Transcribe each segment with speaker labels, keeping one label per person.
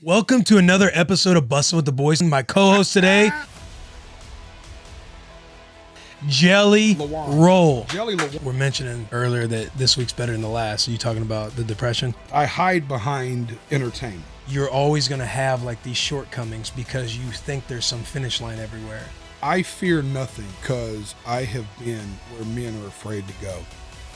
Speaker 1: Welcome to another episode of Bussin with the Boys. My co-host today, Jelly Roll.
Speaker 2: Jelly LaWan.
Speaker 1: We're mentioning earlier that this week's better than the last. Are you talking about the depression?
Speaker 2: I hide behind entertainment.
Speaker 1: You're always going to have like these shortcomings because you think there's some finish line everywhere.
Speaker 2: I fear nothing because I have been where men are afraid to go.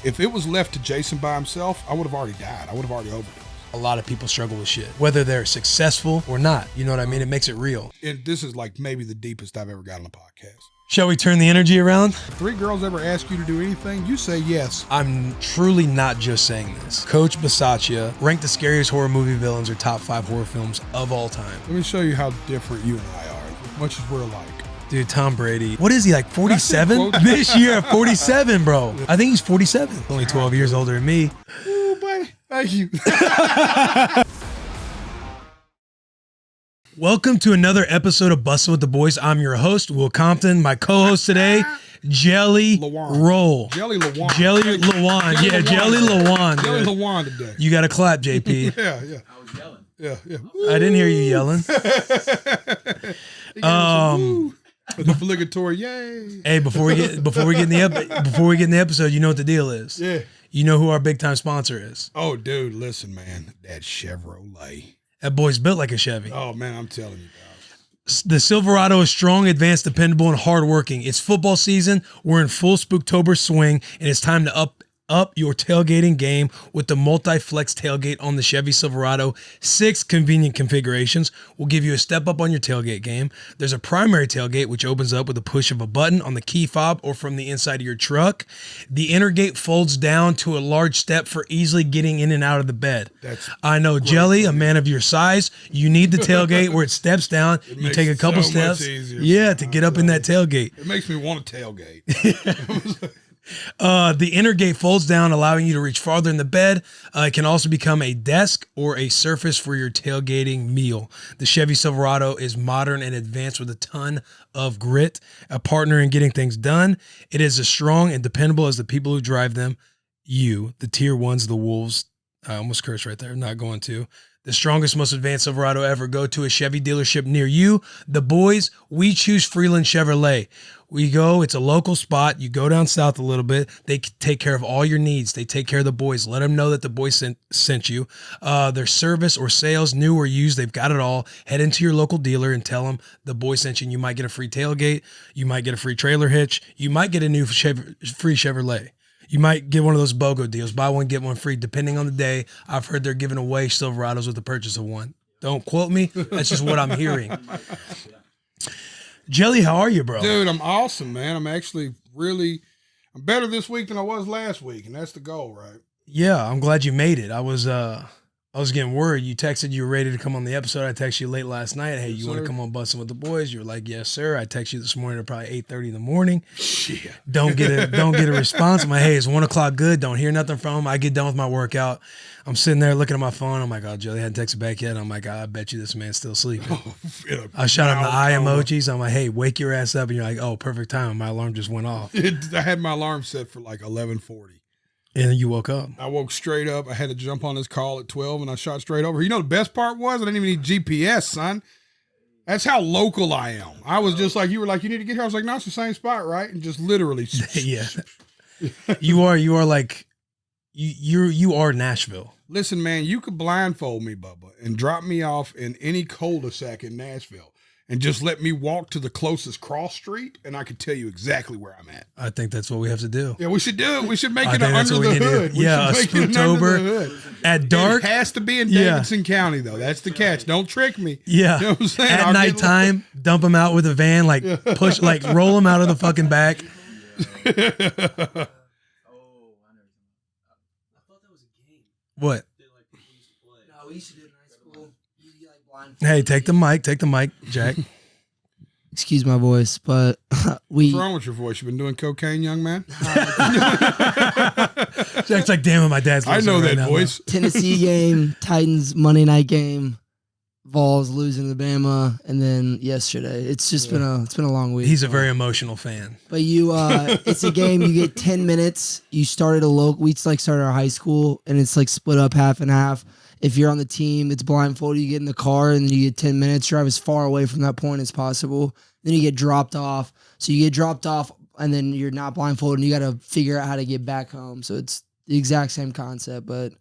Speaker 2: If it was left to Jason by himself, I would have already died. I would have already overdosed.
Speaker 1: A lot of people struggle with shit, whether they're successful or not. You know what I mean? It makes it real.
Speaker 2: And this is like maybe the deepest I've ever got on a podcast.
Speaker 1: Shall we turn the energy around?
Speaker 2: If 3 girls ever ask you to do anything, you say yes.
Speaker 1: I'm truly not just saying this. Coach Bissacia ranked the scariest horror movie villains or top 5 horror films of all time.
Speaker 2: Let me show you how different you and I are, as much as we're alike.
Speaker 1: Dude, Tom Brady. What is he, like 47? This year, 47, bro. I think he's 47. Only 12 years older than me.
Speaker 2: Ooh, buddy. Thank you.
Speaker 1: Welcome to another episode of Bussin with the Boys. I'm your host, Will Compton. My co-host today, Jelly Roll.
Speaker 2: Jelly LaWan.
Speaker 1: Jelly LaWan. Yeah, Jelly LaWan.
Speaker 2: Jelly LaWan today.
Speaker 1: You got to clap, JP.
Speaker 2: Yeah.
Speaker 3: I was yelling.
Speaker 2: Yeah.
Speaker 1: I didn't hear you yelling.
Speaker 2: The obligatory yay.
Speaker 1: Hey, before we get in the episode, you know what the deal is.
Speaker 2: Yeah.
Speaker 1: You know who our big time sponsor is.
Speaker 2: Oh, dude, listen, man. That Chevrolet.
Speaker 1: That boy's built like a Chevy.
Speaker 2: Oh, man, I'm telling you, guys.
Speaker 1: The Silverado is strong, advanced, dependable, and hardworking. It's football season. We're in full Spooktober swing, and it's time to up your tailgating game with the multi-flex tailgate on the Chevy Silverado. 6 convenient configurations will give you a step up on your tailgate game. There's a primary tailgate, which opens up with a push of a button on the key fob or from the inside of your truck. The inner gate folds down to a large step for easily getting in and out of the bed. I know, Jelly, a man of your size, you need the tailgate where it steps down. You take a couple steps. To get up in that tailgate.
Speaker 2: It makes me want to tailgate.
Speaker 1: The inner gate folds down, allowing you to reach farther in the bed. It can also become a desk or a surface for your tailgating meal. The Chevy Silverado is modern and advanced with a ton of grit, a partner in getting things done. It is as strong and dependable as the people who drive them. You, the tier ones, the wolves. I almost cursed right there. Not going to. The strongest, most advanced Silverado ever. Go to a Chevy dealership near you. The boys, we choose Freeland Chevrolet. We go, it's a local spot. You go down south a little bit. They take care of all your needs. They take care of the boys. Let them know that the boys sent you. Their service or sales, new or used, they've got it all. Head into your local dealer and tell them the boys sent you. And you might get a free tailgate. You might get a free trailer hitch. You might get a new free Chevrolet. You might get one of those BOGO deals. Buy one, get one free, depending on the day. I've heard they're giving away Silverados with the purchase of one. Don't quote me. That's just what I'm hearing. Jelly, how are you, bro?
Speaker 2: Dude, I'm awesome, man. I'm actually I'm better this week than I was last week, and that's the goal, right?
Speaker 1: Yeah, I'm glad you made it. I was getting worried. You texted you were ready to come on the episode. I texted you late last night. Hey, you want to come on Bussin with the Boys? You were like, yes, sir. I texted you this morning at probably 8:30 in the morning.
Speaker 2: Shit.
Speaker 1: Don't get a response. I'm like, hey, it's 1 o'clock good. Don't hear nothing from him. I get done with my workout. I'm sitting there looking at my phone. I'm like, oh, Jelly hadn't texted back yet. I'm like, I bet you this man's still sleeping. I shot him the eye emojis. I'm like, hey, wake your ass up. And you're like, oh, perfect time. My alarm just went off.
Speaker 2: I had my alarm set for like 11:40.
Speaker 1: And then you woke up.
Speaker 2: I woke straight up. I had to jump on this call at 12, and I shot straight over. You know the best part was I didn't even need GPS, son. That's how local I am. I was just like, you were like, you need to get here. I was like, no, it's the same spot, right? And just literally.
Speaker 1: Yeah. You are like, you are Nashville.
Speaker 2: Listen, man, you could blindfold me, Bubba, and drop me off in any cul-de-sac in Nashville and just let me walk to the closest cross street, and I could tell you exactly where I'm at.
Speaker 1: I think that's what we have to do.
Speaker 2: Yeah, we should do it. We should make it under the hood.
Speaker 1: Yeah, a Spooktober at dark.
Speaker 2: It has to be in Davidson County, though. That's the catch. Don't trick me.
Speaker 1: Yeah.
Speaker 2: You know what I'm saying?
Speaker 1: At nighttime, dump them out with a van, like push, like roll them out of the fucking back. What?
Speaker 3: No, we used to do it in high school. You like blind.
Speaker 1: Hey, take the mic, Jack.
Speaker 3: Excuse my voice, but
Speaker 2: What's wrong with your voice? You been doing cocaine, young man?
Speaker 1: Jack's like, damn it, my dad's
Speaker 2: I know that voice.
Speaker 3: Tennessee game, Titans Monday night game, Vols losing to Bama, and then yesterday. It's just been a long week.
Speaker 1: He's a very emotional fan.
Speaker 3: But it's a game. You get 10 minutes. You started we started our high school, and it's like split up half and half. if you're on the team that's blindfolded, you get in the car and then you get 10 minutes, drive as far away from that point as possible. Then you get dropped off. So you get dropped off and then you're not blindfolded and you got to figure out how to get back home. So it's the exact same concept, but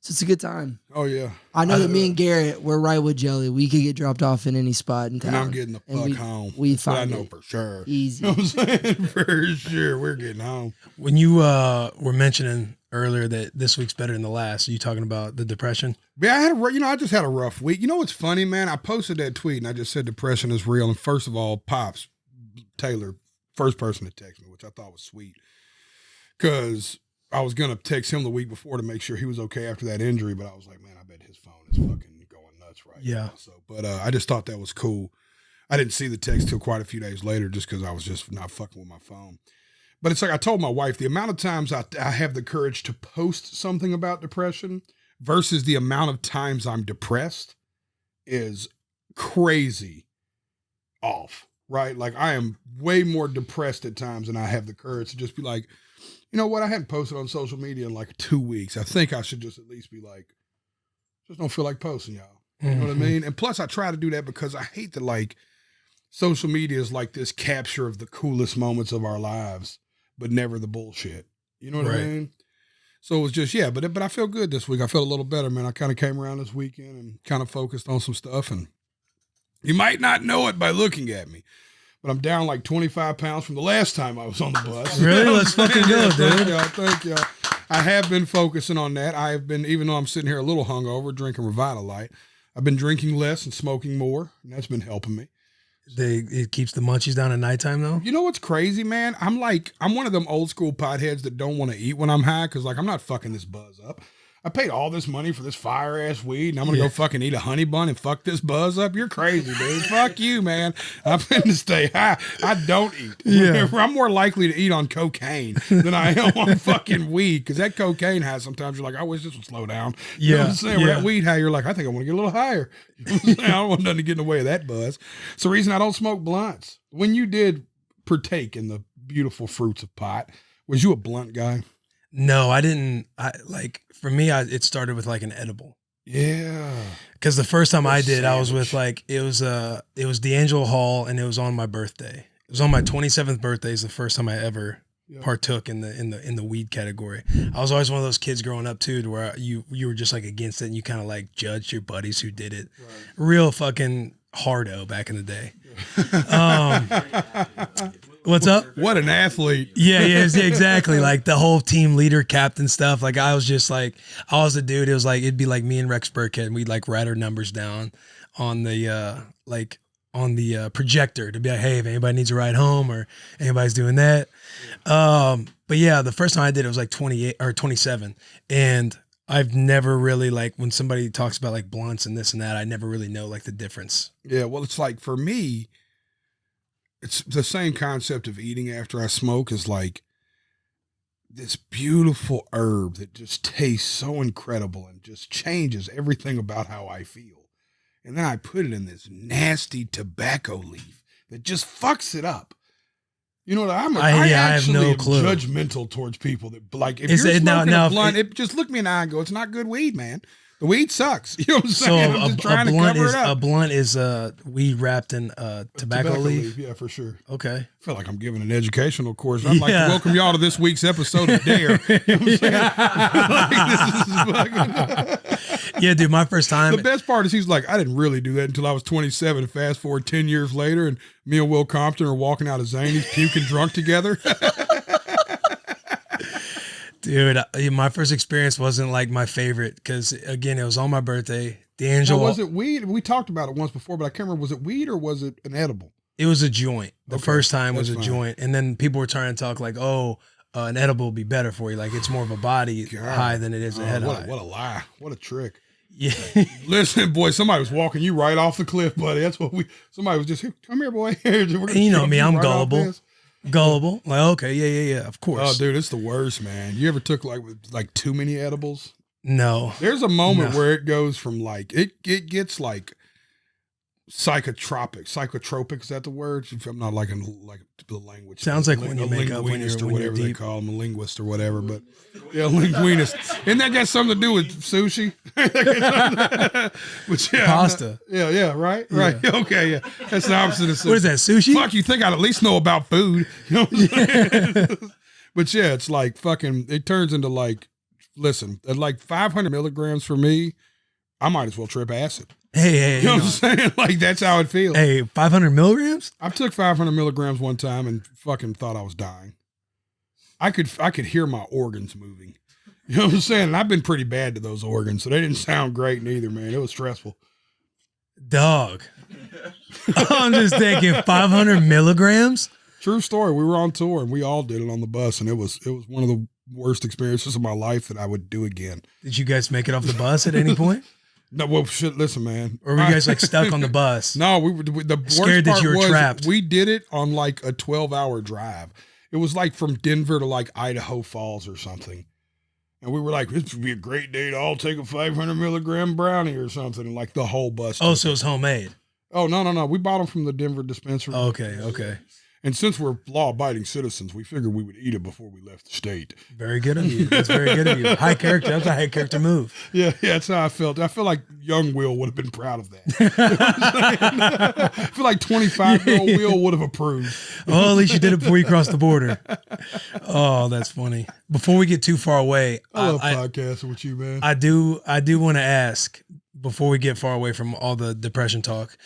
Speaker 3: so it's a good time.
Speaker 2: Oh, yeah.
Speaker 3: I know that me and Garrett, we're right with Jelly. We could get dropped off in any spot in town.
Speaker 2: And I'm getting the fuck home.
Speaker 3: We
Speaker 2: I
Speaker 3: find
Speaker 2: know
Speaker 3: it
Speaker 2: for sure.
Speaker 3: easy.
Speaker 2: You know what I'm saying? For sure. We're getting home.
Speaker 1: When you were mentioning earlier that this week's better than the last, are you talking about the depression?
Speaker 2: Yeah, I just had a rough week. You know what's funny, man? I posted that tweet and I just said depression is real. And first of all, Pops, Taylor, first person to text me, which I thought was sweet. Because I was going to text him the week before to make sure he was okay after that injury, but I was like, man, I bet his phone is fucking going nuts right now. So, but I just thought that was cool. I didn't see the text till quite a few days later just because I was just not fucking with my phone. But it's like I told my wife, the amount of times I have the courage to post something about depression versus the amount of times I'm depressed is crazy off, right? Like I am way more depressed at times than I have the courage to just be like, you know what? I hadn't posted on social media in like 2 weeks. I think I should just at least be like, just don't feel like posting, y'all. You know what I mean? And plus I try to do that because I hate that like social media is like this capture of the coolest moments of our lives, but never the bullshit. You know what I mean? So it was just, yeah, but I feel good this week. I felt a little better, man. I kind of came around this weekend and kind of focused on some stuff, and you might not know it by looking at me, but I'm down like 25 pounds from the last time I was on the bus.
Speaker 1: Really? Let's fucking go, dude.
Speaker 2: Thank y'all. I have been focusing on that. I have been, even though I'm sitting here a little hungover, drinking Revitalite, I've been drinking less and smoking more, and that's been helping me.
Speaker 1: It keeps the munchies down at nighttime, though?
Speaker 2: You know what's crazy, man? I'm one of them old school potheads that don't want to eat when I'm high because, like, I'm not fucking this buzz up. I paid all this money for this fire-ass weed, and I'm going to go fucking eat a honey bun and fuck this buzz up? You're crazy, dude. Fuck you, man. I'm going to stay high. I don't eat. Yeah. I'm more likely to eat on cocaine than I am on fucking weed, because that cocaine high, sometimes you're like, I wish this would slow down. You know what I'm saying? Where that weed high, you're like, I think I want to get a little higher. You know what I'm saying? I don't want nothing to get in the way of that buzz. It's the reason I don't smoke blunts. When you did partake in the beautiful fruits of pot, was you a blunt guy?
Speaker 1: No, I didn't. For me, it started with like an edible.
Speaker 2: Yeah.
Speaker 1: Because the first time I did, I was with like, it was D'Angelo Hall, and it was on my birthday. It was on my 27th birthday. Is the first time I ever partook in the weed category. I was always one of those kids growing up too, to where you were just like against it, and you kind of like judged your buddies who did it. Right. Real fucking hardo back in the day. What's up?
Speaker 2: What an athlete.
Speaker 1: Yeah, exactly. Like the whole team leader, captain stuff. Like I was just like, I was the dude. It was like, it'd be like me and Rex Burkhead, and we'd like write our numbers down on the projector to be like, hey, if anybody needs a ride home or anybody's doing that. But yeah, the first time I did it was like 28 or 27. And I've never really, like, when somebody talks about like blunts and this and that, I never really know like the difference.
Speaker 2: Yeah. Well, it's like, for me, it's the same concept of eating after I smoke is like this beautiful herb that just tastes so incredible and just changes everything about how I feel. And then I put it in this nasty tobacco leaf that just fucks it up. You know what I have no clue. Judgmental towards people that, like, if you're smoking a blunt, it just look me in the eye and go, it's not good weed, man. The weed sucks. You know what I'm saying? I'm just trying to cover it up.
Speaker 1: A blunt is weed wrapped in tobacco leaf?
Speaker 2: Yeah, for sure.
Speaker 1: Okay.
Speaker 2: I feel like I'm giving an educational course. I'd like to welcome y'all to this week's episode of Dare. You know what I'm saying?
Speaker 1: Yeah, dude, my first time.
Speaker 2: The best part is he's like, I didn't really do that until I was 27. Fast forward 10 years later, and me and Will Compton are walking out of Zany's puking drunk together.
Speaker 1: Dude, my first experience wasn't like my favorite because, again, it was on my birthday. D'Angelo.
Speaker 2: Now, was it weed? We talked about it once before, but I can't remember. Was it weed or was it an edible?
Speaker 1: It was a joint. The first time was a joint. And then people were trying to talk like, oh, an edible will be better for you. Like, it's more of a body high than it is a head high.
Speaker 2: What a lie. What a trick.
Speaker 1: Yeah.
Speaker 2: Listen, boy, somebody was walking you right off the cliff, buddy. That's what somebody was just, come here, boy.
Speaker 1: You know me, I'm gullible. Gullible. Like, okay, yeah, of course.
Speaker 2: Oh, dude, it's the worst, man. You ever took like too many edibles?
Speaker 1: No.
Speaker 2: There's a moment where it goes from like, it gets like, psychotropic, is that the word? If I'm not like the language.
Speaker 1: Sounds like when you make up when
Speaker 2: linguist
Speaker 1: you're
Speaker 2: or whatever they
Speaker 1: deep.
Speaker 2: call them, a linguist or whatever. But yeah, linguinist. And that got something to do with sushi. But yeah,
Speaker 1: Pasta.
Speaker 2: Right. Okay, yeah. That's the opposite of sushi.
Speaker 1: What is that, sushi?
Speaker 2: Fuck, you think I'd at least know about food? You know what I'm saying? But yeah, it's like fucking. It turns into like, listen, at like 500 milligrams for me, I might as well trip acid.
Speaker 1: Hey,
Speaker 2: You know what I'm saying? Like, that's how it feels.
Speaker 1: Hey, 500 milligrams?
Speaker 2: I took 500 milligrams one time and fucking thought I was dying. I could hear my organs moving. You know what I'm saying? And I've been pretty bad to those organs, so they didn't sound great neither, man. It was stressful.
Speaker 1: Dog. I'm just thinking 500 milligrams?
Speaker 2: True story. We were on tour and we all did it on the bus, and it was one of the worst experiences of my life that I would do again.
Speaker 1: Did you guys make it off the bus at any point?
Speaker 2: No, well, shit. Listen, man.
Speaker 1: Or were you guys like stuck on the bus?
Speaker 2: No, we were. The
Speaker 1: Scared
Speaker 2: worst
Speaker 1: that
Speaker 2: part
Speaker 1: you were
Speaker 2: was
Speaker 1: trapped.
Speaker 2: we did it on like a 12-hour drive. It was like from Denver to like Idaho Falls or something. And we were like, this would be a great day to all take a 500 milligram brownie or something. And like the whole bus.
Speaker 1: Oh,
Speaker 2: took
Speaker 1: so
Speaker 2: it.
Speaker 1: it's homemade.
Speaker 2: Oh, no. We bought them from the Denver dispensary.
Speaker 1: Okay.
Speaker 2: And since we're law-abiding citizens, we figured we would eat it before we left the state.
Speaker 1: Very good of you. That's very good of you. High character. That's a high character move.
Speaker 2: Yeah, that's how I felt. I feel like young Will would have been proud of that. I feel like 25-year-old Will would have approved.
Speaker 1: Well, at least you did it before you crossed the border. Oh, that's funny. Before we get too far away,
Speaker 2: I love podcasting with you, man.
Speaker 1: I do want to ask, before we get far away from all the depression talk,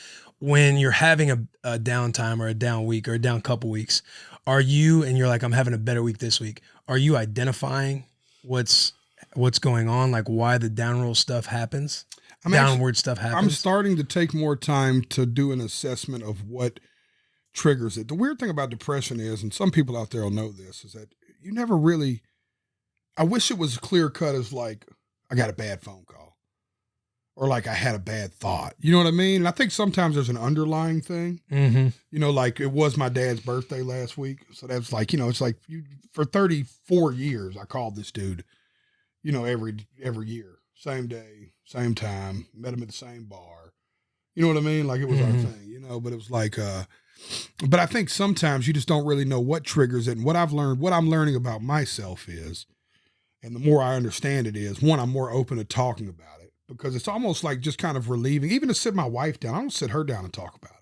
Speaker 1: when you're having a downtime or a down week or a down couple weeks, are you, and you're like, I'm having a better week this week, are you identifying what's going on, like why the downward stuff happens?
Speaker 2: I'm starting to take more time to do an assessment of what triggers it. The weird thing about depression is, and some people out there will know this, is that you never really, I wish it was clear cut as like, I got a bad phone call. Or like I had a bad thought. You know what I mean? And I think sometimes there's an underlying thing.
Speaker 1: Mm-hmm.
Speaker 2: You know, like it was my dad's birthday last week. So that's like, you know, it's like for 34 years, I called this dude, you know, every year. Same day, same time, met him at the same bar. You know what I mean? Like it was our thing, you know, but it was like, but I think sometimes you just don't really know what triggers it. And what I'm learning about myself is, and the more I understand it is, one, I'm more open to talking about it. Because it's almost like just kind of relieving, even to sit my wife down. I don't sit her down and talk about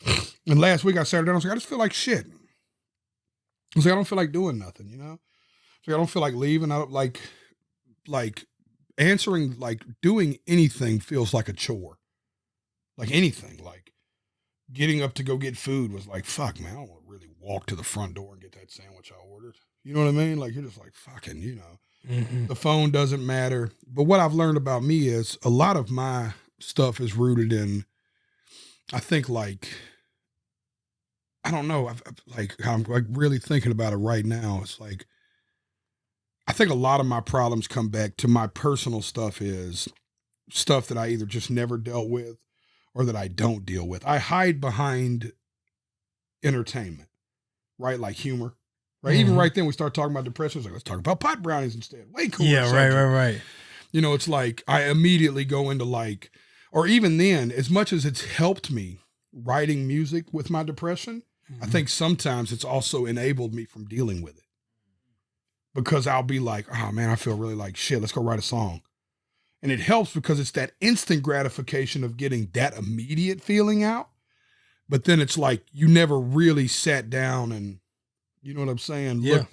Speaker 2: it. And last week I sat her down, I was like, I just feel like shit. I was like, I don't feel like doing nothing, you know? So I don't feel like leaving. I don't like answering, like doing anything feels like a chore. Like anything, like getting up to go get food was like, fuck, man, I don't want to really walk to the front door and get that sandwich I ordered. You know what I mean? Like, you're just like, fucking, you know. The phone doesn't matter. But what I've learned about me is a lot of my stuff is rooted in, I think, like, I don't know, I'm like really thinking about it right now. It's like, I think a lot of my problems come back to my personal stuff is stuff that I either just never dealt with or that I don't deal with. I hide behind entertainment, right? Like humor. Right. Even right then we start talking about depression. It's like, let's talk about pot brownies instead. Way cooler.
Speaker 1: Yeah, right.
Speaker 2: You know, it's like I immediately go into like, or even then, as much as it's helped me writing music with my depression, I think sometimes it's also enabled me from dealing with it. Because I'll be like, oh man, I feel really like shit. Let's go write a song. And it helps because it's that instant gratification of getting that immediate feeling out. But then it's like you never really sat down and, you know what I'm saying?
Speaker 1: Yeah.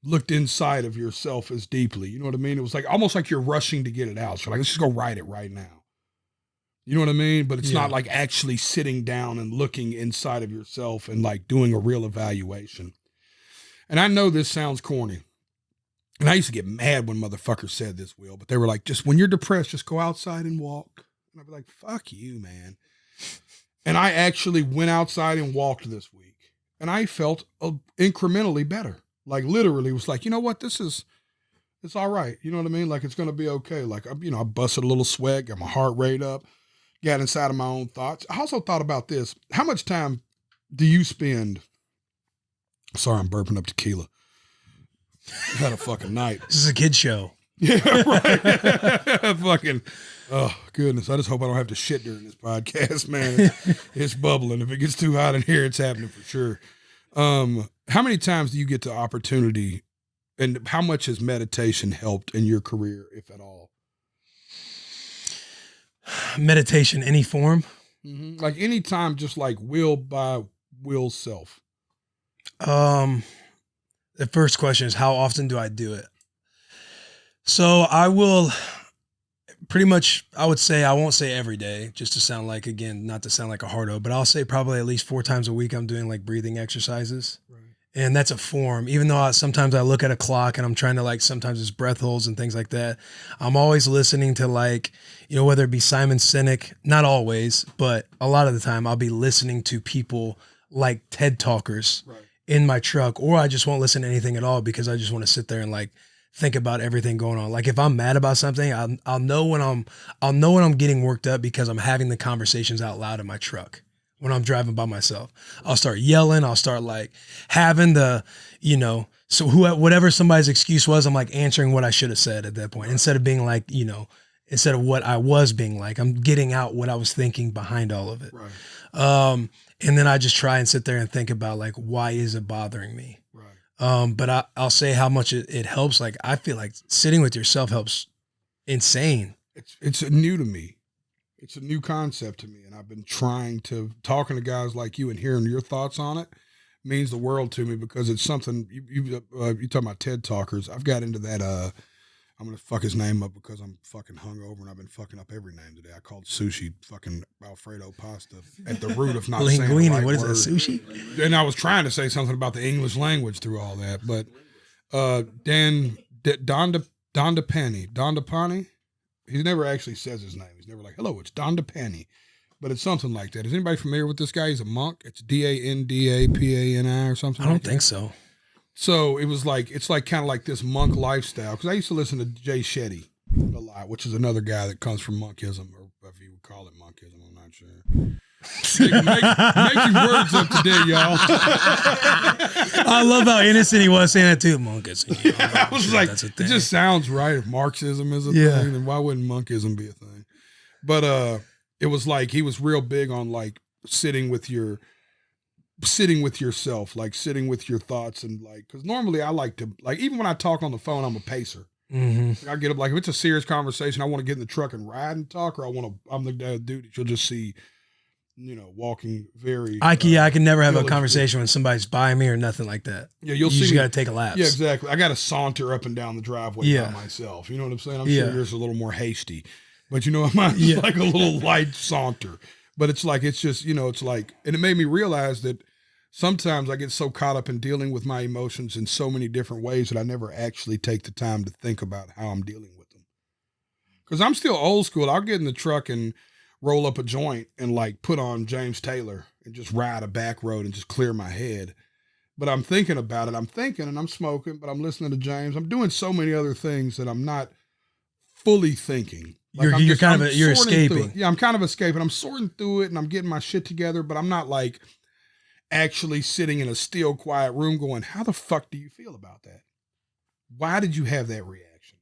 Speaker 2: Looked inside of yourself as deeply. You know what I mean? It was like almost like you're rushing to get it out. So like, let's just go write it right now. You know what I mean? But it's not like actually sitting down and looking inside of yourself and like doing a real evaluation. And I know this sounds corny. And I used to get mad when motherfuckers said this, Will, but they were like, just when you're depressed, just go outside and walk. And I'd be like, fuck you, man. And I actually went outside and walked this week. And I felt incrementally better. Like literally was like, you know what? It's all right. You know what I mean? Like it's going to be okay. Like, you know, I busted a little sweat, got my heart rate up, got inside of my own thoughts. I also thought about this. How much time do you spend? Sorry, I'm burping up tequila. I had a fucking night.
Speaker 1: This is a kid show.
Speaker 2: Yeah, right. Fucking, Oh, goodness. I just hope I don't have to shit during this podcast, man. It's bubbling. If it gets too hot in here, it's happening for sure. How many times do you get the opportunity, and how much has meditation helped in your career, if at all?
Speaker 1: Meditation, any form?
Speaker 2: Mm-hmm. Like any time, just like will by will self.
Speaker 1: The first question is, how often do I do it? So I will pretty much, I would say, I won't say every day, just to sound like, again, not to sound like a hardo, but I'll say probably at least 4 times a week I'm doing like breathing exercises. Right. And that's a form, even though sometimes I look at a clock and I'm trying to, like, sometimes it's breath holds and things like that. I'm always listening to, like, you know, whether it be Simon Sinek, not always, but a lot of the time I'll be listening to people like TED talkers in my truck, or I just won't listen to anything at all because I just want to sit there and like think about everything going on. Like if I'm mad about something, I'll know when I'm getting worked up because I'm having the conversations out loud in my truck. When I'm driving by myself, I'll start yelling. I'll start like having the, you know, so whatever somebody's excuse was, I'm like answering what I should have said at that point, instead of being like, you know, instead of what I was being like, I'm getting out what I was thinking behind all of it. Right. And then I just try and sit there and think about like, why is it bothering me? Right. But I'll say how much it helps. Like, I feel like sitting with yourself helps insane.
Speaker 2: It's new to me. It's a new concept to me, and I've been talking to guys like you and hearing your thoughts on it means the world to me, because it's something you talking about TED talkers. I've got into that. I'm gonna fuck his name up because I'm fucking hungover and I've been fucking up every name today. I called sushi fucking Alfredo pasta at the root of not saying the right
Speaker 1: what
Speaker 2: word.
Speaker 1: Is that, sushi?
Speaker 2: And I was trying to say something about the English language through all that, but Dondapani. He never actually says his name. He's never like, hello, it's Dondapani. But it's something like that. Is anybody familiar with this guy? He's a monk. It's Dandapani or something.
Speaker 1: I don't think so.
Speaker 2: So it was like, it's like kind of like this monk lifestyle. Because I used to listen to Jay Shetty a lot, which is another guy that comes from monkism, or if you would call it monkism, I'm not sure. Making words up today, y'all.
Speaker 1: I love how innocent he was saying that too. Monkism. You know,
Speaker 2: I was like, it just sounds right. If Marxism is a thing, then why wouldn't monkism be a thing? But it was like he was real big on like sitting with yourself, like sitting with your thoughts, and like, because normally I like to, like, even when I talk on the phone, I'm a pacer. Mm-hmm. Like I get up, like if it's a serious conversation, I want to get in the truck and ride and talk, or I'm the dude that you'll just see, you know, walking very. I
Speaker 1: can never have a conversation when somebody's by me or nothing like that.
Speaker 2: Yeah,
Speaker 1: you just got to take a lap.
Speaker 2: Yeah, exactly. I got to saunter up and down the driveway by myself. You know what I'm saying? I'm sure yours is a little more hasty, but you know, mine's like a little light saunter. But it's like, it's just, you know, it's like, and it made me realize that sometimes I get so caught up in dealing with my emotions in so many different ways that I never actually take the time to think about how I'm dealing with them. Because I'm still old school. I'll get in the truck and roll up a joint and like put on James Taylor and just ride a back road and just clear my head. But I'm thinking about it. I'm thinking and I'm smoking, but I'm listening to James. I'm doing so many other things that I'm not fully thinking. Like
Speaker 1: you're escaping.
Speaker 2: Yeah, I'm kind of escaping. I'm sorting through it and I'm getting my shit together, but I'm not like actually sitting in a still, quiet room going, how the fuck do you feel about that? Why did you have that reaction?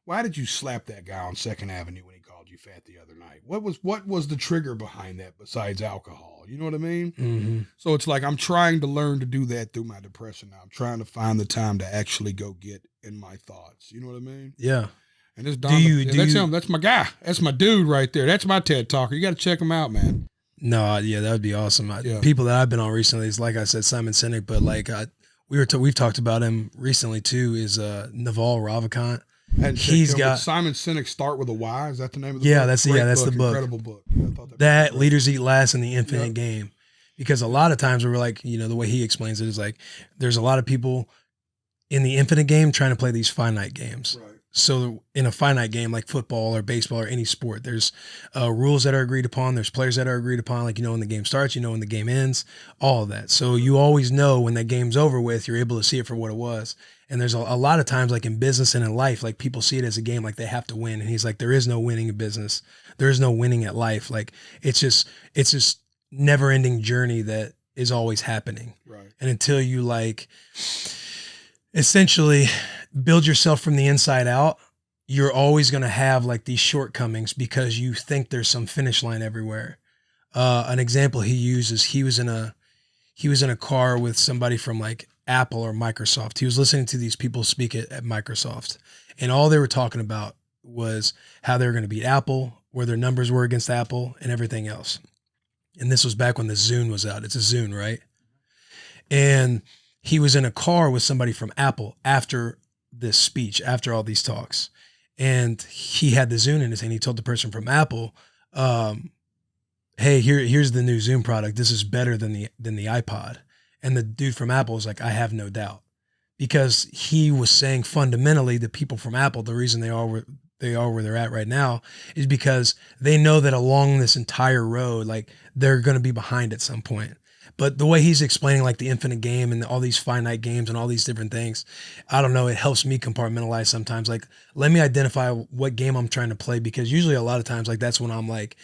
Speaker 2: Why did you slap that guy on 2nd Avenue when he called you fat the other night? What was the trigger behind that besides alcohol? You know what I mean? Mm-hmm. So it's like I'm trying to learn to do that through my depression now. I'm trying to find the time to actually go get in my thoughts. You know what I mean?
Speaker 1: Yeah.
Speaker 2: And this him. That's my guy. That's my dude right there. That's my TED talker. You got to check him out, man.
Speaker 1: No, yeah, that would be awesome. People that I've been on recently is, like I said, Simon Sinek, but like we've talked about him recently too. Is Naval Ravikant.
Speaker 2: And he's got Simon Sinek. Start with a Y. Is that the name of the book?
Speaker 1: Yeah, that's the book.
Speaker 2: Incredible book.
Speaker 1: That Leaders Eat Last in the Infinite Game, because a lot of times we're like, you know, the way he explains it is like there's a lot of people in the infinite game trying to play these finite games. Right. So in a finite game like football or baseball or any sport, there's rules that are agreed upon. There's players that are agreed upon, like, you know, when the game starts, you know, when the game ends, all of that. So you always know when that game's over with, you're able to see it for what it was. And there's a lot of times, like in business and in life, like people see it as a game, like they have to win. And he's like, there is no winning in business. There is no winning at life. Like it's just never ending journey that is always happening. Right. And until you like essentially build yourself from the inside out, you're always going to have like these shortcomings because you think there's some finish line everywhere. An example he uses, he was in a car with somebody from like Apple or Microsoft. He was listening to these people speak at Microsoft, and all they were talking about was how they were going to beat Apple, where their numbers were against Apple, and everything else. And this was back when the Zune was out. It's a Zune, right? And he was in a car with somebody from Apple after this speech, after all these talks. And he had the Zune in his hand. He told the person from Apple, hey, here's the new Zune product. This is better than the iPod. And the dude from Apple was like, I have no doubt. Because he was saying fundamentally the people from Apple, the reason they are where they're at right now is because they know that along this entire road, like they're going to be behind at some point. But the way he's explaining like the infinite game and all these finite games and all these different things, I don't know, it helps me compartmentalize sometimes. Like, let me identify what game I'm trying to play, because usually a lot of times like that's when I'm like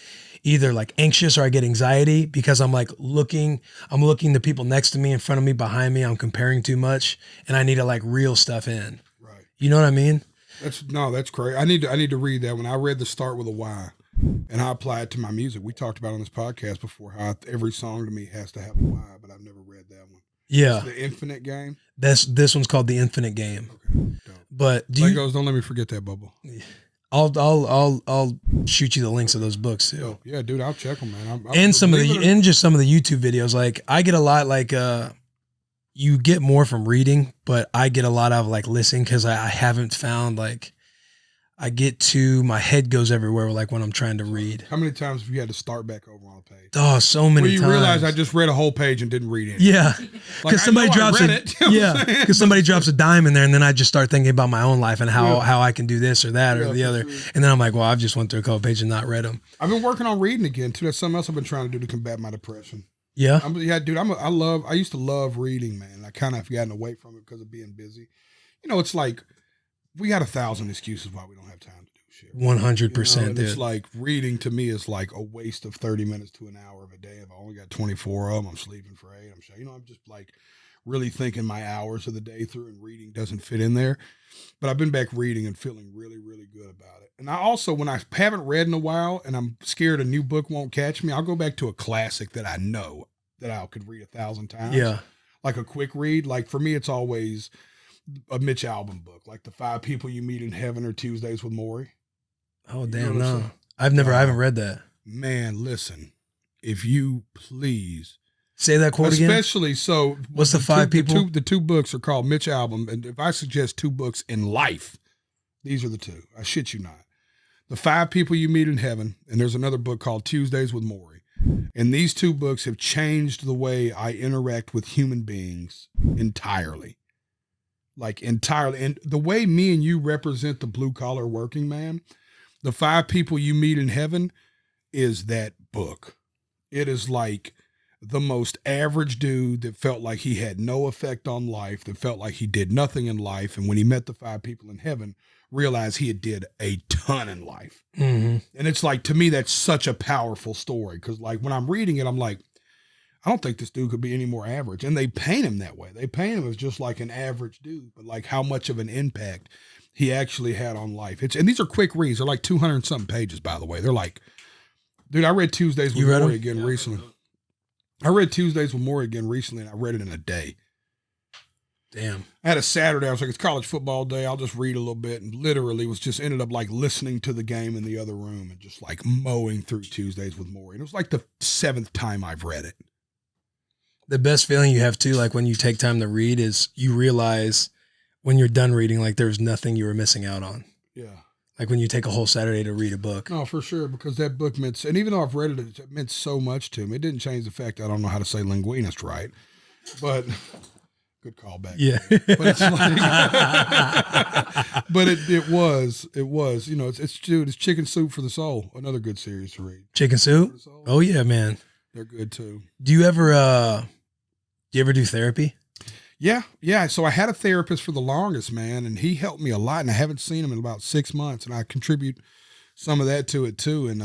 Speaker 1: either like anxious or I get anxiety because I'm like looking the people next to me, in front of me, behind me. I'm comparing too much and I need to like reel stuff in.
Speaker 2: Right.
Speaker 1: You know what I mean?
Speaker 2: That's great. I need to read that one. I read The Start with a Y, and I apply it to my music. We talked about on this podcast before how every song to me has to have a Y, but I've never read that one.
Speaker 1: Yeah.
Speaker 2: It's The Infinite Game.
Speaker 1: This one's called The Infinite Game.
Speaker 2: Okay. Dope.
Speaker 1: But
Speaker 2: Legos, don't let me forget that, Bubble.
Speaker 1: I'll shoot you the links of those books too.
Speaker 2: Oh, yeah, dude, I'll check them, man.
Speaker 1: And just some of the YouTube videos. Like I get a lot like you get more from reading, but I get a lot out of like listening because I haven't found like I get to my head goes everywhere like when I'm trying to read.
Speaker 2: How many times have you had to start back over on a page?
Speaker 1: Oh, so many times.
Speaker 2: Where you realize I just read a whole page and didn't read it.
Speaker 1: Yeah, because
Speaker 2: Like,
Speaker 1: somebody drops
Speaker 2: because
Speaker 1: somebody drops a dime in there, and then I just start thinking about my own life and how I can do this or that or the other, and then I'm like, well, I've just went through a couple pages and not read them.
Speaker 2: I've been working on reading again too. That's something else I've been trying to do to combat my depression.
Speaker 1: Yeah,
Speaker 2: dude. I used to love reading, man. I kind of have gotten away from it because of being busy. You know, it's like we got 1,000 excuses why we don't have time to do shit.
Speaker 1: 100%, dude.
Speaker 2: It's like reading to me is like a waste of 30 minutes to an hour of a day. If I only got 24 of them, I'm sleeping for 8. I'm sure, I'm just like really thinking my hours of the day through, and reading doesn't fit in there. But I've been back reading and feeling really, really good about it. And I also, when I haven't read in a while and I'm scared a new book won't catch me, I'll go back to a classic that I know that I could read 1,000 times.
Speaker 1: Yeah.
Speaker 2: Like a quick read. Like for me, it's always a Mitch Albom book, like The 5 People You Meet in Heaven or Tuesdays with Morrie.
Speaker 1: Oh, damn, no. I haven't read that.
Speaker 2: Man, listen, if you please.
Speaker 1: Say that quote again.
Speaker 2: Especially so.
Speaker 1: What's the 5 people?
Speaker 2: The two books are called Mitch Albom. And if I suggest 2 books in life, these are the 2. I shit you not. The 5 People You Meet in Heaven. And there's another book called Tuesdays with Morrie. And these 2 books have changed the way I interact with human beings entirely. Like entirely. And the way me and you represent the blue collar working man, The 5 People You Meet in Heaven is that book. It is like the most average dude that felt like he had no effect on life, that felt like he did nothing in life. And when he met the 5 people in heaven, realized he had did a ton in life.
Speaker 1: Mm-hmm.
Speaker 2: And it's like, to me, that's such a powerful story. Because like when I'm reading it, I'm like, I don't think this dude could be any more average. And they paint him that way. They paint him as just like an average dude, but like how much of an impact he actually had on life. And these are quick reads. They're like 200 and something pages, by the way. They're like, dude, I read Tuesdays with Morrie again recently. I read Tuesdays with Morrie again recently, and I read it in a day.
Speaker 1: Damn.
Speaker 2: I had a Saturday. I was like, it's college football day. I'll just read a little bit. And literally was just ended up like listening to the game in the other room and just like mowing through Tuesdays with Morrie. And it was like the 7th time I've read it.
Speaker 1: The best feeling you have too, like when you take time to read, is you realize when you're done reading, like there's nothing you were missing out on.
Speaker 2: Yeah.
Speaker 1: Like when you take a whole Saturday to read a book.
Speaker 2: No, for sure. Because that book meant, and even though I've read it, it meant so much to me. It didn't change the fact I don't know how to say linguinist right. But good callback.
Speaker 1: Yeah.
Speaker 2: But it's like, but it was, it's Chicken Soup for the Soul. Another good series to read.
Speaker 1: Chicken Soup? Oh yeah, man.
Speaker 2: They're good too.
Speaker 1: Do you ever do therapy?
Speaker 2: Yeah. So I had a therapist for the longest, man, and he helped me a lot, and I haven't seen him in about 6 months, and I contribute some of that to it too. And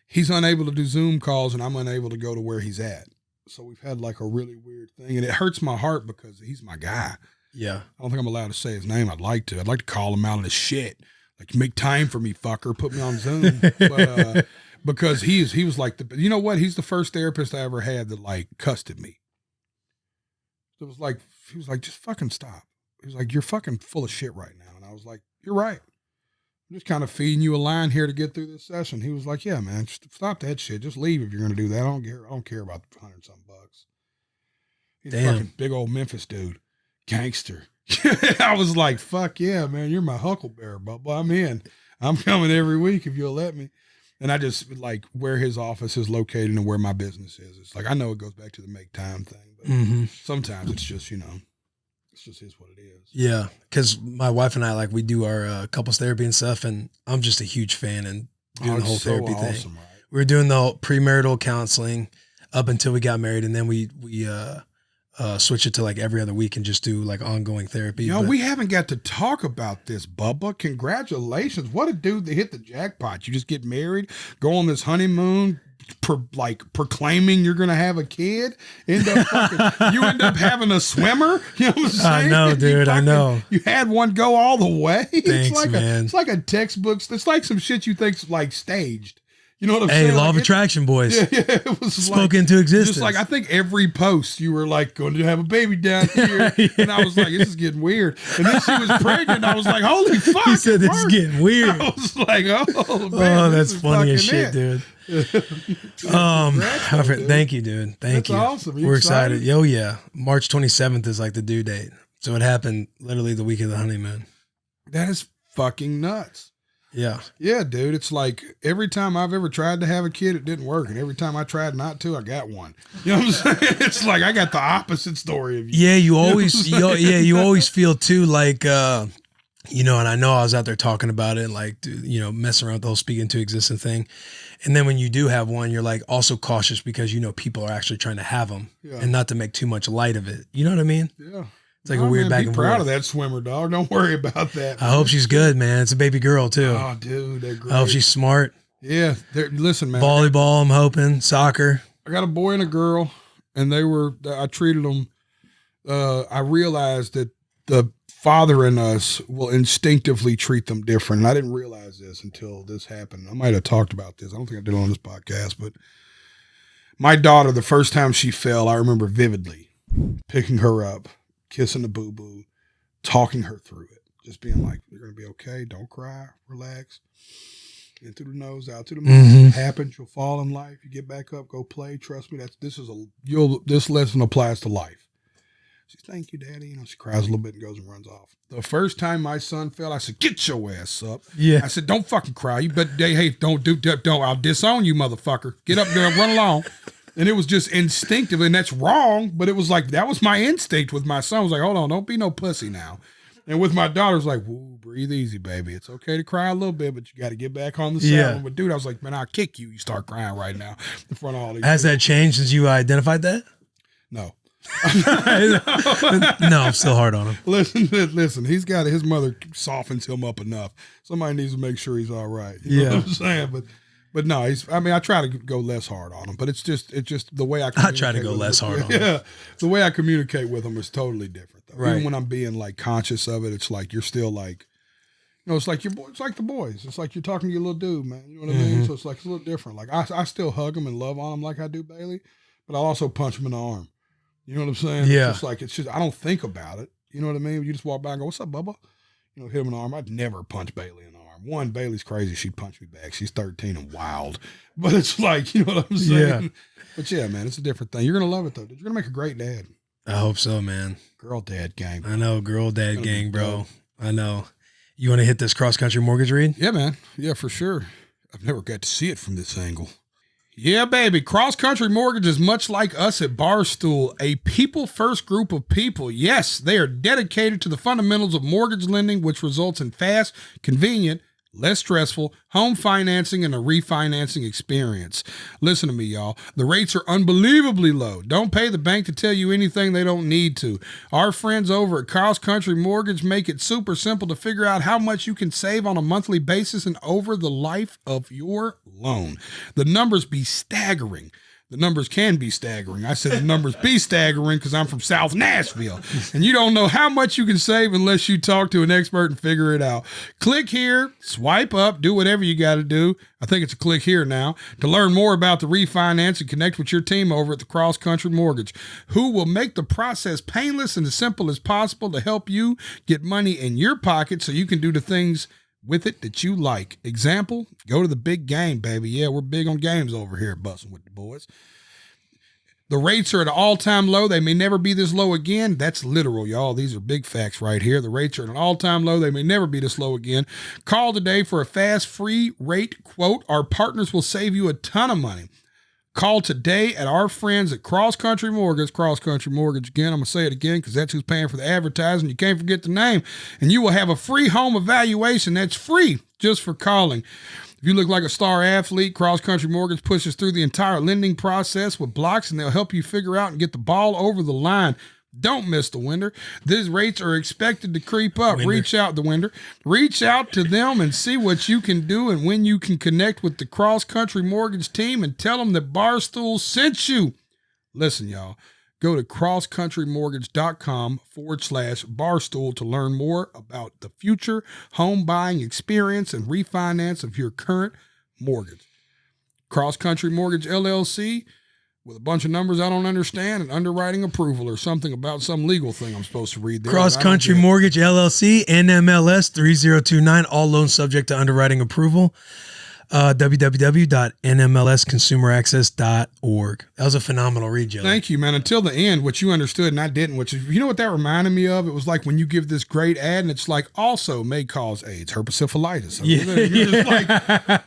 Speaker 2: he's unable to do Zoom calls, and I'm unable to go to where he's at. So we've had like a really weird thing, and it hurts my heart because he's my guy.
Speaker 1: Yeah.
Speaker 2: I don't think I'm allowed to say his name. I'd like to call him out on his shit. Like, make time for me, fucker. Put me on Zoom. But because he was like you know what? He's the first therapist I ever had that like cussed at me. It was like he was like, just fucking stop. He was like, you're fucking full of shit right now. And I was like, you're right. I'm just kind of feeding you a line here to get through this session. He was like, yeah, man, just stop that shit. Just leave if you're gonna do that. I don't care about the $100-something. He's a fucking big old Memphis dude. Gangster. I was like, fuck yeah, man, you're my huckleberry, Bubba. I'm in. I'm coming every week if you'll let me. And I just like where his office is located and where my business is. It's like, I know it goes back to the make time thing, but sometimes it's just, it's just is what it is.
Speaker 1: Yeah. Cause my wife and I, like, we do our couples therapy and stuff. And I'm just a huge fan and doing the whole therapy thing. Right? We were doing the premarital counseling up until we got married. And then we switch it to like every other week and just do like ongoing therapy.
Speaker 2: We haven't got to talk about this, Bubba. Congratulations. What a dude that hit the jackpot. You just get married, go on this honeymoon, proclaiming you're going to have a kid, you end up having a swimmer. You know what I'm saying?
Speaker 1: I know, dude. I know.
Speaker 2: You had one go all the way.
Speaker 1: Thanks, man.
Speaker 2: It's like a textbook. It's like some shit you think's like staged. You know what I'm saying?
Speaker 1: Hey, law of attraction, boys.
Speaker 2: Yeah, it was
Speaker 1: spoken into existence.
Speaker 2: Just like, I think every post you were like, going to have a baby down here. Yeah. And I was like, this is getting weird. And then she was pregnant. I was like, holy fuck.
Speaker 1: He said, this is getting weird.
Speaker 2: I was like, oh, man.
Speaker 1: That's funny as shit, dude. Thank you, dude. Thank you.
Speaker 2: That's awesome.
Speaker 1: We're excited. Oh, yeah. March 27th is like the due date. So it happened literally the week of the honeymoon.
Speaker 2: That is fucking nuts.
Speaker 1: Yeah.
Speaker 2: Yeah, dude. It's like every time I've ever tried to have a kid, it didn't work. And every time I tried not to, I got one. You know what I'm saying? It's like I got the opposite story of you.
Speaker 1: Yeah, you always feel too like, and I know I was out there talking about it, like, messing around with the whole speaking to existence thing. And then when you do have one, you're like also cautious because, people are actually trying to have them and not to make too much light of it. You know what I mean?
Speaker 2: Yeah.
Speaker 1: It's like a weird back and forth.
Speaker 2: Be proud of that swimmer, dog. Don't worry about that.
Speaker 1: I hope she's good, man. It's a baby girl, too.
Speaker 2: Oh, dude, they're great.
Speaker 1: I hope she's smart.
Speaker 2: Yeah. Listen, man.
Speaker 1: Volleyball, I'm hoping. Soccer.
Speaker 2: I got a boy and a girl, and I treated them. I realized that the father in us will instinctively treat them different. And I didn't realize this until this happened. I might have talked about this. I don't think I did it on this podcast, but my daughter, the first time she fell, I remember vividly picking her up, kissing the boo-boo, talking her through it, just being like, you're going to be okay. Don't cry. Relax. In through the nose, out through the mouth. It happens. You'll fall in life. You get back up, go play. Trust me. This lesson applies to life. She says, thank you, Daddy. She cries a little bit and goes and runs off. The first time my son fell, I said, get your ass up.
Speaker 1: Yeah.
Speaker 2: I said, don't fucking cry. You better, hey, don't. I'll disown you, motherfucker. Get up there and run along. And it was just instinctive, and that's wrong, but it was like, that was my instinct with my son. I was like, hold on, don't be no pussy now. And with my daughter, I was like, woo, breathe easy, baby. It's okay to cry a little bit, but you got to get back on the saddle.
Speaker 1: Yeah.
Speaker 2: But dude, I was like, man, I'll kick you. You start crying right now in front of all these
Speaker 1: Has
Speaker 2: people.
Speaker 1: that changed since you identified that?
Speaker 2: No.
Speaker 1: No, I'm still hard on him.
Speaker 2: Listen, he's got his mother softens him up enough. Somebody needs to make sure he's all right. You know what I'm saying? But no, I try to go less hard on him, but it's just the way I
Speaker 1: try to go less hard on him.
Speaker 2: Yeah. The way I communicate with him is totally different though.
Speaker 1: Right.
Speaker 2: Even when I'm being like conscious of it, it's like you're still like, it's like it's like the boys. It's like you're talking to your little dude, man. You know what I mean? So it's like it's a little different. Like I still hug him and love on him like I do Bailey, but I'll also punch him in the arm. You know what I'm saying?
Speaker 1: Yeah.
Speaker 2: It's just I don't think about it. You know what I mean? You just walk by and go, what's up, Bubba? Hit him in the arm. I'd never punch Bailey in the arm. One, Bailey's crazy. She'd punch me back. She's 13 and wild. But it's like, you know what I'm saying? Yeah. But yeah, man, it's a different thing. You're going to love it, though. You're going to make a great dad.
Speaker 1: I hope so, man.
Speaker 2: Girl dad gang.
Speaker 1: I know, girl dad gang, bro. I know. You want to hit this cross-country mortgage read?
Speaker 2: Yeah, man. Yeah, for sure. I've never got to see it from this angle. Yeah, baby. Cross Country Mortgage is much like us at Barstool, a people-first group of people. Yes, they are dedicated to the fundamentals of mortgage lending, which results in fast, convenient, less stressful home financing and a refinancing experience. Listen to me, y'all. The rates are unbelievably low. Don't pay the bank to tell you anything they don't need to. Our friends over at Cross Country Mortgage make it super simple to figure out how much you can save on a monthly basis and over the life of your loan. The numbers be staggering. The numbers can be staggering. I said the numbers be staggering because I'm from South Nashville. And you don't know how much you can save unless you talk to an expert and figure it out. Click here, swipe up, do whatever you got to do. I think it's a click here now to learn more about the refinance and connect with your team over at the Cross Country Mortgage, who will make the process painless and as simple as possible to help you get money in your pocket so you can do the things with it that you like. Example, go to the big game, baby. Yeah, we're big on games over here at Bussin with the boys. The rates are at an all-time low. They may never be this low again. That's literal, y'all. These are big facts right here. The rates are at an all-time low. They may never be this low again. Call today for a fast, free rate quote. Our partners will save you a ton of money. Call today at our friends at Cross Country Mortgage. Cross Country Mortgage, again, I'm going to say it again because that's who's paying for the advertising. You can't forget the name. And you will have a free home evaluation. That's free just for calling. If you look like a star athlete, Cross Country Mortgage pushes through the entire lending process with blocks, and they'll help you figure out and get the ball over the line. Don't miss the winter. These rates are expected to creep up. Reach out to them and see what you can do and when you can connect with the Cross Country Mortgage team and tell them that Barstool sent you. Listen, y'all, go to crosscountrymortgage.com/Barstool to learn more about the future home buying experience and refinance of your current mortgage. Cross Country Mortgage LLC, with a bunch of numbers I don't understand and underwriting approval or something about some legal thing I'm supposed to read there.
Speaker 1: Cross Country Mortgage LLC, NMLS 3029, all loans subject to underwriting approval. www.nmlsconsumeraccess.org. That was a phenomenal read, Joe.
Speaker 2: Thank you, man. Until the end, which you understood and I didn't, which is, you know what that reminded me of? It was like when you give this great ad and it's like also may cause AIDS, herpessyphilitis. I mean, you're just like,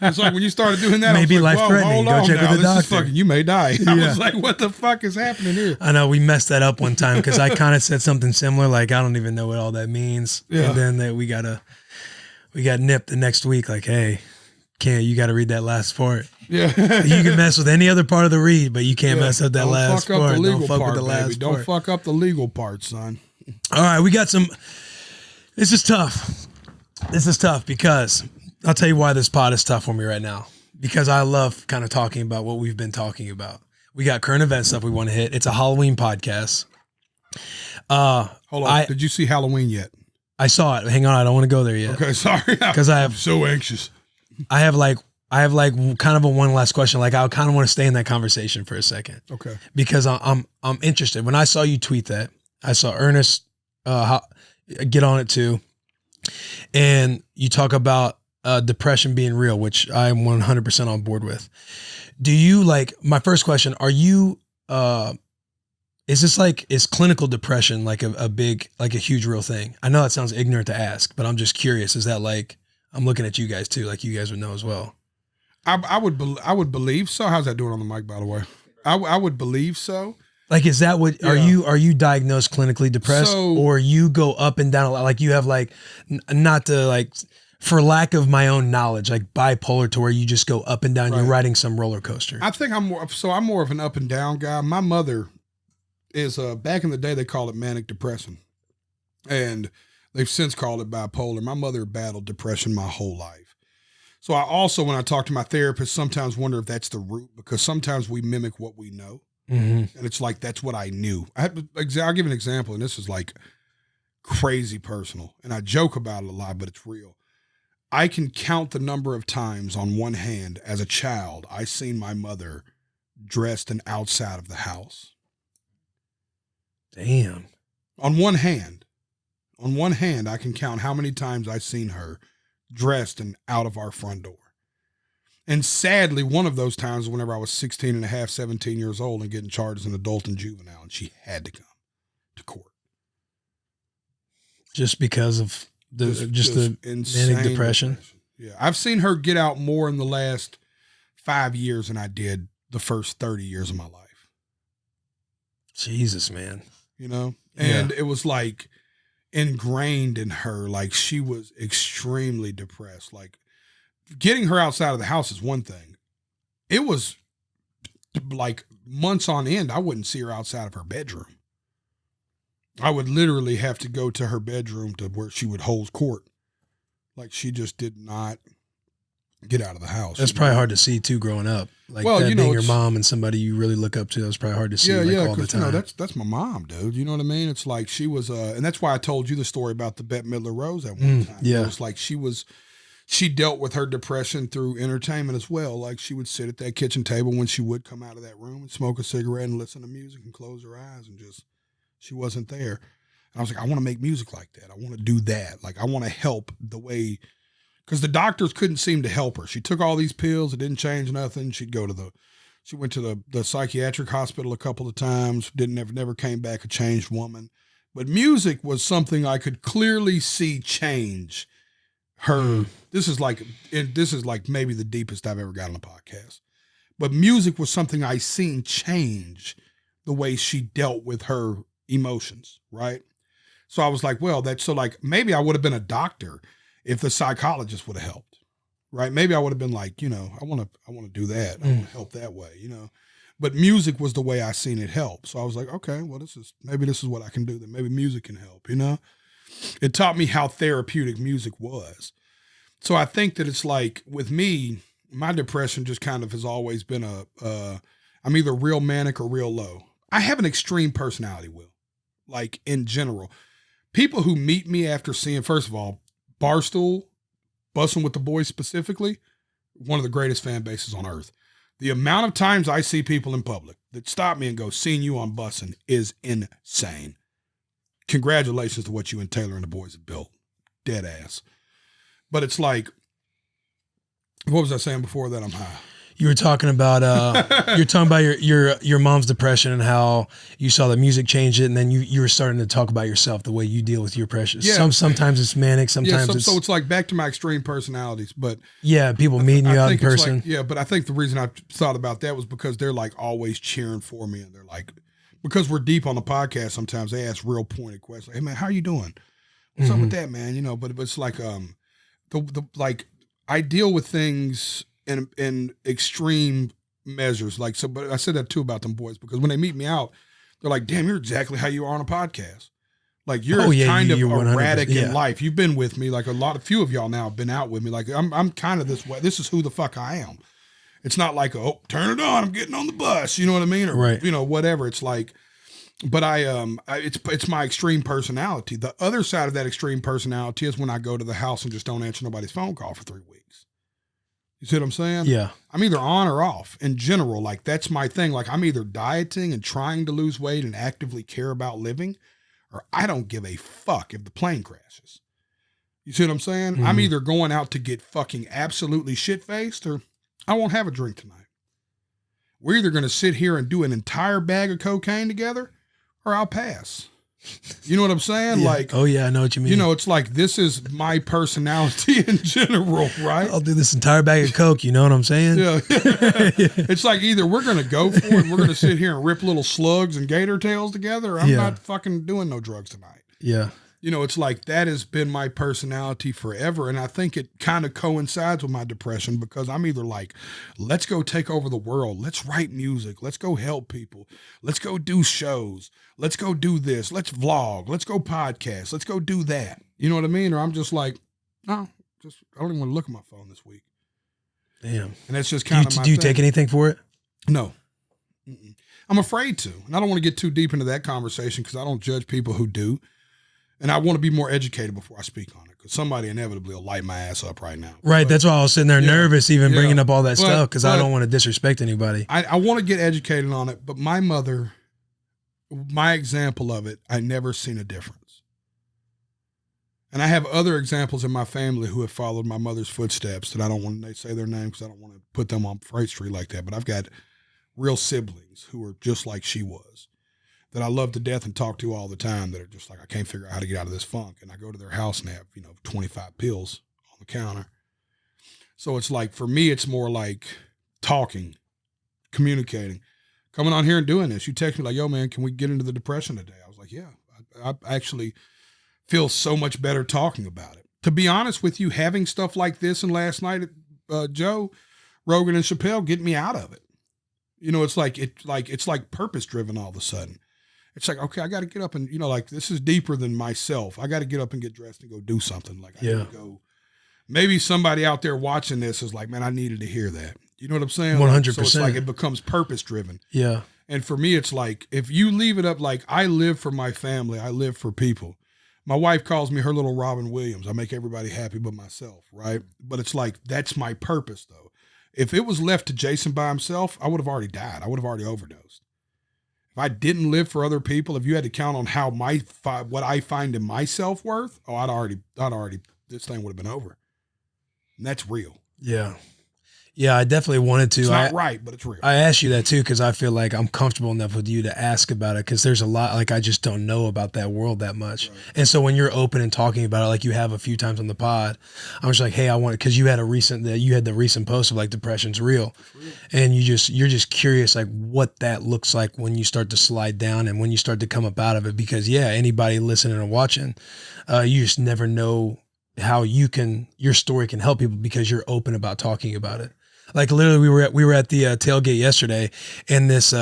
Speaker 2: it's like when you started doing that,
Speaker 1: Maybe
Speaker 2: I was like,
Speaker 1: life-threatening.
Speaker 2: Go
Speaker 1: check with the doctor.
Speaker 2: Fucking, you may die. I was like, what the fuck is happening here?
Speaker 1: I know we messed that up one time because I kind of said something similar, like I don't even know what all that means.
Speaker 2: Yeah.
Speaker 1: And then we got nipped the next week, like, hey, you got to read that last part.
Speaker 2: Yeah.
Speaker 1: You can mess with any other part of the read, but you can't mess up that last part.
Speaker 2: Don't fuck up the legal part. Don't fuck up the legal part, son.
Speaker 1: All right, we got some. This is tough. Because I'll tell you why this pod is tough for me right now. Because I love kind of talking about what we've been talking about. We got current event stuff we want to hit. It's a Halloween podcast.
Speaker 2: Hold on. Did you see Halloween yet?
Speaker 1: I saw it. Hang on, I don't want to go there yet.
Speaker 2: Okay, sorry.
Speaker 1: Because I'm
Speaker 2: so anxious.
Speaker 1: I have kind of a one last question. Like I kind of want to stay in that conversation for a second.
Speaker 2: Okay.
Speaker 1: Because I'm interested. When I saw you tweet that, I saw Ernest get on it too, and you talk about depression being real, which I'm 100% on board with. Do you my first question? Are you is clinical depression like a big, like a huge real thing? I know that sounds ignorant to ask, but I'm just curious. Is that I'm looking at you guys too, like you guys would know as well.
Speaker 2: I would believe so. How's that doing on the mic, by the way? I would believe so.
Speaker 1: Like, is that what, are you diagnosed clinically depressed, or you go up and down a lot? Like you have not to for lack of my own knowledge, like bipolar to where you just go up and down. Right. You're riding some roller coaster.
Speaker 2: I think I'm more of an up and down guy. My mother is, back in the day, they called it manic depression, and they've since called it bipolar. My mother battled depression my whole life. So I also, when I talk to my therapist, sometimes wonder if that's the root, because sometimes we mimic what we know. Mm-hmm. And it's like, that's what I knew. I'll give an example, and this is crazy personal. And I joke about it a lot, but it's real. I can count the number of times on one hand as a child I seen my mother dressed and outside of the house.
Speaker 1: Damn.
Speaker 2: On one hand, I can count how many times I've seen her dressed and out of our front door. And sadly, one of those times was whenever I was 16 and a half, 17 years old and getting charged as an adult and juvenile, and she had to come to court.
Speaker 1: Just because of the manic depression?
Speaker 2: Yeah. I've seen her get out more in the last 5 years than I did the first 30 years of my life.
Speaker 1: Jesus, man.
Speaker 2: You know? And it was ingrained in her, she was extremely depressed. Getting her outside of the house is one thing. It was months on end, I wouldn't see her outside of her bedroom. I would literally have to go to her bedroom to where she would hold court. She just did not. get out of the house.
Speaker 1: That's probably hard to see too, growing up. Like
Speaker 2: Well,
Speaker 1: that
Speaker 2: you know,
Speaker 1: being your
Speaker 2: it's-
Speaker 1: mom and somebody you really look up to. That's probably hard to see all the
Speaker 2: because
Speaker 1: time.
Speaker 2: that's my mom, dude. You know what I mean? It's like she was, and that's why I told you the story about the Bette Midler Rose at one time.
Speaker 1: yeah.
Speaker 2: It's like she dealt with her depression through entertainment as well. Like she would sit at that kitchen table when she would come out of that room and smoke a cigarette and listen to music and close her eyes and just, she wasn't there. And I was like, I want to make music like that. I want to do that. Like I want to help the way, because the doctors couldn't seem to help her. She took all these pills. It didn't change nothing. She went to the psychiatric hospital a couple of times. Never came back a changed woman. But music was something I could clearly see change her. This is like maybe the deepest I've ever got on a podcast. But music was something I seen change the way she dealt with her emotions, right? So I was like, well, maybe I would have been a doctor if the psychologist would have helped, right? Maybe I would have been like, I want to do that. I want to help that way, But music was the way I seen it help. So I was like, okay, well, this is what I can do. Then maybe music can help, It taught me how therapeutic music was. So I think that it's like with me, my depression just kind of has always been I'm either real manic or real low. I have an extreme personality, Will, like in general. People who meet me after seeing, first of all, Barstool, Bussin with the Boys specifically, one of the greatest fan bases on earth. The amount of times I see people in public that stop me and go, seeing you on Bussin is insane. Congratulations to what you and Taylor and the boys have built. Dead ass. But it's like, what was I saying before that? I'm high.
Speaker 1: You were talking about your mom's depression and how you saw the music change it, and then you were starting to talk about yourself, the way you deal with your depression.
Speaker 2: Yeah.
Speaker 1: Sometimes it's manic, sometimes
Speaker 2: so it's like back to my extreme personalities, but
Speaker 1: people meeting you out in person.
Speaker 2: But I think the reason I thought about that was because they're like always cheering for me, and they're like, because we're deep on the podcast, sometimes they ask real pointed questions. Hey man, how you doing? What's up with that, man? But it's like I deal with things in extreme measures. But I said that too about them boys, because when they meet me out, they're like, damn, you're exactly how you are on a podcast. Like you're kind of erratic in life. You've been with me. Like a few of y'all now have been out with me. Like I'm kind of this way. This is who the fuck I am. It's not like, oh, turn it on, I'm getting on the bus. You know what I mean? Or,
Speaker 1: right.
Speaker 2: Whatever. It's like, but it's my extreme personality. The other side of that extreme personality is when I go to the house and just don't answer nobody's phone call for 3 weeks. You see what I'm saying?
Speaker 1: Yeah.
Speaker 2: I'm either on or off in general. Like that's my thing. Like I'm either dieting and trying to lose weight and actively care about living, or I don't give a fuck if the plane crashes. You see what I'm saying? I'm either going out to get fucking absolutely shit-faced, or I won't have a drink tonight. We're either going to sit here and do an entire bag of cocaine together, or I'll pass. You know what I'm saying?
Speaker 1: Yeah.
Speaker 2: Like,
Speaker 1: oh yeah, I know what you mean.
Speaker 2: It's like, this is my personality in general, right?
Speaker 1: I'll do this entire bag of Coke. You know what I'm saying?
Speaker 2: Yeah. It's like either we're going to go for it, we're going to sit here and rip little slugs and gator tails together, or I'm not fucking doing no drugs tonight.
Speaker 1: Yeah.
Speaker 2: It's like that has been my personality forever. And I think it kind of coincides with my depression, because I'm either like, let's go take over the world. Let's write music. Let's go help people. Let's go do shows. Let's go do this. Let's vlog. Let's go podcast. Let's go do that. You know what I mean? Or I'm just like, no, I don't even want to look at my phone this week.
Speaker 1: Damn.
Speaker 2: And that's just kind of my
Speaker 1: Do you
Speaker 2: thing.
Speaker 1: take anything for it?
Speaker 2: No. I'm afraid to. And I don't want to get too deep into that conversation, because I don't judge people who do. And I want to be more educated before I speak on it, because somebody inevitably will light my ass up right now.
Speaker 1: Right.
Speaker 2: But,
Speaker 1: that's why I was sitting there nervous, even bringing up all that stuff, because I don't want to disrespect anybody.
Speaker 2: I want to get educated on it, but my mother, my example of it, I never seen a difference. And I have other examples in my family who have followed my mother's footsteps that I don't want to say their name, because I don't want to put them on Freight Street like that. But I've got real siblings who are just like she was, that I love to death and talk to all the time, that are just like, I can't figure out how to get out of this funk. And I go to their house and they have, 25 pills on the counter. So it's like, for me, it's more like talking, communicating, coming on here and doing this. You text me like, yo man, can we get into the depression today? I was like, yeah, I actually feel so much better talking about it. To be honest with you, having stuff like this and last night, Joe Rogan and Chappelle get me out of it. It's like purpose driven all of a sudden. It's like, okay, I got to get up and, this is deeper than myself. I got to get up and get dressed and go do something. Like, I got to go maybe somebody out there watching this is like, man, I needed to hear that. You know what I'm saying?
Speaker 1: 100%.
Speaker 2: So it's like it becomes purpose driven.
Speaker 1: Yeah.
Speaker 2: And for me, it's like, if you leave it up, like I live for my family, I live for people. My wife calls me her little Robin Williams. I make everybody happy but myself, right? But it's like, that's my purpose though. If it was left to Jason by himself, I would have already died. I would have already overdosed. If I didn't live for other people, if you had to count on how what I find in my self-worth, I'd already, this thing would have been over. And that's real.
Speaker 1: Yeah. Yeah, I definitely wanted to.
Speaker 2: It's not right, but it's real.
Speaker 1: I asked you that too because I feel like I'm comfortable enough with you to ask about it because there's a lot, like I just don't know about that world that much. Right. And so when you're open and talking about it, like you have a few times on the pod, I'm just like, hey, I want it because you had the recent post of like depression's real. And you're just curious like what that looks like when you start to slide down and when you start to come up out of it because anybody listening or watching, you just never know how your story can help people because you're open about talking about it. Like literally we were at the tailgate yesterday and this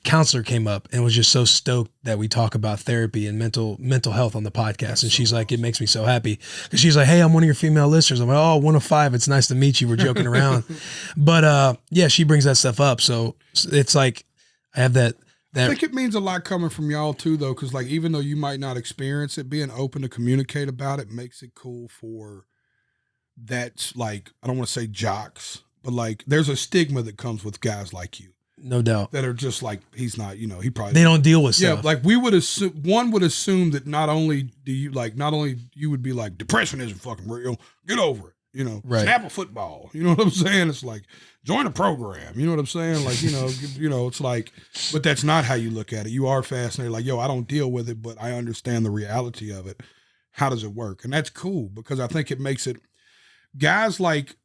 Speaker 1: counselor came up and was just so stoked that we talk about therapy and mental health on the podcast. And she's like, it makes me so happy because she's like, hey, I'm one of your female listeners. I'm like, oh, 1 of 5. It's nice to meet you. We're joking around. But she brings that stuff up. So it's like, I have that.
Speaker 2: I think it means a lot coming from y'all too, though. Cause like, even though you might not experience it, being open to communicate about it makes it cool for that's like, I don't want to say jocks, but like there's a stigma that comes with guys like you.
Speaker 1: No doubt.
Speaker 2: That are just like, he's not, he probably.
Speaker 1: They don't deal with stuff.
Speaker 2: Yeah, like one would assume that not only you would be like, depression isn't fucking real, get over it,
Speaker 1: right.
Speaker 2: Snap a football. You know what I'm saying? It's like, join a program. You know what I'm saying? Like, it's like, but that's not how you look at it. You are fascinated. Like, yo, I don't deal with it, but I understand the reality of it. How does it work? And that's cool because I think it makes it, guys like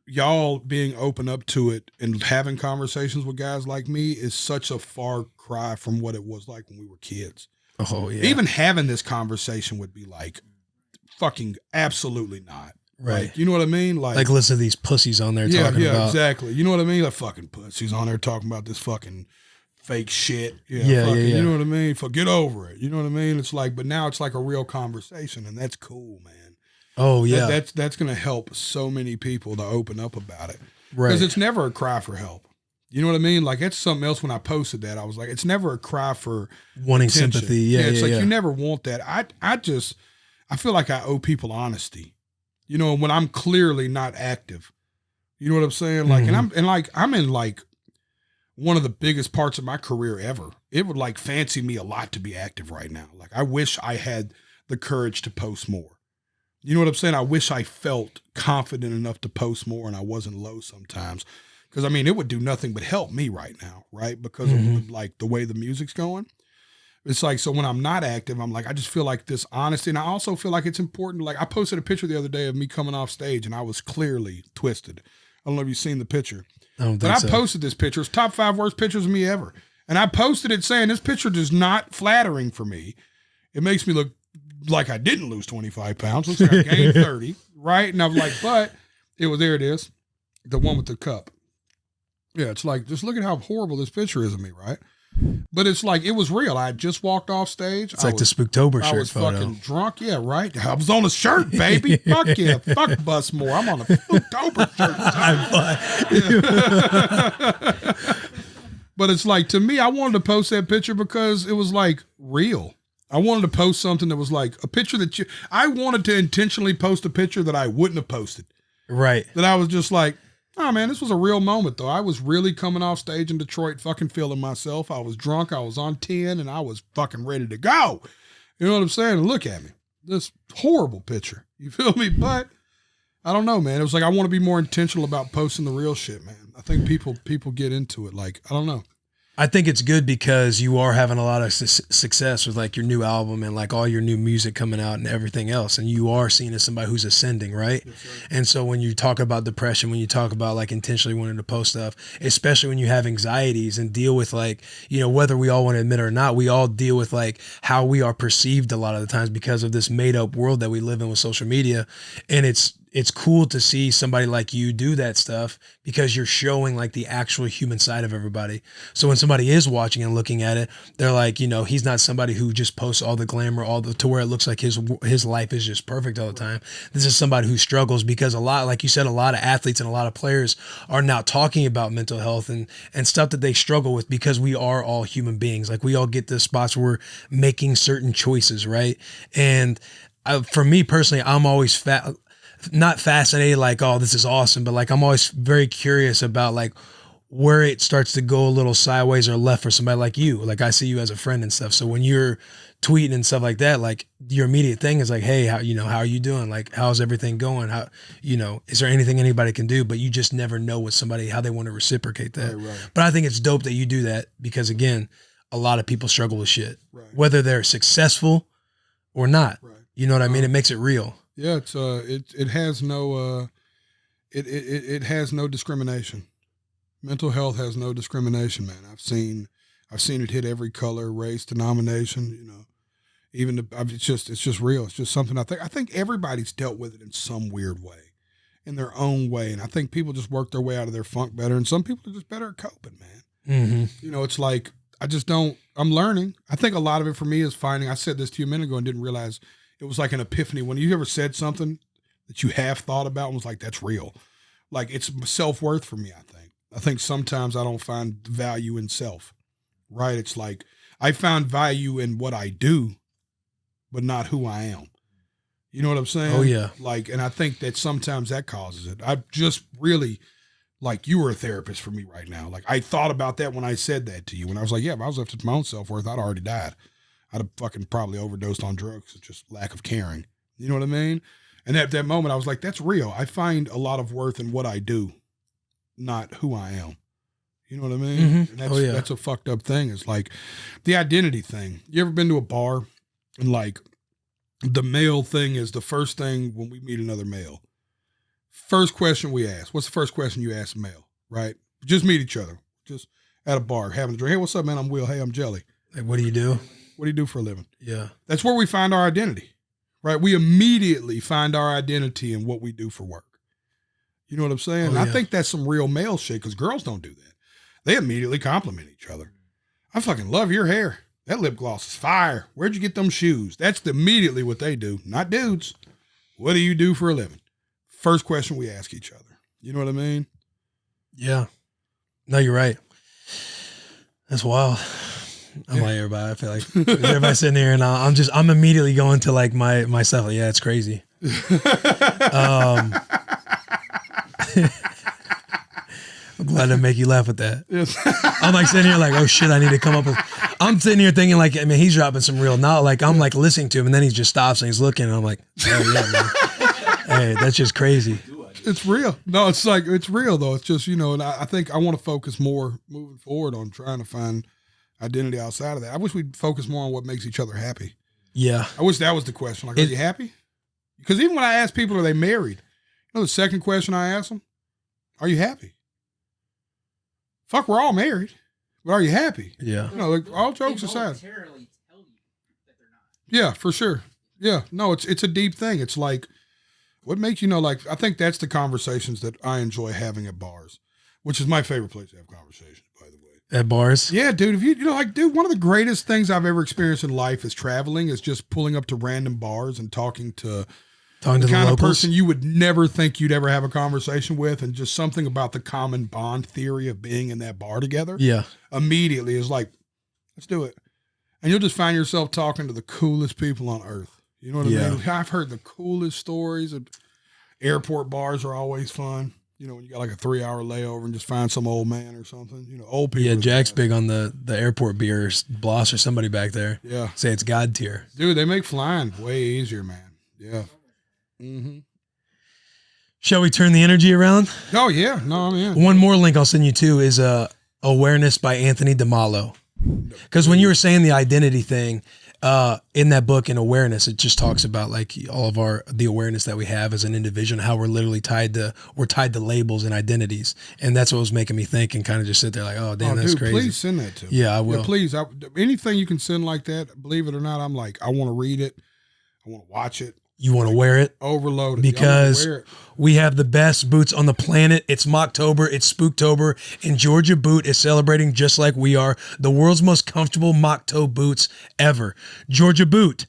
Speaker 2: y'all being open up to it and having conversations with guys like me is such a far cry from what it was like when we were kids.
Speaker 1: Oh yeah.
Speaker 2: Even having this conversation would be like, fucking absolutely not.
Speaker 1: Right.
Speaker 2: Like, you know what I mean? Like
Speaker 1: listen to these pussies on there talking about.
Speaker 2: Yeah, exactly. You know what I mean? Like fucking pussies on there talking about this fucking fake shit.
Speaker 1: Yeah.
Speaker 2: You know what I mean? Get over it. You know what I mean? It's like, but now it's like a real conversation and that's cool, man.
Speaker 1: Oh yeah.
Speaker 2: That's going to help so many people to open up about it.
Speaker 1: Right.
Speaker 2: Because it's never a cry for help. You know what I mean? Like it's something else when I posted that. I was like, it's never a cry for
Speaker 1: wanting
Speaker 2: attention.
Speaker 1: sympathy. Yeah.
Speaker 2: It's like you never want that. I feel like I owe people honesty. When I'm clearly not active. You know what I'm saying? Like, mm-hmm. I'm in like one of the biggest parts of my career ever. It would like fancy me a lot to be active right now. Like, I wish I had the courage to post more. You know what I'm saying? I wish I felt confident enough to post more and I wasn't low sometimes. Cause it would do nothing but help me right now. Right. Because mm-hmm. of like the way the music's going. It's like, so when I'm not active, I'm like, I just feel like this honesty. And I also feel like it's important. Like I posted a picture the other day of me coming off stage and I was clearly twisted. I don't know if you've seen the picture. But I posted this picture. It's top 5 worst pictures of me ever. And I posted it saying this picture is not flattering for me. It makes me look like I didn't lose 25 pounds. Looks like I gained 30. Right. And I'm like, but there it is. The one with the cup. Yeah. It's like, just look at how horrible this picture is of me. Right. But it's like, it was real. I had just walked off stage.
Speaker 1: It's like the Spooktober shirt
Speaker 2: I was
Speaker 1: photo.
Speaker 2: Fucking drunk. Yeah, right. I was on a shirt, baby. Fuck yeah. Fuck Bus more. I'm on a Spooktober shirt. But it's like, to me, I wanted to post that picture because it was like real. I wanted to post something that was like a picture that I wanted to intentionally post a picture that I wouldn't have posted.
Speaker 1: Right.
Speaker 2: That I was just like, oh man, this was a real moment though. I was really coming off stage in Detroit, fucking feeling myself. I was drunk. I was on 10 and I was fucking ready to go. You know what I'm saying? And look at me. This horrible picture. You feel me? But I don't know, man. It was like, I want to be more intentional about posting the real shit, man. I think people get into it. Like, I don't know.
Speaker 1: I think it's good because you are having a lot of success with like your new album and like all your new music coming out and everything else. And you are seen as somebody who's ascending, right? Yes, and so when you talk about depression, when you talk about like intentionally wanting to post stuff, especially when you have anxieties and deal with like, whether we all want to admit it or not, we all deal with like how we are perceived a lot of the times because of this made up world that we live in with social media. And it's it's cool to see somebody like you do that stuff because you're showing like the actual human side of everybody. So when somebody is watching and looking at it, they're like, you know, he's not somebody who just posts all the glamour, to where it looks like his life is just perfect all the time. This is somebody who struggles because a lot, like you said, a lot of athletes and a lot of players are now talking about mental health and stuff that they struggle with because we are all human beings. Like we all get to spots where we're making certain choices, right? And for me personally, I'm always not fascinated like, oh, this is awesome, but like I'm always very curious about like where it starts to go a little sideways or left for somebody like you. Like I see you as a friend and stuff. So when you're tweeting and stuff like that, like your immediate thing is like, hey, how are you doing? Like, how's everything going? How, is there anything anybody can do? But you just never know what somebody, how they want to reciprocate that. Right. But I think it's dope that you do that because again, a lot of people struggle with shit, whether they're successful or not. Right. You know what I mean? It makes it real.
Speaker 2: Yeah, it has no it has no discrimination. Mental health has no discrimination, man. I've seen it hit every color, race, denomination. It's just real. It's just something I think everybody's dealt with it in some weird way, in their own way, and I think people just work their way out of their funk better, and some people are just better at coping, man. Mm-hmm. It's like I'm learning. I think a lot of it for me is finding. I said this to you a minute ago and didn't realize. It was like an epiphany when you ever said something that you have thought about and was like, that's real. Like it's self-worth for me, I think sometimes I don't find value in self, right? It's like I found value in what I do, but not who I am. You know what I'm saying?
Speaker 1: Oh, yeah.
Speaker 2: Like, and I think that sometimes that causes it. I just really, like you were a therapist for me right now. Like I thought about that when I said that to you. And I was like, yeah, if I was left to my own self-worth, I'd already died. I'd have fucking probably overdosed on drugs. It's just lack of caring. You know what I mean? And at that moment, I was like, that's real. I find a lot of worth in what I do, not who I am. You know what I mean? Mm-hmm. And that's a fucked up thing. It's like the identity thing. You ever been to a bar and like the male thing is the first thing when we meet another male. First question we ask. What's the first question you ask a male, right? Just meet each other. Just at a bar, having a drink. Hey, what's up, man? I'm Will. Hey, I'm Jelly.
Speaker 1: Like, what do you do?
Speaker 2: What do you do for a living?
Speaker 1: Yeah.
Speaker 2: That's where we find our identity, right? We immediately find our identity in what we do for work. You know what I'm saying? And I think that's some real male shit because girls don't do that. They immediately compliment each other. I fucking love your hair. That lip gloss is fire. Where'd you get them shoes? That's immediately what they do. Not dudes. What do you do for a living? First question we ask each other. You know what I mean?
Speaker 1: Yeah. No, you're right. That's wild. I'm like everybody. I feel like everybody's sitting here, and I'm immediately going to like my stuff. Like, yeah, it's crazy. I'm glad to make you laugh with that. Yes. I'm like sitting here like, oh shit, I need to come up with. I'm sitting here thinking like, I mean, he's dropping some real knowledge. Like I'm like listening to him, and then he just stops and he's looking, and I'm like, oh yeah, man. Hey, that's just crazy.
Speaker 2: It's real. No, it's like it's real though. It's just and I think I want to focus more moving forward on trying to find identity outside of that. I wish we'd focus more on what makes each other happy.
Speaker 1: Yeah.
Speaker 2: I wish that was the question. Like, are you happy? Because even when I ask people, are they married? The second question I ask them, are you happy? Fuck, we're all married, but are you happy?
Speaker 1: Yeah.
Speaker 2: Like all jokes aside.
Speaker 4: Tell you that they're not.
Speaker 2: Yeah, for sure. Yeah. No, it's a deep thing. It's like, what makes like, I think that's the conversations that I enjoy having at bars, which is my favorite place to have conversations.
Speaker 1: At bars?
Speaker 2: Yeah, dude. If dude, one of the greatest things I've ever experienced in life is traveling, is just pulling up to random bars and talking to the kind of person you would never think you'd ever have a conversation with, and just something about the common bond theory of being in that bar together.
Speaker 1: Yeah.
Speaker 2: Immediately is like, let's do it. And you'll just find yourself talking to the coolest people on earth. You know what I mean? I've heard the coolest stories. Airport bars are always fun. When you got like a 3-hour layover and just find some old man or something, old people.
Speaker 1: Yeah, Jack's big on the airport beer. Bloss or somebody back there.
Speaker 2: Yeah.
Speaker 1: Say it's God tier.
Speaker 2: Dude, they make flying way easier, man. Yeah. Mm-hmm.
Speaker 1: Shall we turn the energy around?
Speaker 2: Oh, yeah. No, I'm in.
Speaker 1: One more link I'll send you to is Awareness by Anthony DeMallo. Because when you were saying the identity thing, in that book, in Awareness, it just talks about like all of the awareness that we have as an individual, how we're literally tied to labels and identities. And that's what was making me think and kind of just sit there like, oh, damn, that's crazy.
Speaker 2: Please send that to me.
Speaker 1: Yeah, I will.
Speaker 2: Yeah, please. Anything you can send like that, believe it or not, I'm like, I want to read it. I want to watch it.
Speaker 1: You want to wear it?
Speaker 2: Overloaded.
Speaker 1: Because
Speaker 2: Wear it.
Speaker 1: we have the best boots on the planet. It's Mocktober, it's Spooktober, and Georgia Boot is celebrating just like we are, the world's most comfortable mock toe boots ever. Georgia Boot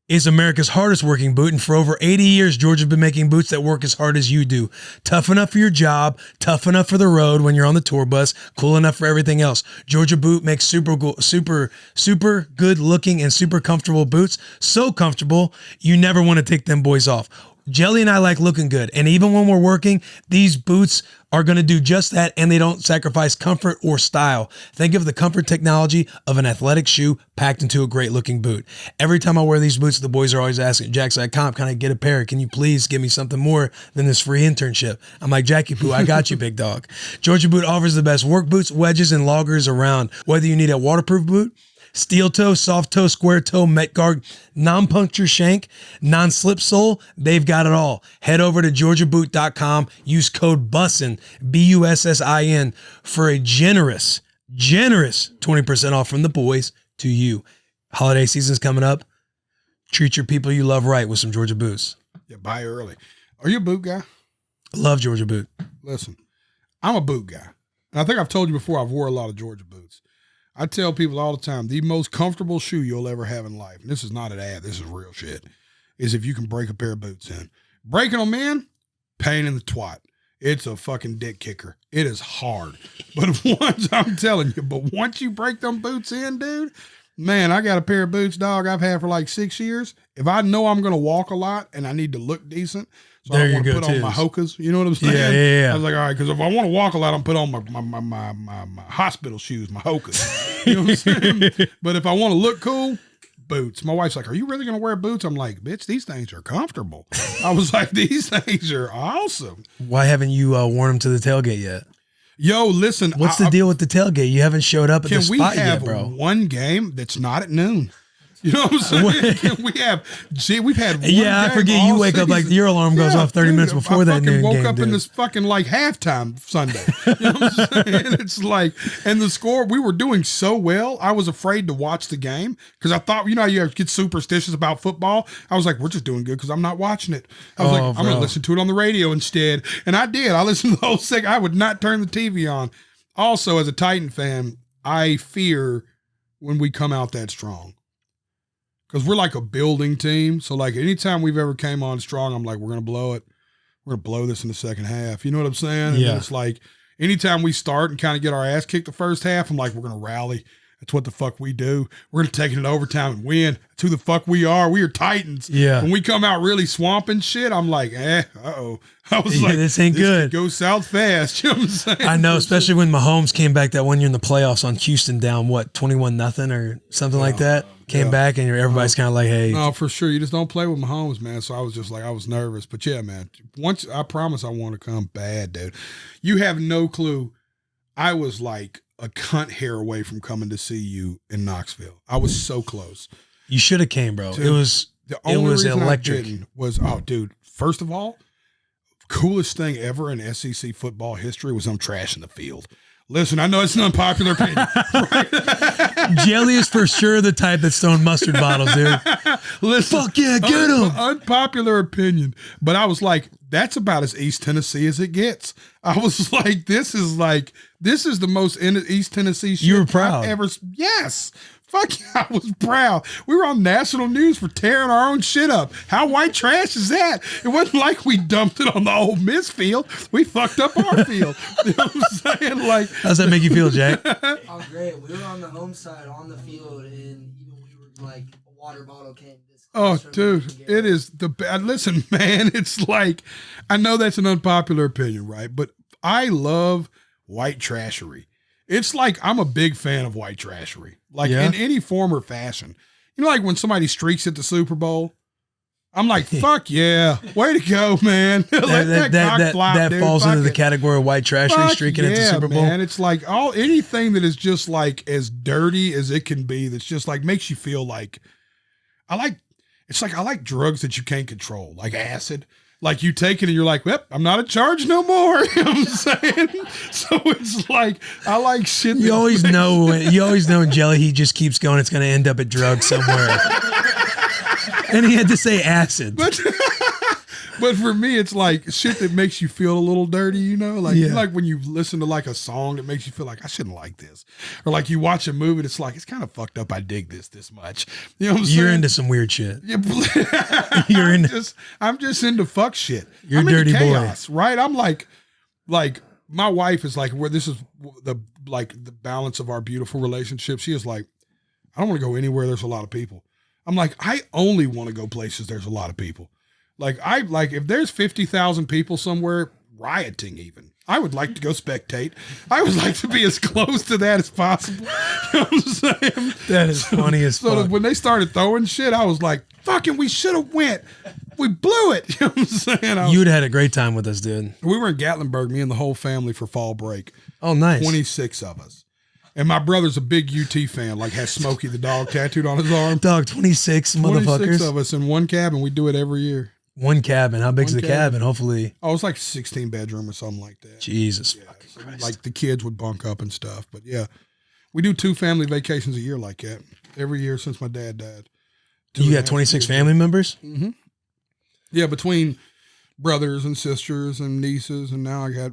Speaker 1: is America's hardest working boot, and for over 80 years, Georgia's been making boots that work as hard as you do. Tough enough for your job, tough enough for the road when you're on the tour bus, cool enough for everything else. Georgia Boot makes super good looking and super comfortable boots. So comfortable, you never want to take them boys off. Jelly and I like looking good, and even when we're working, these boots are going to do just that, and they don't sacrifice comfort or style. Think of the comfort technology of an athletic shoe packed into a great looking boot. Every time I wear these boots, the boys are always asking, Jackson, can I get a pair? Can you please give me something more than this free internship? I'm like, Jackie Poo, I got you, big dog. Georgia Boot offers the best work boots, wedges, and loggers around. Whether you need a waterproof boot, steel toe, soft toe, square toe, met guard, non-puncture shank, non-slip sole, they've got it all. Head over to georgiaboot.com, use code BUSSIN, BUSSIN, for a generous 20% off from the boys to you. Holiday season's coming up. Treat your people you love right with some Georgia Boots.
Speaker 2: Yeah, buy early. Are you a boot guy?
Speaker 1: Love Georgia Boot.
Speaker 2: Listen, I'm a boot guy. And I think I've told you before, I've wore a lot of Georgia boots. I tell people all the time, the most comfortable shoe you'll ever have in life, and this is not an ad, this is real shit, is if you can break a pair of boots in. Breaking them in, pain in the twat. It's a fucking dick kicker. It is hard. But once you break them boots in, dude, man, I got a pair of boots, dog, I've had for like 6 years. If I know I'm going to walk a lot and I need to look decent, so I don't want to put on my Hokas. You know what I'm saying?
Speaker 1: Yeah.
Speaker 2: I was like, all right, because if I want to walk a lot, I'm put on my hospital shoes, my Hokas. You know what I'm saying? But if I want to look cool, boots. My wife's like, are you really going to wear boots? I'm like, bitch, these things are comfortable. I was like, these things are awesome.
Speaker 1: Why haven't you worn them to the tailgate yet?
Speaker 2: Yo, listen.
Speaker 1: What's the deal with the tailgate? You haven't showed up at the spot yet, bro.
Speaker 2: Can we have one game that's not at noon? You know what I'm saying? Can we have? We've had one
Speaker 1: yeah, I
Speaker 2: game
Speaker 1: forget
Speaker 2: all
Speaker 1: you wake
Speaker 2: season.
Speaker 1: up like your alarm goes off 30 minutes before that noon
Speaker 2: woke
Speaker 1: game.
Speaker 2: up in this fucking like halftime Sunday. You know what I'm saying? It's like, and the score, we were doing so well, I was afraid to watch the game because I thought, you know, you get superstitious about football. I was like, we're just doing good because I'm not watching it. I was like, I'm going to listen to it on the radio instead. And I did. I listened to the whole second. I would not turn the TV on. Also, as a Titan fan, I fear when we come out that strong. Because we're like a building team. So, like, anytime we've ever came on strong, I'm like, we're going to blow it. We're going to blow this in the second half. You know what I'm saying? And
Speaker 1: yeah.
Speaker 2: it's like, anytime we start and kind of get our ass kicked the first half, I'm like, we're going to rally. That's what the fuck we do. We're going to take it in overtime and win. That's who the fuck we are. We are Titans.
Speaker 1: Yeah.
Speaker 2: When we come out really swamping shit, I'm like, uh-oh. I was like,
Speaker 1: this ain't good.
Speaker 2: Go south fast. You know what I'm saying?
Speaker 1: I know, especially when Mahomes came back that one year in the playoffs on Houston down, 21-0 or something like that. Came back and everybody's kind of like, hey.
Speaker 2: No, for sure. You just don't play with Mahomes, man. So I was just like, I was nervous. But yeah, man, once I promise I want to come bad, dude. You have no clue. I was like a cunt hair away from coming to see you in Knoxville. I was so close.
Speaker 1: You should have came, bro.
Speaker 2: Dude,
Speaker 1: it was electric.
Speaker 2: Dude, first of all, coolest thing ever in SEC football history was them trashing the field. Listen, I know it's an unpopular opinion. Right?
Speaker 1: Jelly is for sure the type that's throwing mustard bottles, dude.
Speaker 2: Listen,
Speaker 1: fuck yeah, get him.
Speaker 2: Unpopular opinion. But I was like, that's about as East Tennessee as it gets. I was like, this is the most East Tennessee shit
Speaker 1: you were proud.
Speaker 2: I've ever. Yes. Fuck yeah, I was proud. We were on national news for tearing our own shit up. How white trash is that? It wasn't like we dumped it on the Ole Miss field. We fucked up our field. You know what I'm saying? Like,
Speaker 1: how's that make you feel, Jack?
Speaker 3: Oh, great. We were on the home side on the field, and even we were like a water bottle came this close.
Speaker 2: oh, dude, it is the bad. Listen, man, it's like, I know that's an unpopular opinion, right? But I love white trashery. It's like, I'm a big fan of white trashery, like in any form or fashion. You know, like when somebody streaks at the Super Bowl, I'm like, fuck yeah, way to go, man. Let that cock flop,
Speaker 1: that
Speaker 2: dude.
Speaker 1: falls
Speaker 2: Fuck
Speaker 1: into the
Speaker 2: it.
Speaker 1: category of white trashery, streaking at the Super Bowl.
Speaker 2: Man, it's like anything that is just like as dirty as it can be. That's just like makes you feel like I like drugs that you can't control, like acid. Like you take it and you're like, well, I'm not in charge no more. You know what I'm saying? So it's like, I like shit.
Speaker 1: You always know in Jelly, he just keeps going. It's going to end up at drugs somewhere. And he had to say acid.
Speaker 2: But for me, it's like shit that makes you feel a little dirty, you know? Like,
Speaker 1: Yeah.
Speaker 2: like when you listen to like a song that makes you feel like I shouldn't like this. Or like you watch a movie that's like, it's kind of fucked up. I dig this much. You know what I'm saying?
Speaker 1: You're into some weird shit.
Speaker 2: Yeah,
Speaker 1: You're
Speaker 2: I'm just into fuck shit.
Speaker 1: You're
Speaker 2: I'm
Speaker 1: a dirty
Speaker 2: into
Speaker 1: boy.
Speaker 2: chaos, right? I'm like my wife is like, where this is the balance of our beautiful relationship. She is like, I don't want to go anywhere there's a lot of people. I'm like, I only want to go places there's a lot of people. Like if there's 50,000 people somewhere rioting, even I would like to go spectate. I would like to be as close to that as possible. You know what I'm saying?
Speaker 1: That is funny as
Speaker 2: So
Speaker 1: fuck.
Speaker 2: when they started throwing shit, I was like, fucking, we should have went. We blew it. You know what I'm saying?
Speaker 1: You'd had a great time with us, dude.
Speaker 2: We were in Gatlinburg, me and the whole family for fall break.
Speaker 1: Oh, nice.
Speaker 2: 26 of us. And my brother's a big UT fan, like has Smokey the dog tattooed on his arm.
Speaker 1: Dog, 26 motherfuckers.
Speaker 2: 26 of us in one cabin. We do it every year.
Speaker 1: One cabin. How big's
Speaker 2: One
Speaker 1: the
Speaker 2: cabin.
Speaker 1: cabin? Hopefully.
Speaker 2: Oh, it's like 16 bedroom or something like that.
Speaker 1: Jesus
Speaker 2: Yeah,
Speaker 1: fucking
Speaker 2: so
Speaker 1: Christ.
Speaker 2: like the kids would bunk up and stuff. But yeah, we do 2 family vacations a year like that. Every year since my dad died.
Speaker 1: You got 26 family members?
Speaker 2: Mm-hmm. Yeah, between brothers and sisters and nieces, and now I got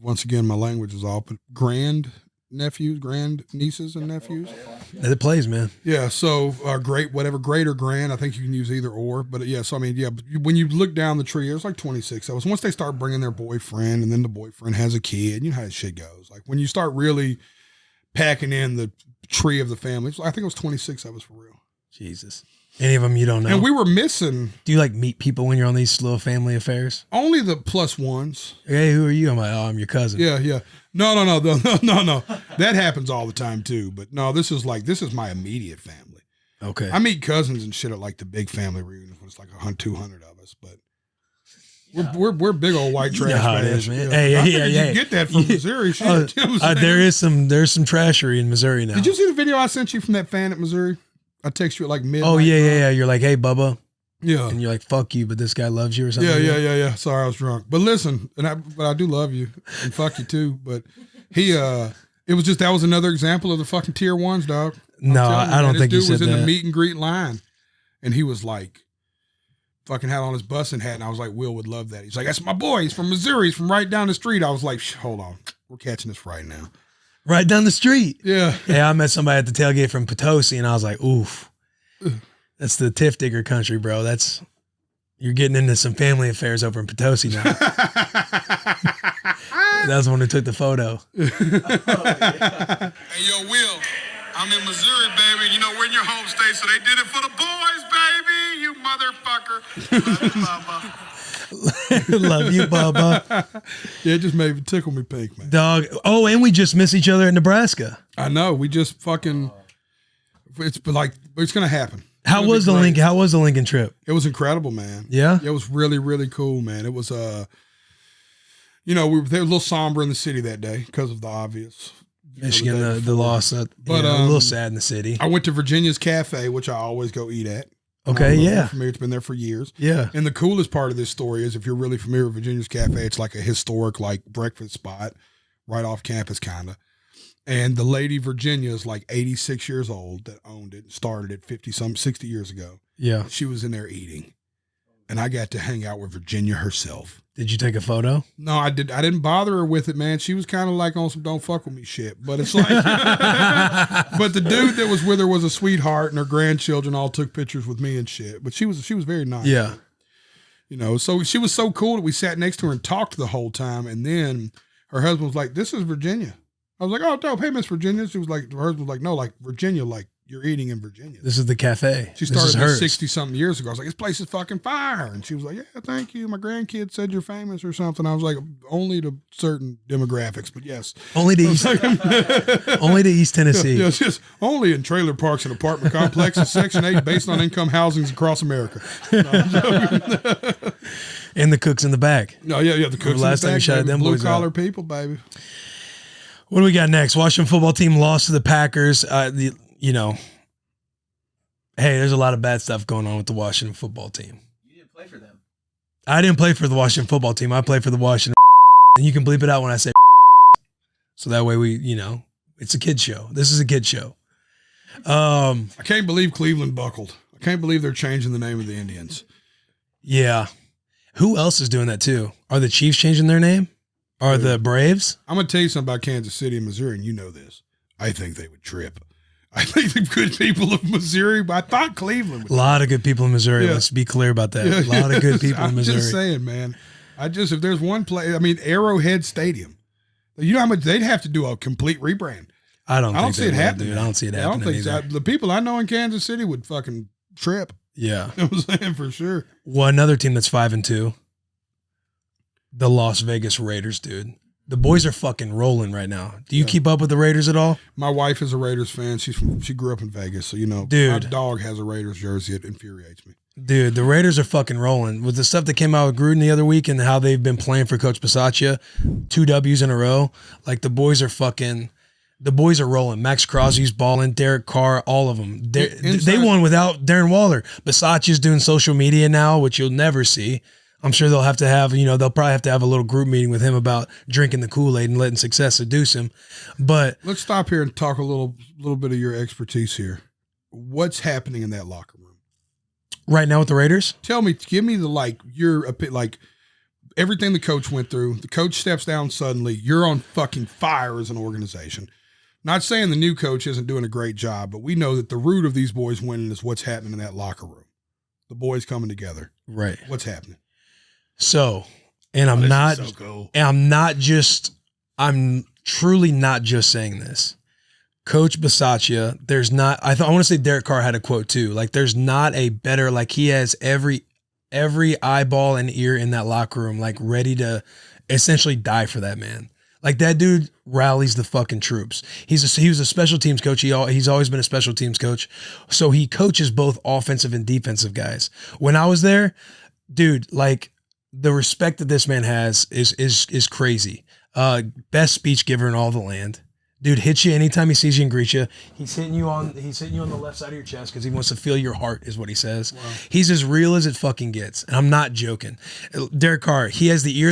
Speaker 2: once again my language is off, but grand nieces and nephews.
Speaker 1: It plays, man.
Speaker 2: Yeah, so great or grand. I think you can use either or, but yeah. So I mean, yeah. But when you look down the tree, there's like 26 of us. Once they start bringing their boyfriend, and then the boyfriend has a kid, you know how that shit goes. Like when you start really packing in the tree of the family, I think it was 26 of us for real.
Speaker 1: Jesus. Any of them you don't know?
Speaker 2: And we were missing
Speaker 1: Do you like meet people when you're on these little family affairs?
Speaker 2: only the plus ones.
Speaker 1: Hey, who are you? I'm like, oh, I'm your cousin.
Speaker 2: Yeah, yeah. No. That happens all the time too. But no, this is my immediate family.
Speaker 1: Okay.
Speaker 2: I meet cousins and shit at like the big family reunions when it's like 200 of us. But we're big old white
Speaker 1: You
Speaker 2: trash.
Speaker 1: know how it
Speaker 2: bags.
Speaker 1: is, man.
Speaker 2: Yeah.
Speaker 1: Hey,
Speaker 2: I
Speaker 1: yeah,
Speaker 2: figured
Speaker 1: yeah.
Speaker 2: you'd get that from Missouri. Shit. You know what I'm saying?
Speaker 1: there's some trashery in Missouri now.
Speaker 2: Did you see the video I sent you from that fan at Missouri? I text you at like midnight.
Speaker 1: Oh yeah. You're like, hey, Bubba,
Speaker 2: Yeah.
Speaker 1: and you're like, fuck you, but this guy loves you or something.
Speaker 2: Yeah. Sorry, I was drunk. But listen, but I do love you and fuck you too. But that was another example of the fucking tier ones, dog. I'm
Speaker 1: No,
Speaker 2: telling you,
Speaker 1: I don't
Speaker 2: man,
Speaker 1: think you
Speaker 2: this dude
Speaker 1: said
Speaker 2: was in
Speaker 1: that.
Speaker 2: the meet and greet line, and he was like, fucking had on his Bussin hat, and I was like, Will would love that. He's like, that's my boy. He's from Missouri. He's from right down the street. I was like, hold on, we're catching this right now.
Speaker 1: Right down the street.
Speaker 2: Yeah.
Speaker 1: Hey, I met somebody at the tailgate from Potosi, and I was like, oof, that's the Tiff Digger country, bro. You're getting into some family affairs over in Potosi now. That's the one who took the photo.
Speaker 2: Hey, yo, Will, I'm in Missouri, baby. You know, we're in your home state, so they did it for the boys, baby. You motherfucker.
Speaker 1: Love you, Bubba.
Speaker 2: Yeah, it just made tickle me pink, man.
Speaker 1: Dog. Oh, and we just miss each other in Nebraska.
Speaker 2: I know. We just fucking. It's gonna happen.
Speaker 1: How was the Lincoln? How was the Lincoln trip?
Speaker 2: It was incredible, man.
Speaker 1: Yeah?
Speaker 2: It was really, really cool, man. It was they were a little somber in the city that day because of the obvious.
Speaker 1: Michigan,
Speaker 2: the day
Speaker 1: the loss. But
Speaker 2: But,
Speaker 1: a little sad in the city.
Speaker 2: I went to Virginia's Cafe, which I always go eat at.
Speaker 1: Okay, yeah.
Speaker 2: Familiar. It's been there for years.
Speaker 1: Yeah.
Speaker 2: And the coolest part of this story is if you're really familiar with Virginia's Cafe, it's like a historic like breakfast spot right off campus, kind of. And the lady Virginia is like 86 years old that owned it and started it 60 years ago.
Speaker 1: Yeah.
Speaker 2: She was in there eating. And I got to hang out with Virginia herself.
Speaker 1: Did you take a photo?
Speaker 2: No, I didn't bother her with it, man. She was kind of like on some don't fuck with me shit. But it's like but the dude that was with her was a sweetheart, and her grandchildren all took pictures with me and shit. But she was very nice.
Speaker 1: Yeah.
Speaker 2: You know, so she was so cool that we sat next to her and talked the whole time. And then her husband was like, "This is Virginia." I was like, "Oh, dope. Hey, Miss Virginia." She was like, her husband was like, "No, like Virginia, like you're eating in Virginia."
Speaker 1: This is the cafe.
Speaker 2: She
Speaker 1: This
Speaker 2: started
Speaker 1: is
Speaker 2: this
Speaker 1: hers.
Speaker 2: 60-something years ago. I was like, "This place is fucking fire." And she was like, "Yeah, thank you. My grandkids said you're famous or something." I was like, "Only to certain demographics, but yes."
Speaker 1: Only to East, only to East Tennessee.
Speaker 2: Yeah, it's just only in trailer parks and apartment complexes, Section 8, based on income housings across America.
Speaker 1: And the cooks in the back.
Speaker 2: No, yeah, the cooks.
Speaker 1: Last time you shouted them boys out.
Speaker 2: blue-collar people, baby.
Speaker 1: What do we got next? Washington football team lost to the Packers. Hey, there's a lot of bad stuff going on with the Washington football team.
Speaker 4: You didn't play for them.
Speaker 1: I didn't play for the Washington football team. I played for the Washington. And you can bleep it out when I say. So that way it's a kid show. This is a kid show.
Speaker 2: I can't believe Cleveland buckled. I I can't believe they're changing the name of the Indians.
Speaker 1: Yeah. Who else is doing that too? Are the Chiefs changing their name? Are the Braves?
Speaker 2: I'm going to tell you something about Kansas City and Missouri, and you know this. I think they would trip. I think the good people of Missouri, but I thought Cleveland would.
Speaker 1: A lot of good people in Missouri.
Speaker 2: Yeah.
Speaker 1: Let's be clear about that. A lot of good people in Missouri.
Speaker 2: I'm just saying, man. If there's one play, I mean, Arrowhead Stadium. You know how much they'd have to do a complete rebrand.
Speaker 1: I don't
Speaker 2: see it happening.
Speaker 1: Dude. I don't see it happening.
Speaker 2: I don't think so. The people I know in Kansas City would fucking trip.
Speaker 1: Yeah.
Speaker 2: You know what I'm saying? For sure.
Speaker 1: Well, another team that's 5-2, the Las Vegas Raiders, dude. The boys are fucking rolling right now. Do you keep up with the Raiders at all?
Speaker 2: My wife is a Raiders fan. She grew up in Vegas, so
Speaker 1: dude,
Speaker 2: my dog has a Raiders jersey. It infuriates me.
Speaker 1: Dude, the Raiders are fucking rolling. With the stuff that came out with Gruden the other week and how they've been playing for Coach Bissacia, 2 W's in a row. Like the boys are rolling. Max Crosby's balling, Derek Carr, all of them. They won without Darren Waller. Bissacia's doing social media now, which you'll never see. I'm sure they'll probably have to have a little group meeting with him about drinking the Kool-Aid and letting success seduce him. But
Speaker 2: let's stop here and talk a little bit of your expertise here. What's happening in that locker room
Speaker 1: right now with the Raiders?
Speaker 2: Give me the everything the coach went through. The coach steps down suddenly. You're on fucking fire as an organization. Not saying the new coach isn't doing a great job, but we know that the root of these boys winning is what's happening in that locker room. The boys coming together.
Speaker 1: Right.
Speaker 2: What's happening?
Speaker 1: So, and I'm truly not just saying this. Coach Bissacia, I want to say Derek Carr had a quote too. Like there's not a better, like he has every eyeball and ear in that locker room, like ready to essentially die for that man. Like that dude rallies the fucking troops. He was a special teams coach. He's always been a special teams coach. So he coaches both offensive and defensive guys. When I was there, dude, like the respect that this man has is crazy. Best speech giver in all the land. Dude hits you anytime he sees you and greets you. He's hitting you on the left side of your chest because he wants to feel your heart, is what he says. Wow. He's as real as it fucking gets, and I'm not joking. Derek Carr, he has the ear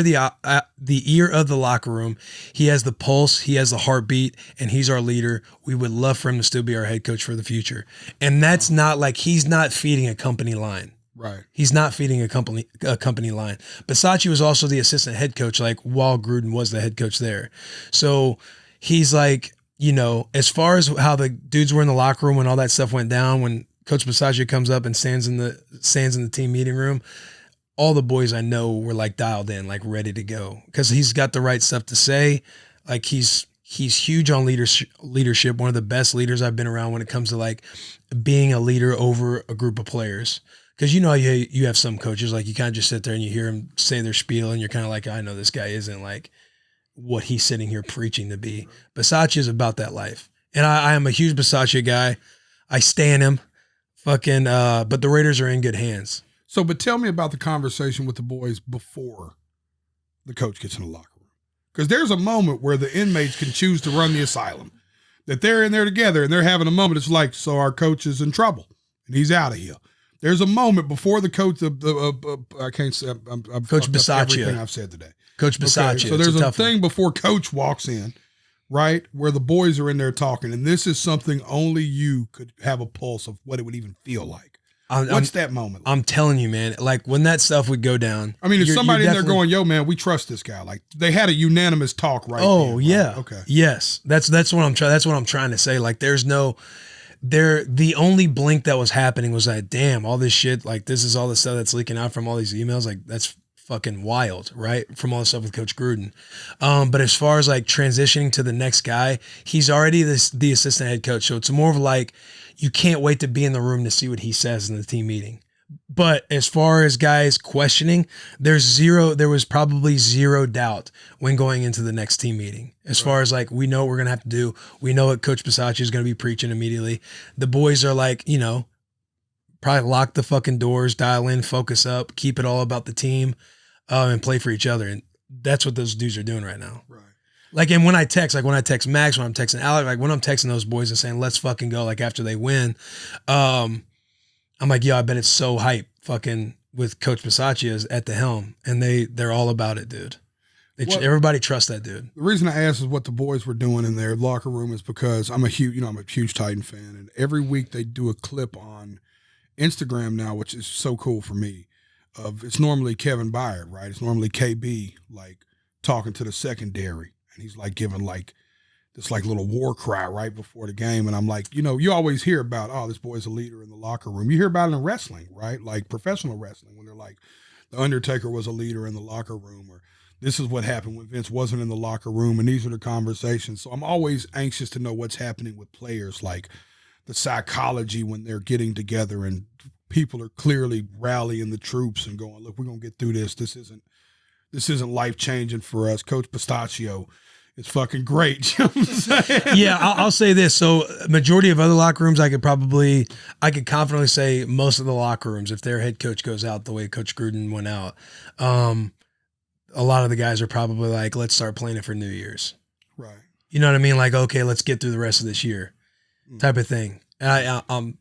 Speaker 1: of the locker room. He has the pulse. He has the heartbeat, and he's our leader. We would love for him to still be our head coach for the future. And that's not like he's not feeding a company line.
Speaker 2: Right. He's
Speaker 1: not feeding a company line. Bissacia was also the assistant head coach, like while Gruden was the head coach there. So he's like, as far as how the dudes were in the locker room when all that stuff went down, when Coach Bissacia comes up and stands in the team meeting room, all the boys I know were like dialed in, like ready to go, because he's got the right stuff to say. Like he's huge on leadership. One of the best leaders I've been around when it comes to like being a leader over a group of players. Because you have some coaches, like you kind of just sit there and you hear them say their spiel and you're kind of like, I know this guy isn't like what he's sitting here preaching to be. Bissacia is about that life. And I am a huge Bissacia guy. I stand him. But the Raiders are in good hands.
Speaker 2: So, but tell me about the conversation with the boys before the coach gets in the locker room. Because there's a moment where the inmates can choose to run the asylum. That they're in there together and they're having a moment. It's like, so our coach is in trouble and he's out of here. There's a moment before the coach, I can't say, I'm
Speaker 1: Coach Bissacia.
Speaker 2: Everything I've said today.
Speaker 1: Coach Bissacia.
Speaker 2: Okay, so there's a thing before coach walks in, right, where the boys are in there talking, and this is something only you could have a pulse of what it would even feel like. What's that moment like?
Speaker 1: I'm telling you, man, like when that stuff would go down.
Speaker 2: I mean, if somebody in there going, yo, man, we trust this guy. Like they had a unanimous talk right
Speaker 1: Oh,
Speaker 2: then,
Speaker 1: yeah.
Speaker 2: Right? Okay.
Speaker 1: Yes. That's what I'm trying to say. Like the only blink that was happening was that, damn, all this shit, like this is all the stuff that's leaking out from all these emails. Like that's fucking wild, right? From all the stuff with Coach Gruden. But as far as like transitioning to the next guy, he's already the assistant head coach. So it's more of like, you can't wait to be in the room to see what he says in the team meeting. But as far as guys questioning, there was probably zero doubt when going into the next team meeting. As far as like, we know what we're going to have to do. We know what Coach Bissacia is going to be preaching immediately. The boys are like, probably lock the fucking doors, dial in, focus up, keep it all about the team, and play for each other. And that's what those dudes are doing right now.
Speaker 2: Right.
Speaker 1: Like, and when I text Max, when I'm texting Alec, like when I'm texting those boys and saying, let's fucking go, like after they win, I'm like, yo, I bet it's so hype fucking with Coach Bissacia at the helm. And they're all about it, dude. Everybody trusts that dude.
Speaker 2: The reason I asked is what the boys were doing in their locker room is because I'm a huge Titan fan. And every week they do a clip on Instagram now, which is so cool for me. It's normally Kevin Byard, right? It's normally KB like talking to the secondary, and he's like giving like this like little war cry right before the game. And I'm like, you always hear about, oh, this boy's a leader in the locker room. You hear about it in wrestling, right? Like professional wrestling, when they're like, the Undertaker was a leader in the locker room, or this is what happened when Vince wasn't in the locker room, and these are the conversations. So I'm always anxious to know what's happening with players, like the psychology when they're getting together and people are clearly rallying the troops and going, look, we're going to get through this. This isn't life-changing for us. Coach Bissacia is fucking great. You know what I'm saying?
Speaker 1: Yeah, I'll say this. So majority of other locker rooms, I could confidently say most of the locker rooms, if their head coach goes out the way Coach Gruden went out, a lot of the guys are probably like, let's start planning for New Year's.
Speaker 2: Right.
Speaker 1: You know what I mean? Like, okay, let's get through the rest of this year type of thing. And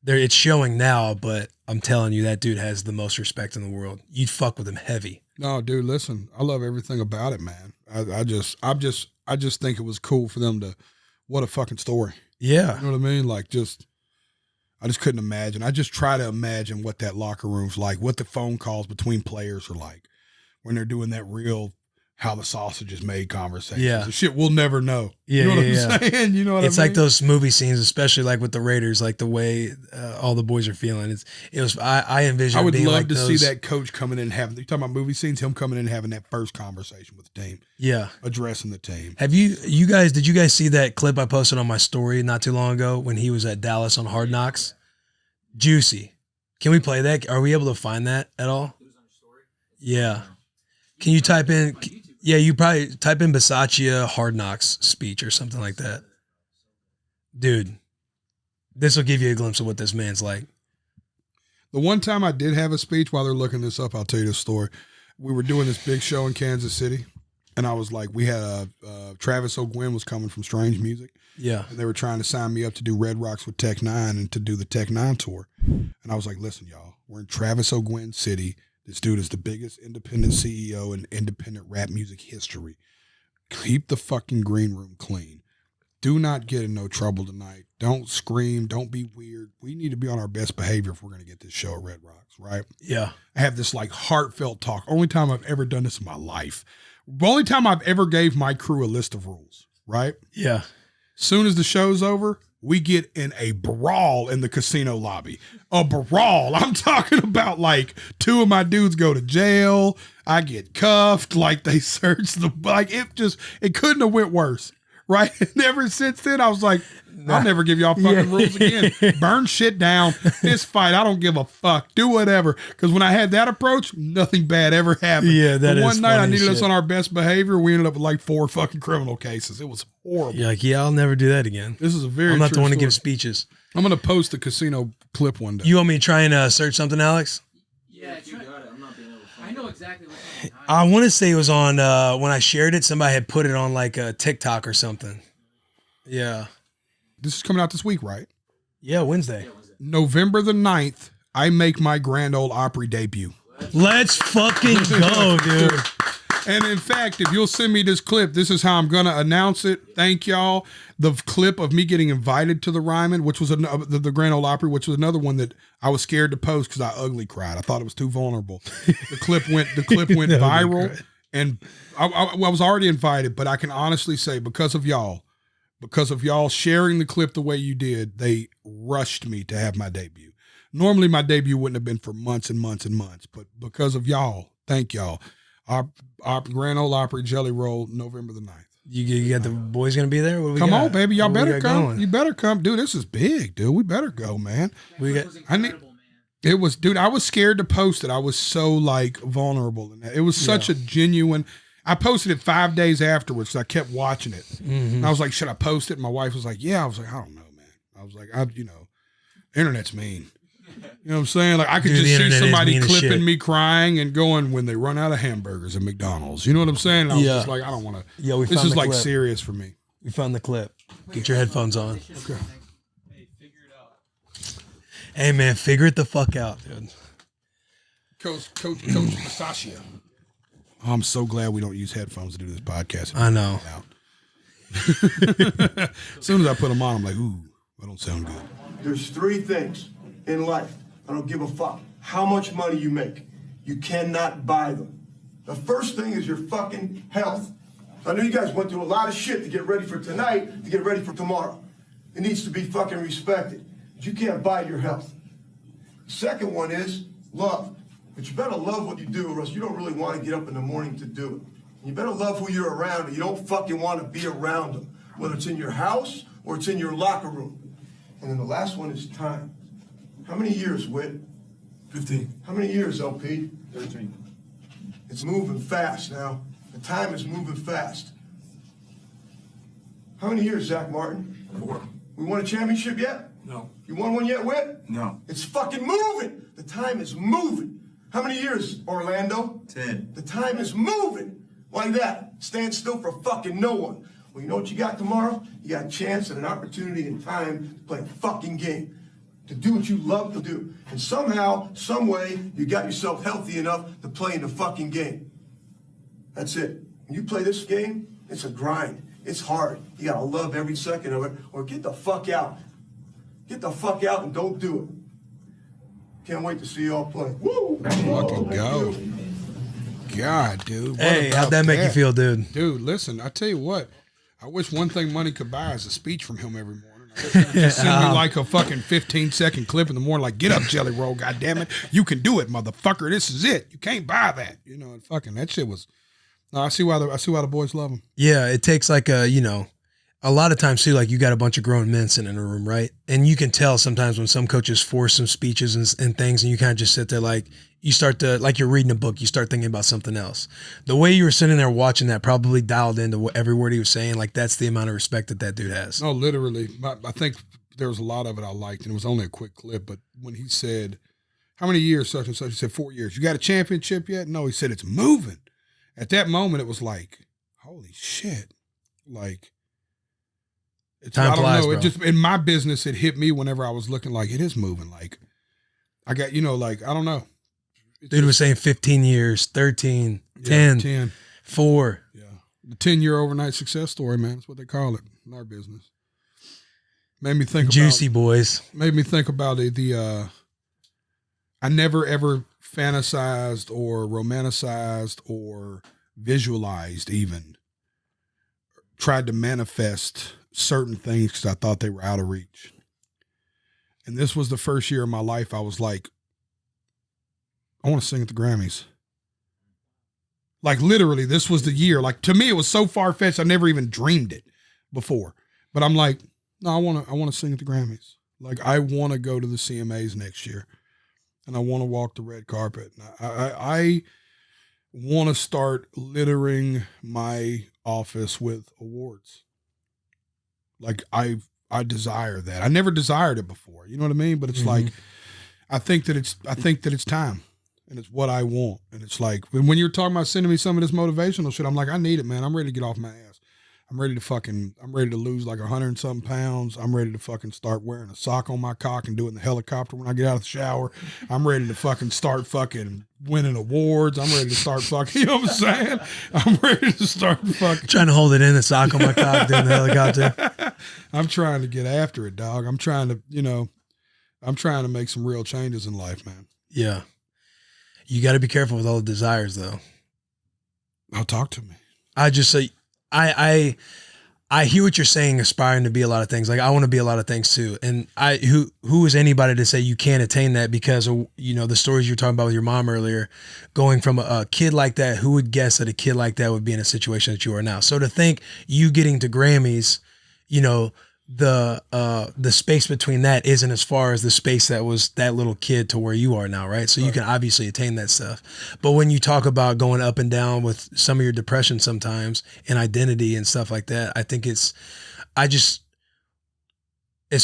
Speaker 1: it's showing now, but I'm telling you, that dude has the most respect in the world. You'd fuck with him heavy.
Speaker 2: No, dude, listen, I love everything about it, man. I just think it was cool for them to, what a fucking story.
Speaker 1: Yeah.
Speaker 2: You know what I mean? Like, I just couldn't imagine. I just try to imagine what that locker room's like, what the phone calls between players are like when they're doing that real how the sausage is made conversation.
Speaker 1: Yeah.
Speaker 2: The shit we'll never know.
Speaker 1: Yeah,
Speaker 2: you know what I'm saying? You know what I mean?
Speaker 1: It's like those movie scenes, especially like with the Raiders, like the way all the boys are feeling. I envision.
Speaker 2: I would
Speaker 1: being
Speaker 2: love
Speaker 1: like
Speaker 2: to
Speaker 1: those,
Speaker 2: see that coach coming in and having, you talking about movie scenes, him coming in and having that first conversation with the team.
Speaker 1: Yeah.
Speaker 2: Addressing the team.
Speaker 1: Did you guys see that clip I posted on my story not too long ago when he was at Dallas on Hard Knocks? Juicy. Can we play that? Are we able to find that at all? Yeah. Can you type in? Yeah, you probably type in Bissacia Hard Knocks speech or something like that. Dude, this will give you a glimpse of what this man's like.
Speaker 2: The one time I did have a speech, while they're looking this up, I'll tell you this story. We were doing this big show in Kansas City, and I was like, we had Travis O'Gwen was coming from Strange Music.
Speaker 1: Yeah.
Speaker 2: And they were trying to sign me up to do Red Rocks with Tech Nine and to do the Tech Nine tour. And I was like, listen, y'all, we're in Travis O'Gwen City. This dude is the biggest independent CEO in independent rap music history. Keep the fucking green room clean. Do not get in no trouble tonight. Don't scream. Don't be weird. We need to be on our best behavior if we're going to get this show at Red Rocks, right?
Speaker 1: Yeah.
Speaker 2: I have this like heartfelt talk. Only time I've ever done this in my life. The only time I've ever gave my crew a list of rules, right?
Speaker 1: Yeah.
Speaker 2: Soon as the show's over, we get in a brawl in the casino lobby. A brawl. I'm talking about like two of my dudes go to jail. I get cuffed. Like they search the, like it couldn't have went worse. Right. And ever since then, I was like, I'll never give y'all fucking rules again. Burn shit down. Fist fight. I don't give a fuck. Do whatever. Because when I had that approach, nothing bad ever happened.
Speaker 1: Yeah, that is
Speaker 2: one night I
Speaker 1: funny
Speaker 2: needed us
Speaker 1: shit.
Speaker 2: on our best behavior. We ended up with like 4 fucking criminal cases. It was horrible.
Speaker 1: You're like, yeah, I'll never do that again.
Speaker 2: This is a very
Speaker 1: I'm not
Speaker 2: true
Speaker 1: the one to
Speaker 2: story.
Speaker 1: give speeches.
Speaker 2: I'm going to post the casino clip one day.
Speaker 1: You want me to try and search something, Alex?
Speaker 4: Yeah, you got it. I'm not being able to find I know exactly what's on.
Speaker 1: I want to say it was on, when I shared it, somebody had put it on like a TikTok or something. Yeah.
Speaker 2: This is coming out this week, right?
Speaker 1: Yeah, Wednesday.
Speaker 2: November the 9th, I make my Grand Ole Opry debut.
Speaker 1: Let's fucking go, dude.
Speaker 2: And in fact, if you'll send me this clip, this is how I'm going to announce it. Thank y'all. The clip of me getting invited to the Ryman, which was the Grand Ole Opry, which was another one that I was scared to post because I ugly cried. I thought it was too vulnerable. The clip went viral, and I was already invited, but I can honestly say because of y'all sharing the clip the way you did, they rushed me to have my debut. Normally my debut wouldn't have been for months and months and months, but because of y'all, thank y'all. Our Grand Ole Opry Jelly Roll, November the 9th.
Speaker 1: You got the boys going to be there? What we
Speaker 2: Come
Speaker 1: got?
Speaker 2: on, baby. Y'all
Speaker 1: What we
Speaker 2: better
Speaker 1: got
Speaker 2: come.
Speaker 1: going?
Speaker 2: You better come. Dude, this is big, dude. We better go, man.
Speaker 1: We got,
Speaker 4: was incredible, man.
Speaker 2: It was, dude, I was scared to post it. I was so like vulnerable in that. It was such a genuine, I posted it 5 days afterwards. So I kept watching it. And I was like, should I post it? And my wife was like, yeah. I was like, I don't know, man. I was like, internet's mean. You know what I'm saying? Like I could
Speaker 1: Dude, the
Speaker 2: just see
Speaker 1: internet is
Speaker 2: somebody
Speaker 1: mean as
Speaker 2: clipping
Speaker 1: shit.
Speaker 2: me crying and going when they run out of hamburgers at McDonald's. You know what I'm saying? And I was
Speaker 1: Yeah.
Speaker 2: just like, I don't want to.
Speaker 1: Yeah, we
Speaker 2: This
Speaker 1: found
Speaker 2: is
Speaker 1: the
Speaker 2: like
Speaker 1: clip.
Speaker 2: serious for me.
Speaker 1: We found the clip. Get your headphones on.
Speaker 4: Hey, figure it out.
Speaker 1: Hey, man, figure it the fuck out, dude.
Speaker 2: Coach Bissacia. I'm so glad we don't use headphones to do this podcast.
Speaker 1: I know.
Speaker 2: As soon as I put them on, I'm like, ooh, that don't sound good.
Speaker 5: There's 3 things in life. I don't give a fuck how much money you make. You cannot buy them. The first thing is your fucking health. I know you guys went through a lot of shit to get ready for tonight, to get ready for tomorrow. It needs to be fucking respected. But you can't buy your health. The second one is love. But you better love what you do, or else you don't really want to get up in the morning to do it. You better love who you're around, and you don't fucking want to be around them, whether it's in your house or it's in your locker room. And then the last one is time. How many years, Whit?
Speaker 6: 15.
Speaker 5: How many years, LP?
Speaker 6: 13.
Speaker 5: It's moving fast now. The time is moving fast. How many years, Zach Martin?
Speaker 6: 4.
Speaker 5: We won a championship yet?
Speaker 6: No.
Speaker 5: You won one yet, Whit?
Speaker 6: No.
Speaker 5: It's fucking moving. The time is moving. How many years, Orlando?
Speaker 6: 10.
Speaker 5: The time is moving. Like that. Stand still for fucking no one. Well, you know what you got tomorrow? You got a chance and an opportunity and time to play a fucking game. To do what you love to do. And somehow, some way, you got yourself healthy enough to play in the fucking game. That's it. When you play this game, it's a grind. It's hard. You gotta love every second of it, or get the fuck out. Get the fuck out and don't do it. Can't wait to see y'all play. Woo!
Speaker 2: Fucking go. God, dude. What
Speaker 1: Hey, how'd
Speaker 2: about
Speaker 1: that make you feel, dude?
Speaker 2: Dude, listen, I tell you what. I wish one thing money could buy is a speech from him every morning. Just send me like a fucking 15-second clip in the morning, like, get up, Jelly Roll, goddammit. You can do it, motherfucker. This is it. You can't buy that. You know, and fucking that shit was. No, I see why the boys love him.
Speaker 1: Yeah, it takes like a lot of times too, like you got a bunch of grown men sitting in a room, right? And you can tell sometimes when some coaches force some speeches and things, and you kind of just sit there like you start to, like you're reading a book, you start thinking about something else. The way you were sitting there watching that probably dialed into every word he was saying. Like that's the amount of respect that dude has.
Speaker 2: No, literally. I think there was a lot of it I liked, and it was only a quick clip. But when he said, how many years, such and such, he said 4 years. You got a championship yet? No, he said it's moving. At that moment, it was like, holy shit. Like,
Speaker 1: Time
Speaker 2: I don't
Speaker 1: flies,
Speaker 2: know.
Speaker 1: bro.
Speaker 2: It just, in my business, it hit me whenever I was looking like, it is moving. Like, I got, like, I don't know.
Speaker 1: Dude was saying 15 years, 13, 10,
Speaker 2: 10.
Speaker 1: 4.
Speaker 2: Yeah. The 10-year overnight success story, man. That's what they call it in our business. Made me think
Speaker 1: Juicy boys.
Speaker 2: Made me think about the I never ever fantasized or romanticized or visualized even tried to manifest certain things because I thought they were out of reach. And this was the first year of my life I was like, I want to sing at the Grammys. Like literally, this was the year. Like to me, it was so far-fetched, I never even dreamed it before. But I'm like, no, I want to sing at the Grammys. Like I want to go to the CMAs next year. And I want to walk the red carpet. I want to start littering my office with awards. Like I desire that. I never desired it before. You know what I mean? But it's like I think that it's time. And it's what I want. And it's like when you're talking about sending me some of this motivational shit, I'm like, I need it, man. I'm ready to get off my ass. I'm ready to lose like 100 and something pounds. I'm ready to fucking start wearing a sock on my cock and do it in the helicopter when I get out of the shower. I'm ready to fucking start fucking winning awards. I'm ready to start fucking, you know what I'm saying? I'm ready to start fucking.
Speaker 1: Trying to hold it in, the sock on my cock, doing the helicopter.
Speaker 2: I'm trying to get after it, dog. I'm trying to make some real changes in life, man.
Speaker 1: Yeah. You got to be careful with all the desires, though.
Speaker 2: Now talk to me.
Speaker 1: I just say, I hear what you're saying, aspiring to be a lot of things. Like I want to be a lot of things too. And who is anybody to say you can't attain that because of, the stories you were talking about with your mom earlier, going from a kid like that, who would guess that a kid like that would be in a situation that you are now? So to think you getting to Grammys, the space between that isn't as far as the space that was that little kid to where you are now, right? So you can obviously attain that stuff. But when you talk about going up and down with some of your depression sometimes and identity and stuff like that, I think as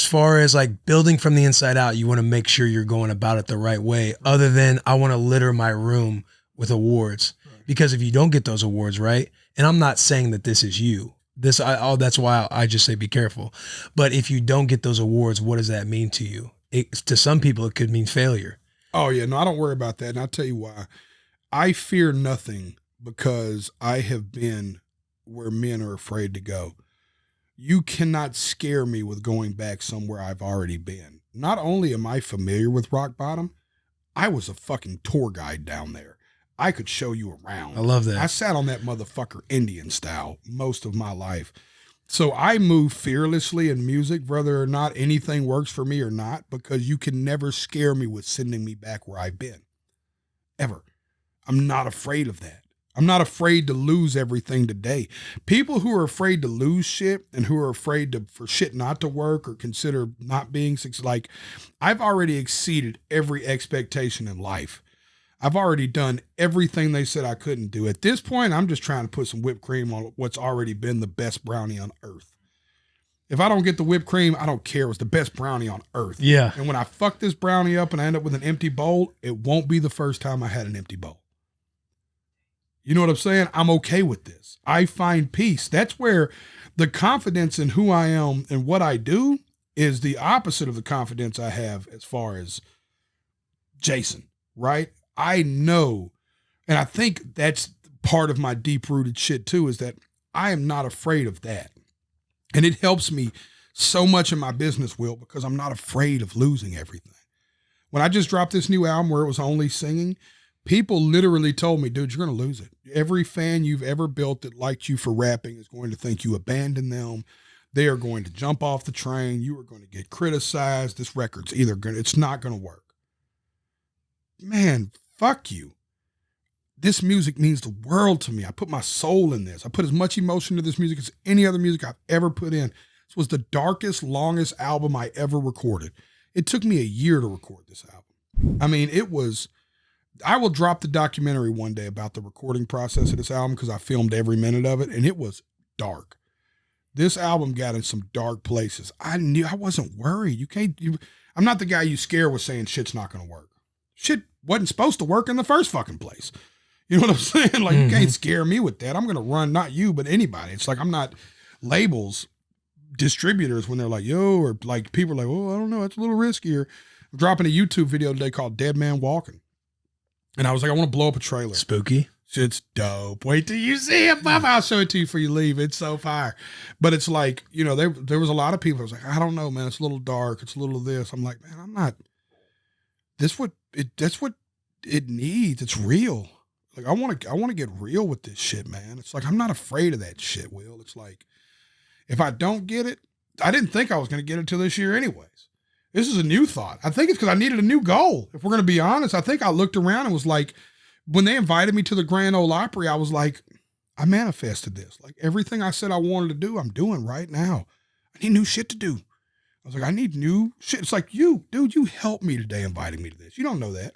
Speaker 1: far as like building from the inside out, you want to make sure you're going about it the right way, other than I want to litter my room with awards. Because if you don't get those awards, right? And I'm not saying that this is you. That's why I just say be careful. But if you don't get those awards, what does that mean to you? To some people, it could mean failure.
Speaker 2: Oh, yeah. No, I don't worry about that. And I'll tell you why. I fear nothing because I have been where men are afraid to go. You cannot scare me with going back somewhere I've already been. Not only am I familiar with rock bottom, I was a fucking tour guide down there. I could show you around.
Speaker 1: I love that.
Speaker 2: I sat on that motherfucker Indian style most of my life. So I move fearlessly in music, whether or not anything works for me or not, because you can never scare me with sending me back where I've been. Ever. I'm not afraid of that. I'm not afraid to lose everything today. People who are afraid to lose shit and who are afraid for shit not to work or consider not being like, I've already exceeded every expectation in life. I've already done everything they said I couldn't do. At this point, I'm just trying to put some whipped cream on what's already been the best brownie on earth. If I don't get the whipped cream, I don't care. It's the best brownie on earth.
Speaker 1: Yeah.
Speaker 2: And when I fuck this brownie up and I end up with an empty bowl, it won't be the first time I had an empty bowl. You know what I'm saying? I'm okay with this. I find peace. That's where the confidence in who I am and what I do is the opposite of the confidence I have as far as Jason, right? I know, and I think that's part of my deep-rooted shit too, is that I am not afraid of that. And it helps me so much in my business, Will, because I'm not afraid of losing everything. When I just dropped this new album where it was only singing, people literally told me, dude, you're going to lose it. Every fan you've ever built that liked you for rapping is going to think you abandoned them. They are going to jump off the train. You are going to get criticized. This record's it's not going to work. Man, fuck you. This music means the world to me. I put my soul in this. I put as much emotion to this music as any other music I've ever put in. This was the darkest, longest album I ever recorded. It took me a year to record this album. I mean, I will drop the documentary one day about the recording process of this album because I filmed every minute of it, and it was dark. This album got in some dark places. I wasn't worried. I'm not the guy you scare with saying shit's not going to work. Shit wasn't supposed to work in the first fucking place. You know what I'm saying? Like, you can't scare me with that. I'm going to run, not you, but anybody. It's like, I'm not labels, distributors when they're like, yo, or like people are like, oh, I don't know. It's a little riskier. I'm dropping a YouTube video today called Dead Man Walking. And I was like, I want to blow up a trailer.
Speaker 1: Spooky.
Speaker 2: It's dope. Wait till you see it, Mama. I'll show it to you before you leave. It's so fire. But it's like, there was a lot of people. I was like, I don't know, man. It's a little dark. It's a little of this. I'm like, man, I'm not. That's what it needs. It's real. Like, I want to get real with this shit, man. It's like, I'm not afraid of that shit, Will. It's like, if I don't get it, I didn't think I was going to get it till this year anyways. This is a new thought. I think it's because I needed a new goal. If we're going to be honest, I think I looked around and was like, when they invited me to the Grand Ole Opry, I was like, I manifested this. Like, everything I said I wanted to do, I'm doing right now. I need new shit to do. I was like, I need new shit. It's like, you helped me today inviting me to this. You don't know that.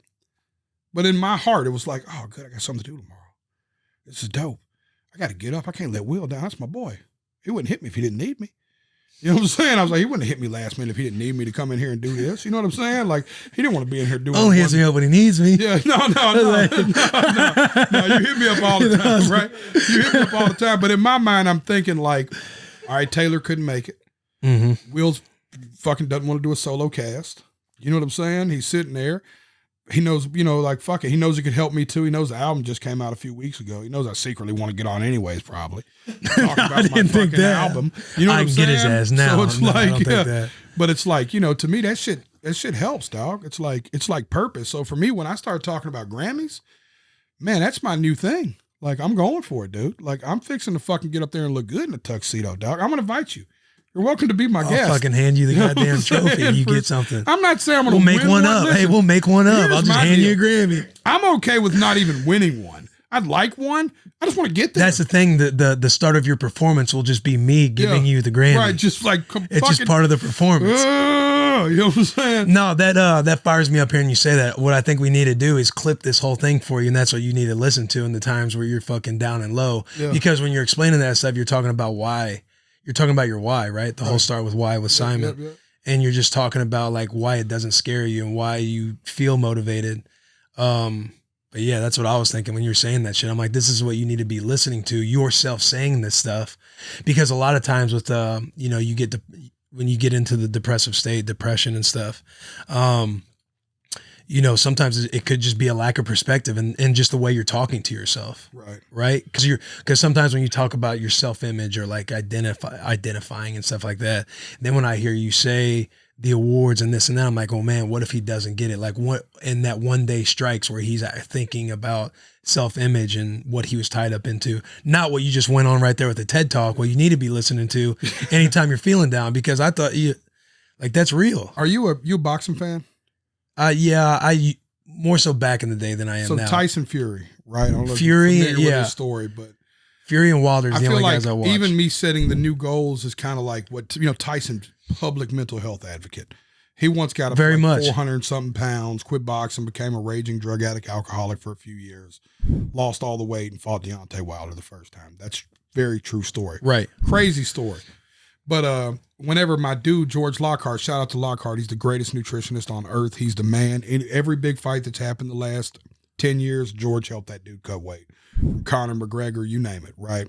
Speaker 2: But in my heart, it was like, oh, good, I got something to do tomorrow. This is dope. I got to get up. I can't let Will down. That's my boy. He wouldn't hit me if he didn't need me. You know what I'm saying? I was like, he wouldn't have hit me last minute if he didn't need me to come in here and do this. You know what I'm saying? Like, he didn't want to be in here doing
Speaker 1: Oh, he has me up when he needs me.
Speaker 2: Yeah, no. You hit me up all the time, right? You hit me up all the time. But in my mind, I'm thinking like, all right, Taylor couldn't make it.
Speaker 1: Mm-hmm.
Speaker 2: Will's fucking doesn't want to do a solo cast. You know what I'm saying? He's sitting there. He knows, like, fuck it. He knows he could help me too. He knows the album just came out a few weeks ago. He knows I secretly want to get on anyways, probably. Talk about
Speaker 1: I didn't think that.
Speaker 2: album. You know what
Speaker 1: I
Speaker 2: I'm
Speaker 1: can
Speaker 2: saying?
Speaker 1: get his ass now.
Speaker 2: So it's
Speaker 1: No, I
Speaker 2: like,
Speaker 1: don't think that.
Speaker 2: But it's like, to me, that shit helps, dog. It's like purpose. So for me, when I start talking about Grammys, man, that's my new thing. Like, I'm going for it, dude. Like, I'm fixing to fucking get up there and look good in a tuxedo, dog. I'm going to invite you. You're welcome to be my guest.
Speaker 1: I'll fucking hand you the goddamn trophy and you get something.
Speaker 2: I'm not saying I'm going
Speaker 1: We'll
Speaker 2: to
Speaker 1: make one up.
Speaker 2: Listen,
Speaker 1: Hey, we'll make one up.
Speaker 2: here's
Speaker 1: I'll just
Speaker 2: my
Speaker 1: hand you a
Speaker 2: deal.
Speaker 1: Grammy.
Speaker 2: I'm okay with not even winning one. I'd like one. I just want to get there.
Speaker 1: That's the thing. The start of your performance will just be me giving you the Grammy.
Speaker 2: Right, just like
Speaker 1: It's just part of the performance.
Speaker 2: You know what I'm saying?
Speaker 1: No, that fires me up hearing you say that. What I think we need to do is clip this whole thing for you, and that's what you need to listen to in the times where you're fucking down and low. Yeah. Because when you're explaining that stuff, you're talking about why. You're talking about your why, right? The whole start with why with Simon.
Speaker 2: Yep.
Speaker 1: And you're just talking about like why it doesn't scare you and why you feel motivated. But yeah, that's what I was thinking when you were saying that shit. I'm like, this is what you need to be listening to, yourself saying this stuff. Because a lot of times with, when you get into the depressive state, depression and stuff, sometimes it could just be a lack of perspective and just the way you're talking to yourself. Right. Because sometimes when you talk about your self-image or like identifying and stuff like that, then when I hear you say the awards and this and that, I'm like, oh man, what if he doesn't get it? Like what in that one day strikes where he's thinking about self-image and what he was tied up into, not what you just went on right there with the TED Talk, what you need to be listening to anytime you're feeling down, because I thought that's real.
Speaker 2: Are you a boxing fan?
Speaker 1: Yeah, I more so back in the day than I am now.
Speaker 2: So Tyson Fury, right? I don't know
Speaker 1: Fury,
Speaker 2: if you're familiar with his story, but
Speaker 1: Fury and Wilder's
Speaker 2: I
Speaker 1: the
Speaker 2: feel
Speaker 1: only
Speaker 2: like
Speaker 1: guys I watch.
Speaker 2: even me setting the new goals is kind of like what Tyson's public mental health advocate. He once got up
Speaker 1: Very
Speaker 2: like
Speaker 1: much
Speaker 2: 400 something pounds, quit boxing, became a raging drug addict, alcoholic for a few years, lost all the weight, and fought Deontay Wilder the first time. That's very true story.
Speaker 1: Right.
Speaker 2: Crazy story. But whenever my dude, George Lockhart, shout out to Lockhart, he's the greatest nutritionist on earth. He's the man. In every big fight that's happened the last 10 years, George helped that dude cut weight. From Conor McGregor, you name it, right?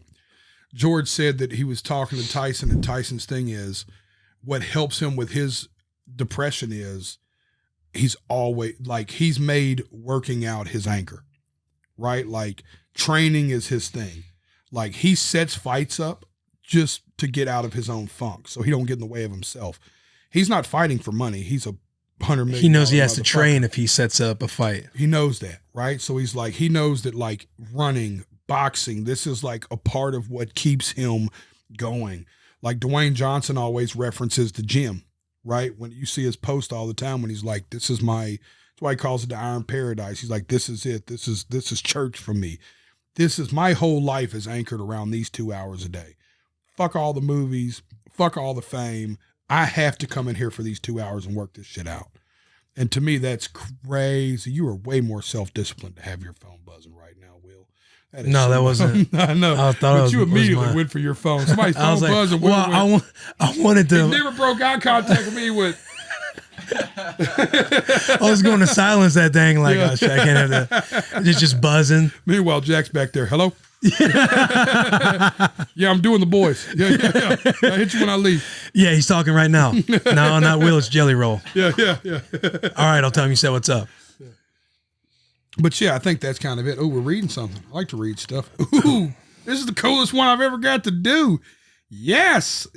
Speaker 2: George said that he was talking to Tyson, and Tyson's thing is what helps him with his depression is he's always like he's made working out his anchor, right? Like training is his thing. Like he sets fights up just to get out of his own funk so he don't get in the way of himself. He's not fighting for money. He's a $100 million.
Speaker 1: He knows he has to train if he sets up a fight.
Speaker 2: He knows that, right? So he's like, he knows that like running, boxing, this is like a part of what keeps him going. Like Dwayne Johnson always references the gym, right? When you see his post all the time when he's like, that's why he calls it the Iron Paradise. He's like, this is it. This is church for me. This is my whole life is anchored around these 2 hours a day. Fuck all the movies, fuck all the fame. I have to come in here for these 2 hours and work this shit out. And to me, that's crazy. You are way more self-disciplined to have your phone buzzing right now, Will.
Speaker 1: That wasn't.
Speaker 2: I know.
Speaker 1: I thought
Speaker 2: but you
Speaker 1: was
Speaker 2: immediately went for your phone. Somebody's phone
Speaker 1: I was like,
Speaker 2: buzzing.
Speaker 1: well, I wanted to.
Speaker 2: He never broke eye contact with me with.
Speaker 1: I was going to silence that thing like, I can't have that. It's just buzzing.
Speaker 2: Meanwhile, Jack's back there. Hello? Yeah, I'm doing the boys. Yeah. I hit you when I leave.
Speaker 1: Yeah, he's talking right now. No, not Will, it's Jelly Roll.
Speaker 2: Yeah.
Speaker 1: All right, I'll tell him you said what's up.
Speaker 2: But yeah, I think that's kind of it. Oh, we're reading something. I like to read stuff. Ooh, this is the coolest one I've ever got to do. Yes,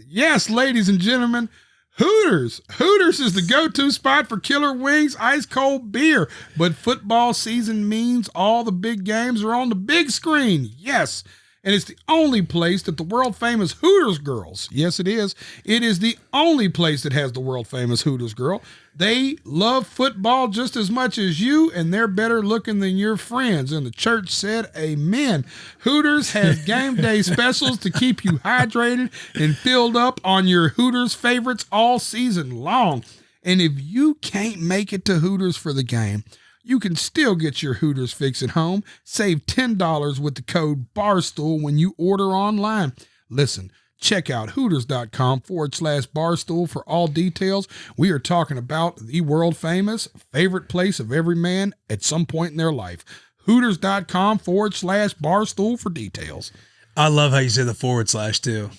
Speaker 2: ladies and gentlemen. Hooters. Hooters is the go-to spot for killer wings, ice cold beer. But football season means all the big games are on the big screen. Yes. And it's the only place that the world famous Hooters girls, yes it is the only place that has the world famous Hooters girl. They love football just as much as you, and they're better looking than your friends. And the church said amen. Hooters has game day specials to keep you hydrated and filled up on your Hooters favorites all season long. And if you can't make it to Hooters for the game, you can still get your Hooters fix at home. Save $10 with the code Barstool when you order online. Listen, check out Hooters.com/Barstool for all details. We are talking about the world famous favorite place of every man at some point in their life. Hooters.com/Barstool for details.
Speaker 1: I love how you say the / too.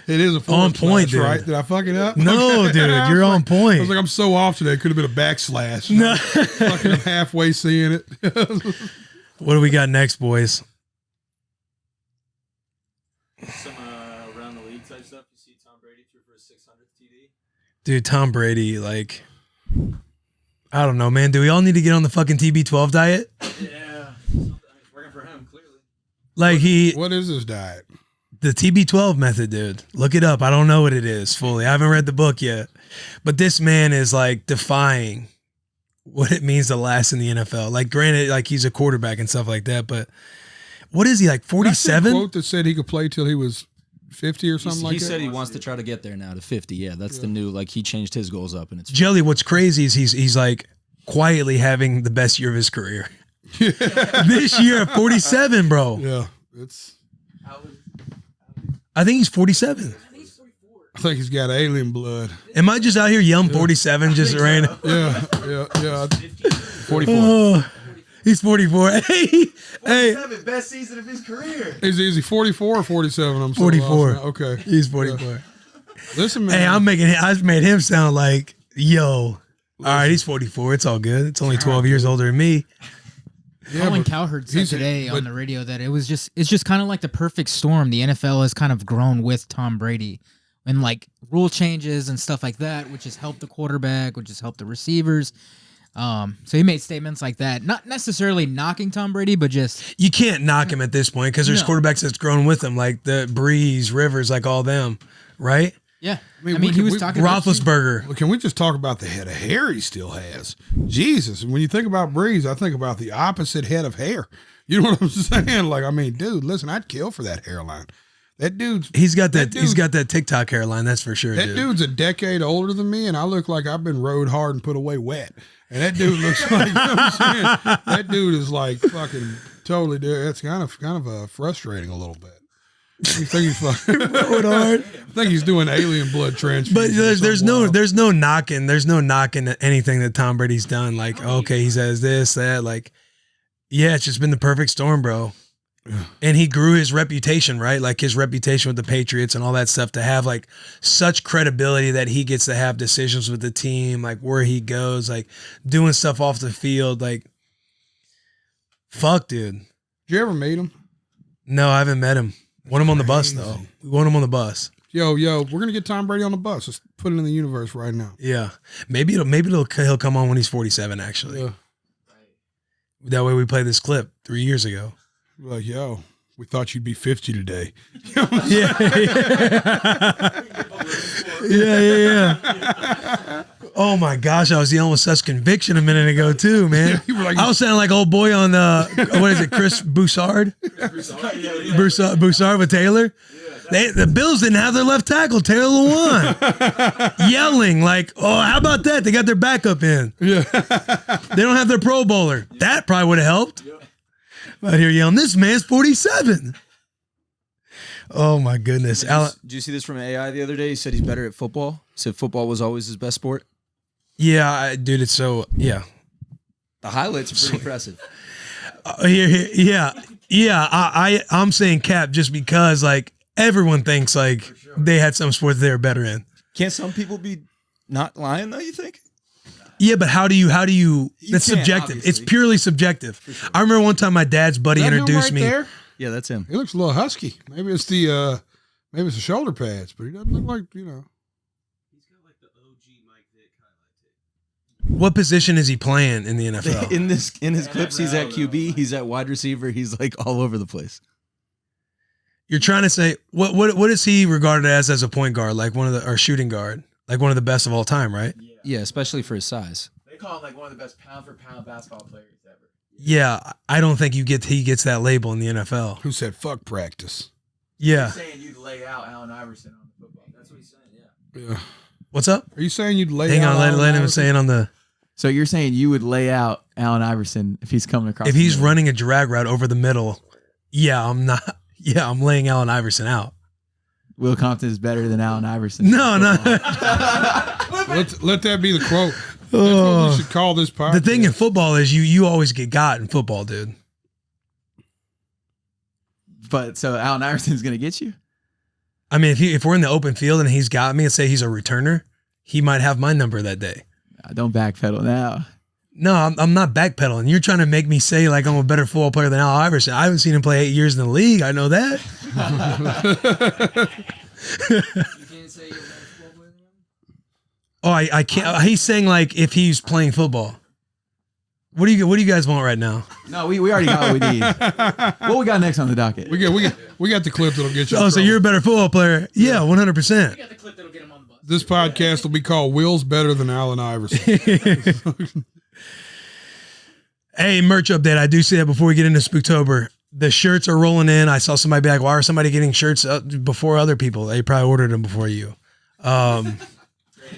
Speaker 2: It is a
Speaker 1: on point, dude.
Speaker 2: Right? Did I fuck it up?
Speaker 1: No, dude, you're on point.
Speaker 2: I was like, I'm so off today. It could have been a backslash.
Speaker 1: No.
Speaker 2: Fucking I'm halfway seeing it.
Speaker 1: What do we got next, boys?
Speaker 4: Some around the league type stuff. You see Tom Brady threw for his 600th TD.
Speaker 1: Dude, Tom Brady, like, I don't know, man. Do we all need to get on the fucking TB12 diet?
Speaker 4: Yeah, it's working for him clearly.
Speaker 1: Like
Speaker 2: what is his diet?
Speaker 1: The TB12 method, dude. Look it up. I don't know what it is fully. I haven't read the book yet. But this man is like defying what it means to last in the NFL. Like, granted, like he's a quarterback and stuff like that, but what is he, like 47?
Speaker 2: Quote that said he could play till he was 50 or something like that.
Speaker 6: He said he wants to try to get there now to 50. Yeah, that's the new, like he changed his goals up. And it's
Speaker 1: Jelly, what's crazy is he's like quietly having the best year of his career. This year at 47, bro.
Speaker 2: Yeah, it's...
Speaker 1: I think he's 47.
Speaker 2: I think he's got alien blood.
Speaker 1: Am I just out here young 47 just random?
Speaker 2: Yeah.
Speaker 6: 44.
Speaker 1: Oh, he's 44. Hey.
Speaker 4: Best season of his career.
Speaker 2: Is he 44 or 47? I'm
Speaker 1: 44.
Speaker 2: Okay.
Speaker 1: He's 44.
Speaker 2: Listen, man.
Speaker 1: Hey, I've made him sound like, yo, All right, he's 44. It's all good. It's only 12 years older than me.
Speaker 2: Yeah,
Speaker 7: Colin
Speaker 2: but
Speaker 7: Cowherd said
Speaker 2: he's-
Speaker 7: today
Speaker 2: but-
Speaker 7: on the radio that it's just kind of like the perfect storm. The NFL has kind of grown with Tom Brady, and like rule changes and stuff like that, which has helped the quarterback, which has helped the receivers. So he made statements like that, not necessarily knocking Tom Brady, but just
Speaker 1: You can't knock him at this point because there's
Speaker 7: No.
Speaker 1: quarterbacks that's grown with him, like the Breeze, Rivers, like all them, right?
Speaker 7: yeah.
Speaker 2: I mean,
Speaker 7: I mean, he was
Speaker 2: we-
Speaker 7: talking about
Speaker 1: Roethlisberger.
Speaker 2: Well, can we just talk about the head of hair he still has? Jesus. And when you think about Breeze, I think about the opposite head of hair. You know what I'm saying? Like, I mean, dude, listen, I'd kill for that hairline. That dude's
Speaker 1: He's got that.
Speaker 2: That
Speaker 1: He's
Speaker 2: dude-
Speaker 1: got that TikTok hairline. That's for sure.
Speaker 2: that
Speaker 1: Dude.
Speaker 2: dude's a decade older than me, and I look like I've been rode hard and put away wet. And that dude looks like, you know what I'm saying? That dude is like fucking totally, dude. It's kind of frustrating a little bit. You think he's fucking
Speaker 1: Rode hard.
Speaker 2: I think he's doing alien blood transfusion.
Speaker 1: But
Speaker 2: or something wild.
Speaker 1: there's no knocking anything that Tom Brady's done. Like, okay, he says this, that, like, yeah, it's just been the perfect storm, bro. And he grew his reputation, right? Like his reputation with the Patriots and all that stuff to have like such credibility that he gets to have decisions with the team, like where he goes, like doing stuff off the field. Like, fuck, dude.
Speaker 2: Did you ever meet him?
Speaker 1: No, I haven't met him. Want him on the bus though. We want him on the bus.
Speaker 2: Yo, we're gonna get Tom Brady on the bus. Let's put it in the universe right now.
Speaker 1: Yeah, maybe he'll come on when he's 47. Actually,
Speaker 2: Yeah.
Speaker 1: that way we play this clip 3 years ago.
Speaker 2: We're like, yo, we thought you'd be 50 today.
Speaker 1: Yeah, yeah. Oh my gosh, I was dealing with such conviction a minute ago too, man.
Speaker 2: You were like-
Speaker 1: I was sounding like old boy on what is it, Chris Broussard? Broussard with Taylor. The Bills didn't have their left tackle, Taylor Lewan, yelling like, "Oh, how about that? They got their backup in.
Speaker 2: Yeah.
Speaker 1: They don't have their Pro Bowler. That probably would have helped." Out here yelling, "This man's 47." Oh my goodness, Alan.
Speaker 6: Did you see this from AI the other day? He said he's better at football. He said football was always his best sport.
Speaker 1: Yeah, dude, it's so yeah.
Speaker 6: The highlights are pretty impressive.
Speaker 1: I'm saying cap just because like everyone thinks like they had some sports they were better in.
Speaker 6: Can't some people be not lying though? You think?
Speaker 1: Yeah, but how do you? That's
Speaker 6: can't,
Speaker 1: subjective. It's
Speaker 6: obviously.
Speaker 1: purely subjective. I remember one time my dad's buddy
Speaker 2: That him
Speaker 1: introduced
Speaker 2: right
Speaker 1: me.
Speaker 2: there?
Speaker 6: Yeah, that's him.
Speaker 2: He looks a little husky. Maybe it's the shoulder pads, but he doesn't look like, you know.
Speaker 1: What position is he playing in the NFL?
Speaker 6: In his clips, he's at QB. He's at wide receiver. He's like all over the place.
Speaker 1: You're trying to say what is he regarded as a point guard, like or shooting guard, like one of the best of all time, right?
Speaker 6: Yeah, especially for his size.
Speaker 4: They call him like one of the best pound for pound basketball players ever.
Speaker 1: Yeah, I don't think he gets that label in the NFL.
Speaker 2: Who said fuck practice?
Speaker 1: Yeah.
Speaker 4: He's saying you'd lay out Allen Iverson on the football. That's what he's saying. Yeah.
Speaker 2: Yeah.
Speaker 1: What's up?
Speaker 2: Are you saying you'd lay
Speaker 1: Hang
Speaker 2: out
Speaker 1: on, let
Speaker 2: Allen
Speaker 1: him
Speaker 2: Iverson?
Speaker 1: say it on the.
Speaker 8: So you're saying you would lay out Allen Iverson if he's coming across?
Speaker 1: If
Speaker 8: the
Speaker 1: he's
Speaker 8: middle?
Speaker 1: running a drag route over the middle, yeah, I'm not. Yeah, I'm laying Allen Iverson out.
Speaker 8: Will Compton is better than Allen Iverson.
Speaker 1: No.
Speaker 2: Let that be the quote. That's what
Speaker 1: Oh.
Speaker 2: we should call this podcast.
Speaker 1: The thing in football is you always get got in football, dude.
Speaker 8: But so Allen Iverson's gonna get you?
Speaker 1: I mean, if we're in the open field and he's got me and say he's a returner, he might have my number that day.
Speaker 8: Don't backpedal now.
Speaker 1: No, I'm not backpedaling. You're trying to make me say like I'm a better football player than Allen Iverson. I haven't seen him play 8 years in the league. I know that.
Speaker 3: You can't say you're a better football player than him?
Speaker 1: Oh, I can't. He's saying like if he's playing football. What do you guys want right now?
Speaker 8: No, we already got what we need. What we got next on the docket?
Speaker 2: we got the clip that'll get you.
Speaker 1: Oh,
Speaker 2: in
Speaker 1: so
Speaker 2: trouble.
Speaker 1: you're a better football player? Yeah, 100%.
Speaker 7: got the clip that'll get him on the bus.
Speaker 2: This podcast will be called "Will's Better Than Allen Iverson."
Speaker 1: Hey, merch update. I do see that before we get into Spooktober. The shirts are rolling in. I saw somebody be like, why are somebody getting shirts before other people? They probably ordered them before you.
Speaker 4: Great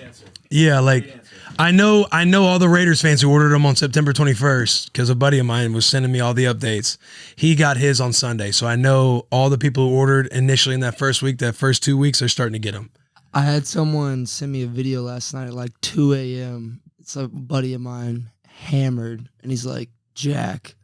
Speaker 4: answer.
Speaker 1: Yeah, like
Speaker 4: Great answer.
Speaker 1: I know all the Raiders fans who ordered them on September 21st because a buddy of mine was sending me all the updates. He got his on Sunday. So I know all the people who ordered initially in that first week, that first 2 weeks, are starting to get them.
Speaker 3: I had someone send me a video last night at like 2 a.m. It's a buddy of mine, hammered, and he's like, Jack,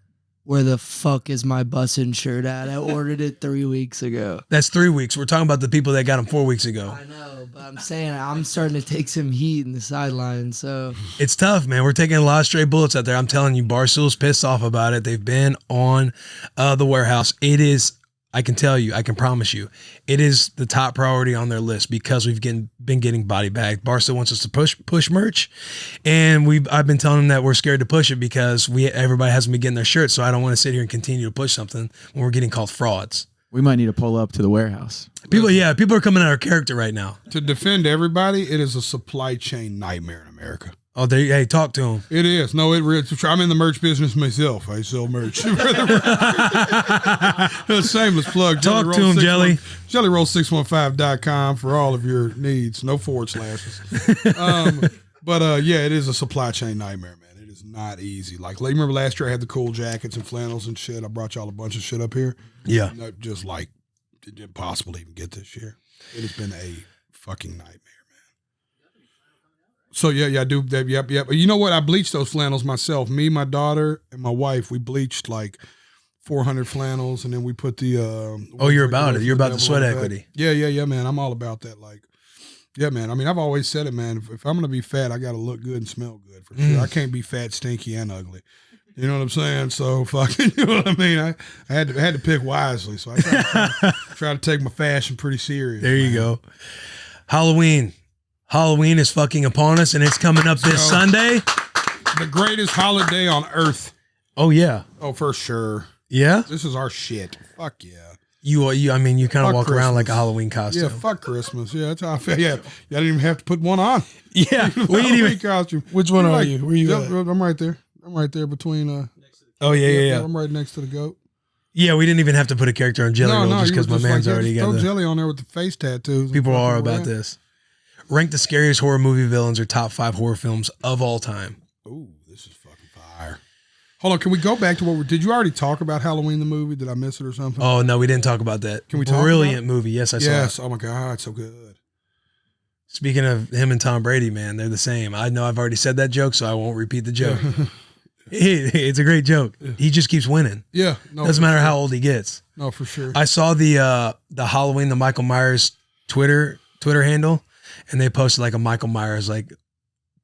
Speaker 3: where the fuck is my Bussin shirt at? I ordered it 3 weeks ago.
Speaker 1: That's 3 weeks. We're talking about the people that got them 4 weeks ago.
Speaker 3: I know, but I'm saying I'm starting to take some heat in the sideline. So
Speaker 1: It's tough, man. We're taking a lot of stray bullets out there. I'm telling you, Barstool's pissed off about it. They've been on the warehouse. It is, I can tell you, I can promise you, it is the top priority on their list because we've been getting body bagged. Barstool wants us to push merch, and I've been telling them that we're scared to push it because everybody hasn't been getting their shirts. So I don't want to sit here and continue to push something when we're getting called frauds.
Speaker 8: We might need to pull up to the warehouse.
Speaker 1: People are coming out of character right now.
Speaker 2: To defend everybody, it is a supply chain nightmare in America.
Speaker 1: Oh, hey, talk to them.
Speaker 2: It is. No, I'm in the merch business myself. I sell merch. Shameless plug.
Speaker 1: Talk to him, Jelly.
Speaker 2: JellyRoll615.com for all of your needs. No forward slashes. Yeah, it is a supply chain nightmare, man. It is not easy. Like, you remember last year I had the cool jackets and flannels and shit. I brought y'all a bunch of shit up here.
Speaker 1: Yeah.
Speaker 2: Just like, it's impossible to even get this year. It has been a fucking nightmare. So yeah, I do. Yep. You know what? I bleached those flannels myself. Me, my daughter, and my wife. We bleached like 400 flannels, and then we put the.
Speaker 1: You're about it. You're about the sweat equity.
Speaker 2: Yeah, man. I'm all about that. Like, yeah, man. I mean, I've always said it, man. If I'm gonna be fat, I gotta look good and smell good for sure. I can't be fat, stinky, and ugly. You know what I'm saying? So fucking, you know what I mean? I had to pick wisely. So I try to take my fashion pretty serious.
Speaker 1: There you go. Halloween is fucking upon us, and it's coming up this Sunday.
Speaker 2: The greatest holiday on earth.
Speaker 1: Oh, yeah.
Speaker 2: Oh, for sure.
Speaker 1: Yeah?
Speaker 2: This is our shit. Fuck yeah.
Speaker 1: You kind of walk
Speaker 2: Christmas.
Speaker 1: around like a Halloween costume.
Speaker 2: Yeah, fuck Christmas. Yeah, that's how I feel. Yeah, I didn't even have to put one on.
Speaker 1: Yeah.
Speaker 2: Halloween costume.
Speaker 1: Which one are you? Where you at?
Speaker 2: I'm right there. I'm right there between.
Speaker 1: Oh, yeah.
Speaker 2: I'm right next to the goat.
Speaker 1: Yeah, we didn't even have to put a character on Jelly Roll just because my man's already got
Speaker 2: throw Jelly on there with the face tattoos.
Speaker 1: People are about this. Rank the scariest horror movie villains or top 5 horror films of all time.
Speaker 2: Ooh, this is fucking fire. Hold on, can we go back to did you already talk about Halloween the movie? Did I miss it or something?
Speaker 1: Oh, no, we didn't talk about that.
Speaker 2: Can we talk
Speaker 1: Brilliant movie. Yes, I saw it.
Speaker 2: Yes, oh my God, so good.
Speaker 1: Speaking of him and Tom Brady, man, they're the same. I know I've already said that joke, so I won't repeat the joke. It's a great joke. He just keeps winning.
Speaker 2: Yeah. No,
Speaker 1: doesn't matter how old he gets.
Speaker 2: No, for sure.
Speaker 1: I saw the Halloween, the Michael Myers Twitter handle, and they posted like a Michael Myers like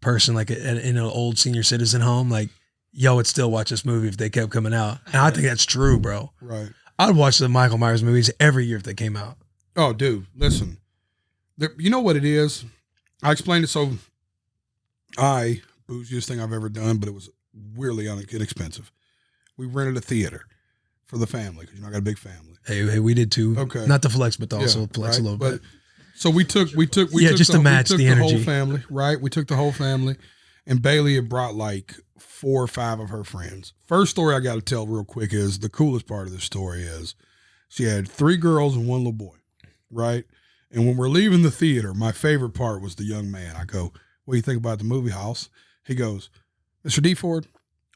Speaker 1: person like in an old senior citizen home, like, yo, would still watch this movie if they kept coming out. And I think that's true, bro.
Speaker 2: Right.
Speaker 1: I'd watch the Michael Myers movies every year if they came out.
Speaker 2: Oh, dude, listen. You know what it is? I explained it so bougiest thing I've ever done, but it was weirdly inexpensive. We rented a theater for the family because I got a big family.
Speaker 1: Hey, we did too.
Speaker 2: Okay,
Speaker 1: not to flex, but to also flex a little bit.
Speaker 2: So we took
Speaker 1: just to match the energy.
Speaker 2: Whole family, right? We took the whole family, and Bailey had brought like 4 or 5 of her friends. First story I got to tell real quick is the coolest part of the story is she had 3 girls and 1 little boy, right? And when we're leaving the theater, my favorite part was the young man. I go, "What do you think about the movie house?" He goes, "Mr. D. Ford,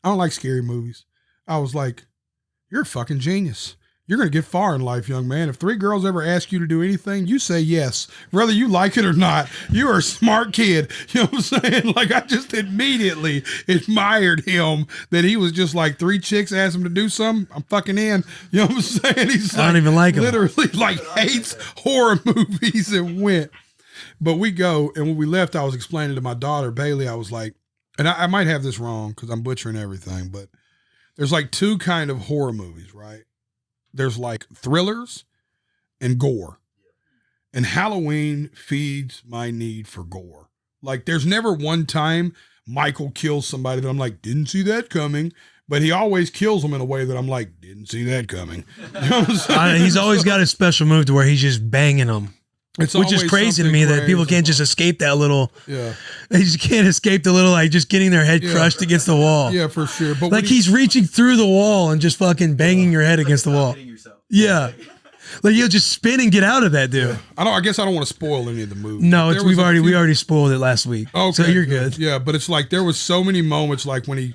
Speaker 2: I don't like scary movies." I was like, "You're a fucking genius. You're going to get far in life, young man. If 3 girls ever ask you to do anything, you say yes, whether you like it or not. You're a smart kid." You know what I'm saying? Like, I just immediately admired him that he was just like 3 chicks asked him to do something. I'm fucking in. You know what I'm saying? He's
Speaker 1: I don't even like him.
Speaker 2: Literally like hates horror movies and went. But we go, and when we left, I was explaining to my daughter, Bailey, I was like, and I might have this wrong because I'm butchering everything, but there's like 2 kind of horror movies, right? There's like thrillers and gore. And Halloween feeds my need for gore. Like, there's never one time Michael kills somebody that I'm like, didn't see that coming. But he always kills them in a way that I'm like, didn't see that coming. You know what I'm saying?
Speaker 1: He's always got a special move to where he's just banging them. Which is crazy to me that people can't just escape that little.
Speaker 2: Yeah.
Speaker 1: They just can't escape the little, like, just getting their head crushed against the wall.
Speaker 2: Yeah, for sure. But
Speaker 1: like, he's reaching through the wall and just fucking banging your head against the wall. Yeah. Like, you'll just spin and get out of that, dude.
Speaker 2: Yeah. I guess I don't want to spoil any of the movies.
Speaker 1: No, we already spoiled it last week. Okay, so you're good.
Speaker 2: Yeah, but it's like there was so many moments like when he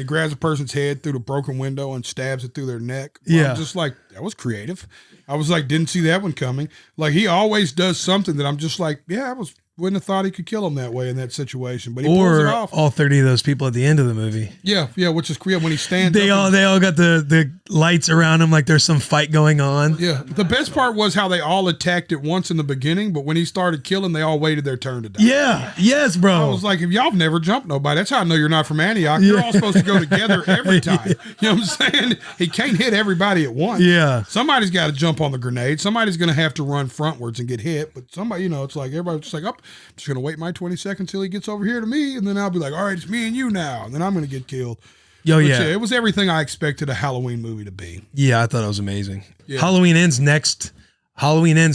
Speaker 2: grabs a person's head through the broken window and stabs it through their neck. Yeah. I'm just like, that was creative. I was like, didn't see that one coming. Like, he always does something that I'm just like, yeah, wouldn't have thought he could kill him that way in that situation, but he pulls it
Speaker 1: Or
Speaker 2: off.
Speaker 1: all 30 of those people at the end of the movie.
Speaker 2: Yeah, which is when he stands.
Speaker 1: They all got the lights around him like there's some fight going on.
Speaker 2: Yeah, the best part was how they all attacked at once in the beginning, but when he started killing, they all waited their turn to die.
Speaker 1: Yeah, yes, bro.
Speaker 2: I was like, if y'all have never jumped nobody, that's how I know you're not from Antioch. You're all supposed to go together every time. You know what I'm saying? He can't hit everybody at once.
Speaker 1: Yeah.
Speaker 2: Somebody's got to jump on the grenade. Somebody's going to have to run frontwards and get hit. But somebody, it's like everybody's just like, I'm just going to wait my 20 seconds till he gets over here to me, and then I'll be like, all right, it's me and you now, and then I'm going to get killed.
Speaker 1: Yo,
Speaker 2: But
Speaker 1: yeah.
Speaker 2: it was everything I expected a Halloween movie to be.
Speaker 1: Yeah, I thought it was amazing.
Speaker 2: Yeah.
Speaker 1: Halloween Ends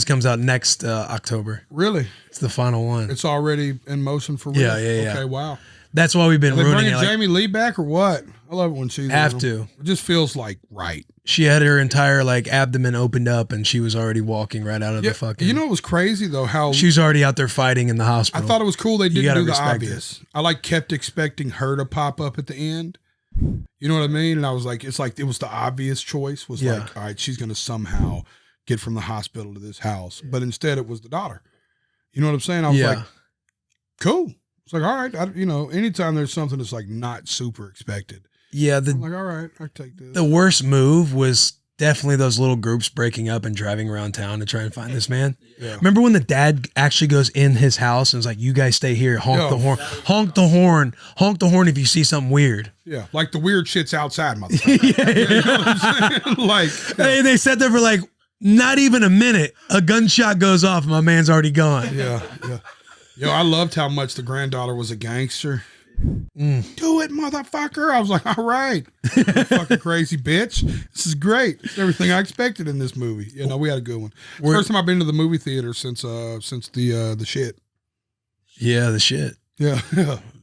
Speaker 1: comes out next October.
Speaker 2: Really?
Speaker 1: It's the final one.
Speaker 2: It's already in motion for real?
Speaker 1: Yeah.
Speaker 2: Okay, wow.
Speaker 1: That's why we've been
Speaker 2: Are they
Speaker 1: ruining
Speaker 2: bringing
Speaker 1: it. Like,
Speaker 2: Jamie Lee back or what? I love it when she's
Speaker 1: Have
Speaker 2: in them.
Speaker 1: to.
Speaker 2: It just feels like right.
Speaker 1: she had her entire like abdomen opened up and she was already walking right out of the fucking.
Speaker 2: You know what was crazy though? How
Speaker 1: she was already out there fighting in the
Speaker 2: I
Speaker 1: hospital.
Speaker 2: thought it was cool they didn't
Speaker 1: gotta
Speaker 2: do the
Speaker 1: respect
Speaker 2: obvious. I kept expecting her to pop up at the end. You know what I mean? And I was like, it's like it was the obvious choice was like, all right, she's gonna somehow get from the hospital to this house, but instead it was the daughter. You know what I'm saying? I was like, cool. It's like, all right, anytime there's something that's like not super expected.
Speaker 1: Yeah,
Speaker 2: I'm like, all right, I take this.
Speaker 1: The worst move was definitely those little groups breaking up and driving around town to try and find this man.
Speaker 2: Yeah.
Speaker 1: Remember when the dad actually goes in his house and is like, "You guys stay here, honk the horn if you see something weird."
Speaker 2: Yeah, like the weird shit's outside, motherfucker. You know what I'm saying? Like,
Speaker 1: they sat there for like not even a minute. A gunshot goes off, and my man's already gone.
Speaker 2: yeah. Yo, I loved how much the granddaughter was a gangster. Do it, motherfucker. I was like, all right, you fucking crazy bitch. This is great. It's everything I expected in this movie. Yeah, no, we had a good one. First time I've been to the movie theater since the shit.
Speaker 1: Yeah, the shit.
Speaker 2: Yeah.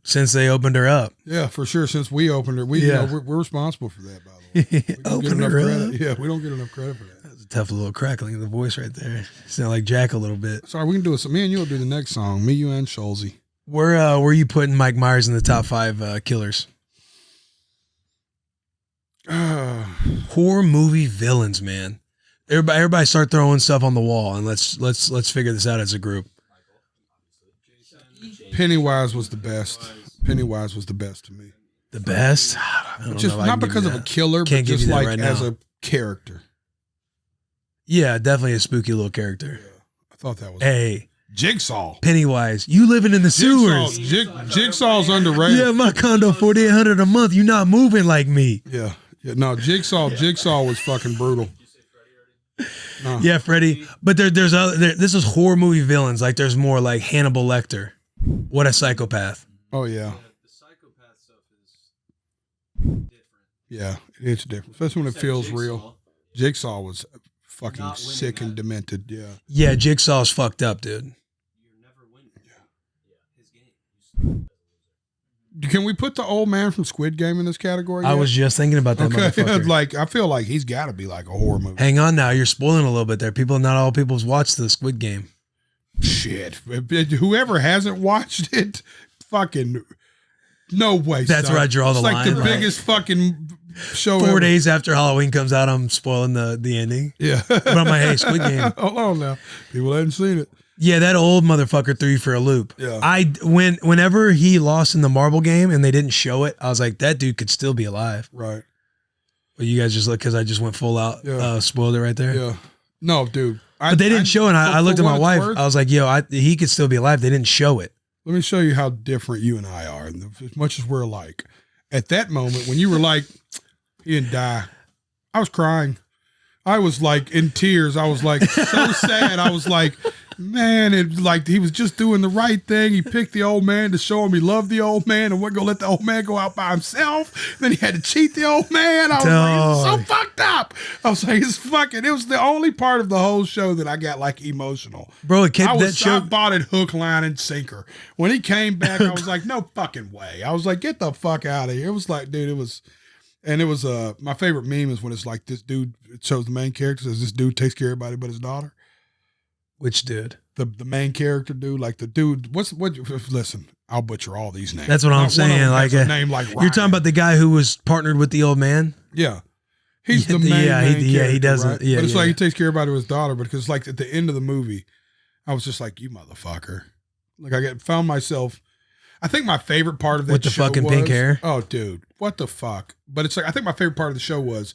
Speaker 1: Since they opened her up.
Speaker 2: Yeah, for sure. Since we opened her, we're responsible for that, by the way. We don't get enough credit. Yeah, we don't get enough credit for that.
Speaker 1: That was a tough little crackling in the voice right there. Sound like Jack a little bit.
Speaker 2: Sorry, we can do it. So me and you will do the next song. Me, you, and Schulze.
Speaker 1: Where are you putting Mike Myers in the top 5 killers? Horror movie villains, man. Everybody start throwing stuff on the wall and let's figure this out as a group.
Speaker 2: Pennywise was the best. Pennywise was the best to me.
Speaker 1: The best? I don't
Speaker 2: Just
Speaker 1: know if I
Speaker 2: not
Speaker 1: can give
Speaker 2: because
Speaker 1: you
Speaker 2: of a
Speaker 1: that.
Speaker 2: killer,
Speaker 1: Can't
Speaker 2: but
Speaker 1: give
Speaker 2: just
Speaker 1: you that
Speaker 2: like
Speaker 1: right
Speaker 2: as
Speaker 1: now.
Speaker 2: a character.
Speaker 1: Yeah, definitely a spooky little character.
Speaker 2: I thought that was
Speaker 1: Hey,
Speaker 2: Jigsaw.
Speaker 1: Pennywise, you living in the sewers.
Speaker 2: Jigsaw's underrated.
Speaker 1: Yeah, my condo $4,800 a month. You not moving like me.
Speaker 2: Yeah. No, Jigsaw was fucking brutal. No.
Speaker 1: Yeah, Freddie. But there's other. This is horror movie villains. Like there's more like Hannibal Lecter. What a psychopath.
Speaker 2: Oh yeah.
Speaker 4: The psychopath stuff is different.
Speaker 2: Yeah, it's different, especially when it feels real. Jigsaw was fucking sick and demented. Yeah.
Speaker 1: Yeah, Jigsaw's fucked up, dude.
Speaker 4: You're never winning. Yeah. His game.
Speaker 2: Can we put the old man from Squid Game in this category?
Speaker 1: I
Speaker 2: yet?
Speaker 1: was just thinking about that motherfucker.
Speaker 2: Like I feel like he's got to be like a horror movie.
Speaker 1: Hang on now, you're spoiling a little bit there. Not all people's watched the Squid Game.
Speaker 2: Shit, whoever hasn't watched it, fucking no way.
Speaker 1: That's
Speaker 2: son.
Speaker 1: where I draw the
Speaker 2: it's
Speaker 1: line.
Speaker 2: Like the
Speaker 1: Like,
Speaker 2: biggest fucking show.
Speaker 1: 4
Speaker 2: ever.
Speaker 1: days after Halloween comes out, I'm spoiling the ending.
Speaker 2: Yeah.
Speaker 1: But I'm like, hey, Squid Game.
Speaker 2: Hold on now, people hadn't seen it.
Speaker 1: Yeah, that old mother threw you for a loop.
Speaker 2: Yeah.
Speaker 1: Whenever he lost in the marble game and they didn't show it, I was like, that dude could still be alive.
Speaker 2: Right.
Speaker 1: But you guys just look because I just went full out, spoiled it right there.
Speaker 2: Yeah. No, dude.
Speaker 1: But they didn't show it. And I looked at my wife.
Speaker 2: Worth,
Speaker 1: I was like, yo, he could still be alive. They didn't show it.
Speaker 2: let me show you how different you and I are, as much as we're alike. At that moment, when you were like, he didn't die, I was crying. I was like in tears. I was like so sad. I was like, man, it like he was just doing the right thing. He picked the old man to show him he loved the old man and wasn't gonna let the old man go out by himself. Then he had to cheat the old man. I was like, it's so fucked up. I was like, it's fucking. It was the only part of the whole show that I got like emotional.
Speaker 1: Bro, it kept that
Speaker 2: I
Speaker 1: show.
Speaker 2: bought it hook, line, and sinker. When he came back, I was like, no fucking way. I was like, get the fuck out of here. It was like, dude, it was. And it was my favorite meme is when it's like this dude, it shows the main character says this dude takes care of everybody but his daughter.
Speaker 1: Which dude?
Speaker 2: The main character dude, like the dude, listen, I'll butcher all these names.
Speaker 1: That's what I'm saying. Like
Speaker 2: a name like Ryan.
Speaker 1: You're talking about the guy who was partnered with the old man?
Speaker 2: Yeah. He's the main character,
Speaker 1: he doesn't.
Speaker 2: right?
Speaker 1: Yeah,
Speaker 2: but it's
Speaker 1: yeah,
Speaker 2: like
Speaker 1: yeah.
Speaker 2: he takes care of everybody with his daughter because like at the end of the movie, I was just like, you motherfucker. Like found myself. I think my favorite part of that
Speaker 1: With the
Speaker 2: show
Speaker 1: fucking
Speaker 2: was,
Speaker 1: pink hair?
Speaker 2: Oh, dude, what the fuck? But it's like I think my favorite part of the show was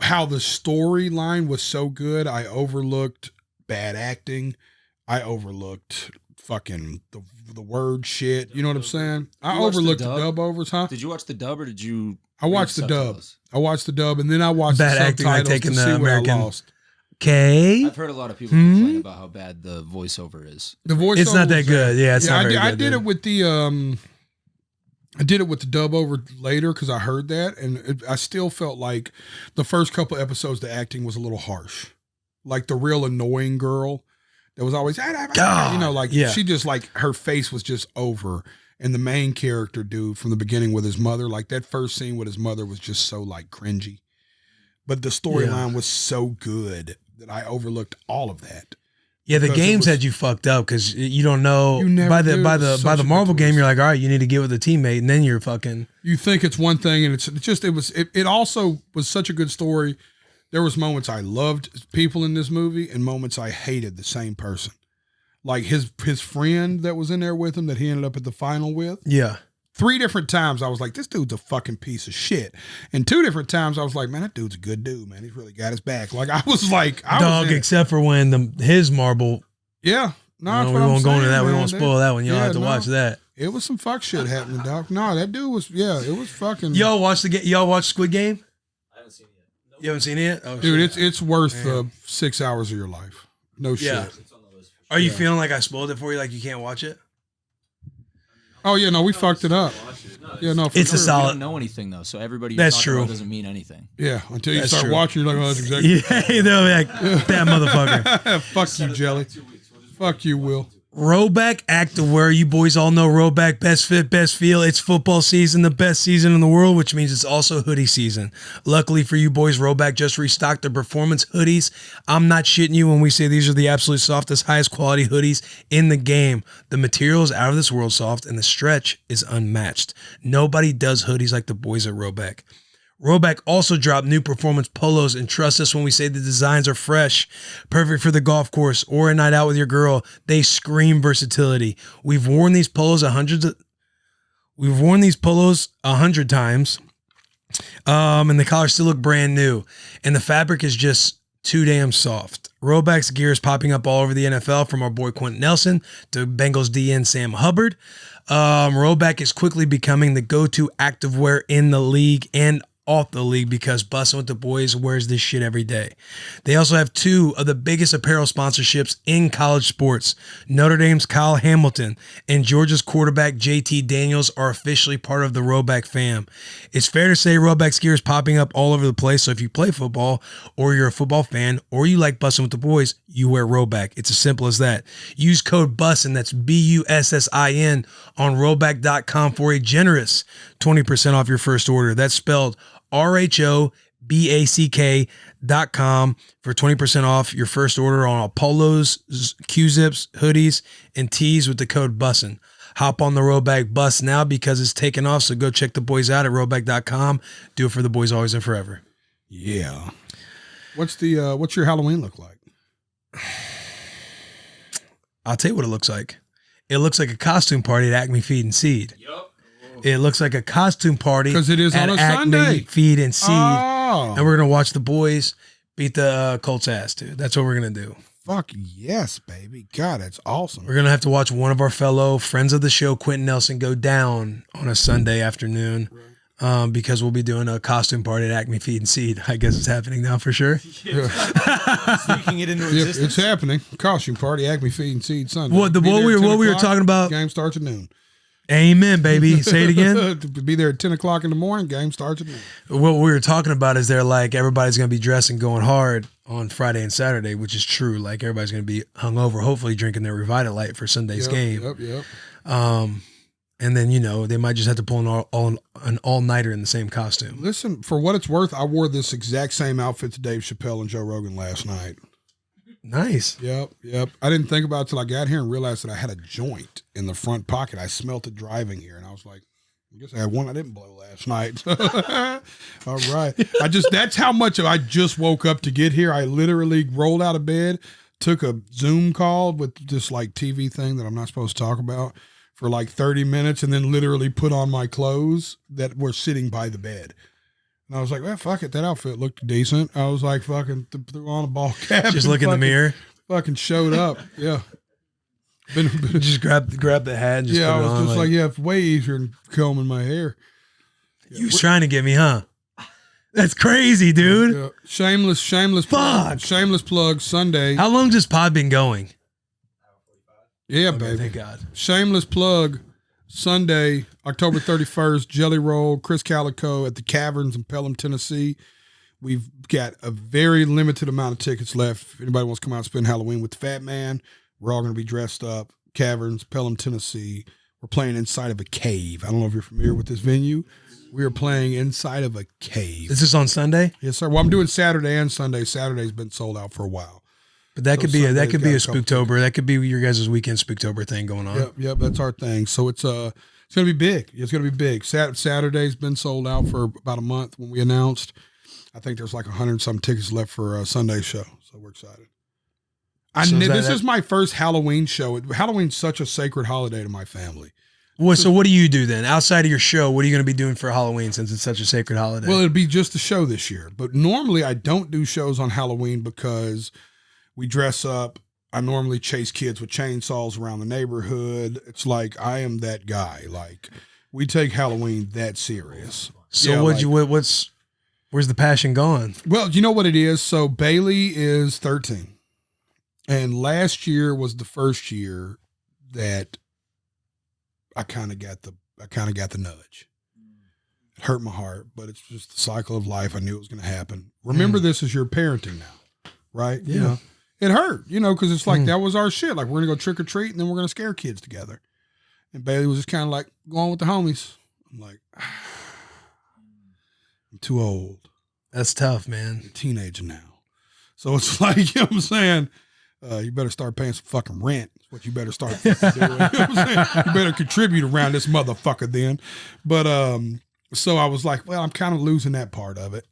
Speaker 2: how the storyline was so good. I overlooked bad acting. I overlooked fucking the word shit. You know what I'm saying? I
Speaker 6: watched the
Speaker 2: overlooked the
Speaker 6: dub?
Speaker 2: dub overs, huh?
Speaker 6: Did you watch the dub or did you?
Speaker 2: I watched the
Speaker 6: read
Speaker 2: dub.
Speaker 6: subtitles?
Speaker 2: I watched the dub, and then I watched
Speaker 1: Bad
Speaker 2: the
Speaker 1: acting, like
Speaker 2: subtitles
Speaker 1: taking
Speaker 2: to
Speaker 1: the
Speaker 2: see
Speaker 1: American-
Speaker 2: what I lost.
Speaker 1: Okay.
Speaker 6: I've heard a lot of people complain about how bad the voiceover is.
Speaker 2: The voice.
Speaker 1: It's not that good. Yeah, it's not very
Speaker 2: I
Speaker 1: good,
Speaker 2: did
Speaker 1: dude.
Speaker 2: it with the I did it with the dub over later because I heard that, and I still felt like the first couple episodes the acting was a little harsh, like the real annoying girl that was always
Speaker 1: God,
Speaker 2: you know, like
Speaker 1: yeah.
Speaker 2: she just like her face was just over, and the main character dude from the beginning with his mother, like that first scene with his mother was just so like cringy, but the storyline was so good that I overlooked all of that.
Speaker 1: Yeah, the
Speaker 2: Because it
Speaker 1: games
Speaker 2: was-
Speaker 1: had you fucked up because you don't know
Speaker 2: You never
Speaker 1: by the
Speaker 2: do.
Speaker 1: by
Speaker 2: It's
Speaker 1: the
Speaker 2: such
Speaker 1: by
Speaker 2: a
Speaker 1: the
Speaker 2: good
Speaker 1: Marvel game.
Speaker 2: twist.
Speaker 1: You're like, all right, you need to get with a teammate, and then you're fucking.
Speaker 2: You think it's one thing, and it also was such a good story. There was moments I loved people in this movie, and moments I hated the same person. Like his friend that was in there with him that he ended up at the final with.
Speaker 1: Yeah.
Speaker 2: 3 different times I was like, this dude's a fucking piece of shit. And 2 different times I was like, man, that dude's a good dude, man. He's really got his back. Like I was like,
Speaker 1: Dog, except for when his marble.
Speaker 2: yeah. No, that's
Speaker 1: we
Speaker 2: what I'm
Speaker 1: won't go into
Speaker 2: saying,
Speaker 1: that. We
Speaker 2: man.
Speaker 1: won't spoil that one. You'll
Speaker 2: Yeah,
Speaker 1: have to
Speaker 2: no.
Speaker 1: watch that.
Speaker 2: It was some fuck shit happening, dog. No, that dude was, it was fucking.
Speaker 1: Y'all watch Y'all watch Squid Game?
Speaker 4: I haven't seen it yet. Nope.
Speaker 1: You haven't seen it yet? Oh,
Speaker 2: Dude,
Speaker 1: shit.
Speaker 2: it's worth 6 hours of your life. No
Speaker 1: Yeah.
Speaker 2: shit.
Speaker 4: It's on the list for
Speaker 1: Are you feeling like I spoiled it for you? Like you can't watch it?
Speaker 2: Oh yeah, no, we fucked it up. Yeah, no, for
Speaker 1: It's a
Speaker 2: sure.
Speaker 6: We
Speaker 1: solid.
Speaker 6: don't know anything though, so everybody you're
Speaker 1: That's
Speaker 6: talking about
Speaker 1: true.
Speaker 6: doesn't mean anything.
Speaker 2: Yeah, until you
Speaker 1: That's
Speaker 2: start
Speaker 1: true.
Speaker 2: watching, you're like, oh, that's exactly.
Speaker 1: Yeah, they'll be like, that motherfucker.
Speaker 2: Fuck you, Jelly. Fuck you, Will.
Speaker 1: Roback Activewear. You boys all know Roback, best fit, best feel. It's football season, the best season in the world, which means it's also hoodie season. Luckily for you boys, Roback just restocked their performance hoodies. I'm not shitting you when we say these are the absolute softest, highest quality hoodies in the game. The material is out of this world soft, and the stretch is unmatched. Nobody does hoodies like the boys at Roback. Roback also dropped new performance polos, and trust us when we say the designs are fresh, perfect for the golf course or a night out with your girl. They scream versatility. We've worn these polos 100 times, and the collars still look brand new, and the fabric is just too damn soft. Roback's gear is popping up all over the NFL, from our boy Quentin Nelson to Bengals DN Sam Hubbard. Roback is quickly becoming the go-to activewear in the league and off the league because Bussin with the boys wears this shit every day. They also have 2 of the biggest apparel sponsorships in college sports. Notre Dame's Kyle Hamilton and Georgia's quarterback JT Daniels are officially part of the Roback fam. It's fair to say Roback's gear is popping up all over the place, so if you play football or you're a football fan or you like Bussin with the boys, you wear Roback. It's as simple as that. Use code Bussin, that's BUSSIN, on Roback.com for a generous 20% off your first order. That's spelled RHOBACK.com for 20% off your first order on all polos, Q-zips, hoodies, and tees with the code BUSSIN. Hop on the Roback bus now because it's taking off, so go check the boys out at Roback.com. Do it for the boys always and forever.
Speaker 2: Yeah. What's your Halloween look like?
Speaker 1: I'll tell you what it looks like. It looks like a costume party at Acme Feed and Seed.
Speaker 4: Yup.
Speaker 1: It looks like a costume party
Speaker 2: 'Cause it is
Speaker 1: at
Speaker 2: on a
Speaker 1: Acme
Speaker 2: Sunday.
Speaker 1: Feed and Seed.
Speaker 2: Oh,
Speaker 1: And we're going to watch the boys beat the Colts ass, dude. That's what we're going to do.
Speaker 2: fuck yes, baby. God, that's awesome.
Speaker 1: We're going to have to watch one of our fellow friends of the show, Quentin Nelson, go down on a Sunday afternoon because we'll be doing a costume party at Acme Feed and Seed. I guess it's happening now for sure.
Speaker 6: Sneaking it into
Speaker 2: Yep,
Speaker 6: existence.
Speaker 2: it's happening. Costume party, Acme Feed and Seed Sunday.
Speaker 1: What
Speaker 2: Be there
Speaker 1: we
Speaker 2: at 10
Speaker 1: were
Speaker 2: o'clock,
Speaker 1: talking about?
Speaker 2: Game starts at noon.
Speaker 1: Amen, baby. Say it again.
Speaker 2: Be there at 10 o'clock in the morning. Game starts at noon.
Speaker 1: What we were talking about is they're like everybody's going to be dressed and going hard on Friday and Saturday, which is true. Like everybody's going to be hungover, hopefully drinking their Revitalight for Sunday's game.
Speaker 2: Yep.
Speaker 1: And then, they might just have to pull an all-nighter in the same costume.
Speaker 2: Listen, for what it's worth, I wore this exact same outfit to Dave Chappelle and Joe Rogan last night.
Speaker 1: Nice.
Speaker 2: Yep. I didn't think about it till I got here and realized that I had a joint in the front pocket. I smelt it driving here, and I was like, I guess I had one I didn't blow last night. All right. That's how much I just woke up to get here. I literally rolled out of bed, took a Zoom call with this like TV thing that I'm not supposed to talk about for like 30 minutes and then literally put on my clothes that were sitting by the bed. And I was like, well, fuck it. That outfit looked decent. I was like, fucking threw on a ball cap.
Speaker 1: Just look in the mirror.
Speaker 2: Fucking showed up. Yeah.
Speaker 1: Just grab the hat and just put it on.
Speaker 2: I was just like, yeah, it's way easier than combing my hair.
Speaker 1: You was trying to get me, huh? That's crazy, dude.
Speaker 2: Yeah. Shameless
Speaker 1: Fuck.
Speaker 2: Shameless plug Sunday.
Speaker 1: How long has pod been going?
Speaker 2: Yeah,
Speaker 1: Okay,
Speaker 2: baby.
Speaker 1: thank God.
Speaker 2: Shameless plug Sunday, October 31st, Jelly Roll, Chris Calico at the Caverns in Pelham, Tennessee. We've got a very limited amount of tickets left. If anybody wants to come out and spend Halloween with the Fat Man, we're all going to be dressed up. Caverns, Pelham, Tennessee. We're playing inside of a cave. I don't know if you're familiar with this venue. We are playing inside of a cave.
Speaker 1: Is this on Sunday?
Speaker 2: Yes, sir. Well, I'm doing Saturday and Sunday. Saturday's been sold out for a while.
Speaker 1: But that
Speaker 2: So
Speaker 1: could be a
Speaker 2: Sunday's got a couple
Speaker 1: Spooktober. That could be your guys' weekend Spooktober thing going on.
Speaker 2: Yep, that's our thing. So it's going to be big. It's going to be big. Saturday's been sold out for about a month when we announced. I think there's like 100-some tickets left for a Sunday show. So we're excited. This is my first Halloween show. Halloween's such a sacred holiday to my family.
Speaker 1: Well, so what do you do then? Outside of your show, what are you going to be doing for Halloween since it's such a sacred holiday?
Speaker 2: Well, it'd be just a show this year. But normally I don't do shows on Halloween because we dress up. I normally chase kids with chainsaws around the neighborhood. It's like I am that guy. Like we take Halloween that serious.
Speaker 1: So where's the passion gone?
Speaker 2: Well, you know what it is? So Bailey is 13. And last year was the first year that I kind of got the nudge. It hurt my heart, but it's just the cycle of life. I knew it was going to happen. Remember, this is your parenting now, right?
Speaker 1: Yeah.
Speaker 2: You know, it hurt, because it's like that was our shit. Like we're going to go trick or treat, and then we're going to scare kids together. And Bailey was just kind of like going with the homies. I'm like, I'm too old.
Speaker 1: That's tough, man.
Speaker 2: I'm a teenager now, so it's like you know what I'm saying. You better start paying some fucking rent. That's what you better start fucking doing. You know what I'm saying? You better contribute around this motherfucker then. But so I was like, well, I'm kind of losing that part of it,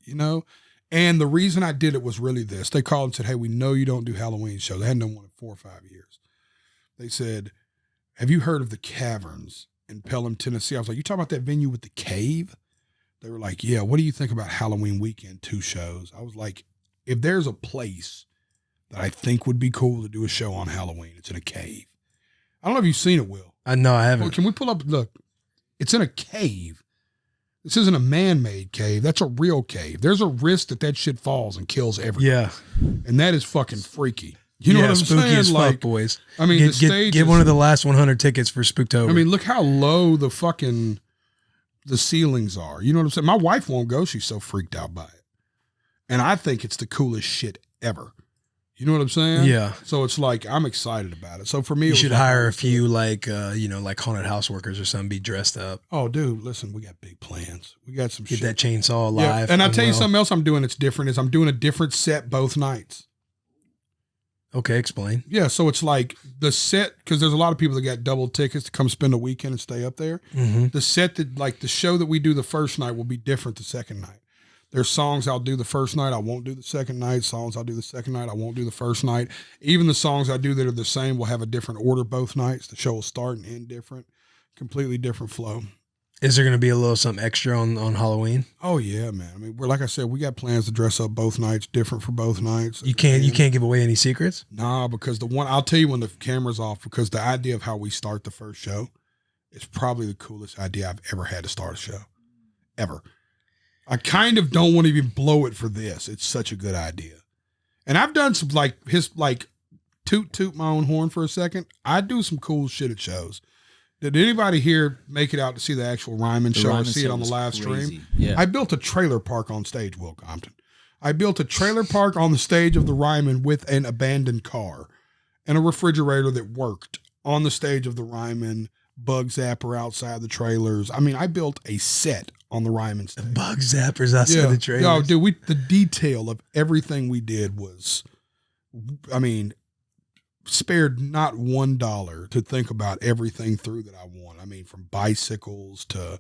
Speaker 2: And the reason I did it was really this. They called and said, hey, we know you don't do Halloween shows. They hadn't done one in 4 or 5 years. They said, have you heard of the Caverns in Pelham, Tennessee? I was like, you talking about that venue with the cave? They were like, yeah, what do you think about Halloween weekend 2 shows? I was like, if there's a place that I think would be cool to do a show on Halloween, it's in a cave. I don't know if you've seen it, Will.
Speaker 1: No, I haven't.
Speaker 2: Well, can we pull up? Look, it's in a cave. This isn't a man-made cave. That's a real cave. There's a risk that shit falls and kills everyone.
Speaker 1: Yeah.
Speaker 2: And that is fucking freaky. You know what I'm
Speaker 1: spooky
Speaker 2: saying?
Speaker 1: as
Speaker 2: Like,
Speaker 1: fuck, boys.
Speaker 2: I mean, the stage
Speaker 1: get one of the last 100 tickets for Spooktober.
Speaker 2: I mean, look how low the ceilings are. You know what I'm saying? My wife won't go. She's so freaked out by it. And I think it's the coolest shit ever. You know what I'm saying?
Speaker 1: Yeah.
Speaker 2: So it's like, I'm excited about it. So for me,
Speaker 1: you should hire a few like haunted house workers or something, be dressed up.
Speaker 2: Oh, dude, listen, we got big plans. We got some
Speaker 1: Get
Speaker 2: shit.
Speaker 1: that chainsaw alive.
Speaker 2: Yeah. And I'll tell you something else I'm doing that's different is I'm doing a different set both nights.
Speaker 1: Okay, explain.
Speaker 2: Yeah, so it's like the set, because there's a lot of people that got double tickets to come spend a weekend and stay up there.
Speaker 1: Mm-hmm.
Speaker 2: The set that, like the show that we do the first night will be different the second night. There's songs I'll do the first night, I won't do the second night. Songs I'll do the second night, I won't do the first night. Even the songs I do that are the same will have a different order both nights. The show will start and end different, completely different flow.
Speaker 1: Is there going to be a little something extra on Halloween?
Speaker 2: Oh yeah, man. I mean, we're like I said, we got plans to dress up both nights, different for both nights.
Speaker 1: You can't give away any secrets?
Speaker 2: Nah, because I'll tell you when the camera's off, because the idea of how we start the first show is probably the coolest idea I've ever had to start a show. Ever. I kind of don't want to even blow it for this. It's such a good idea. And I've done some toot my own horn for a second. I do some cool shit at shows. Did anybody here make it out to see the actual Ryman show or see it on the live stream?
Speaker 6: Yeah.
Speaker 2: I built a trailer park on stage, Will Compton. I built a trailer park on the stage of the Ryman with an abandoned car and a refrigerator that worked on the stage of the Ryman, bug zapper outside the trailers. I mean, I built a set on the Ryman stage.
Speaker 1: Bug zappers outside the trailers.
Speaker 2: Oh, dude, the detail of everything we did was, I mean, spared not $1 to think about everything through that I want. I mean, from bicycles to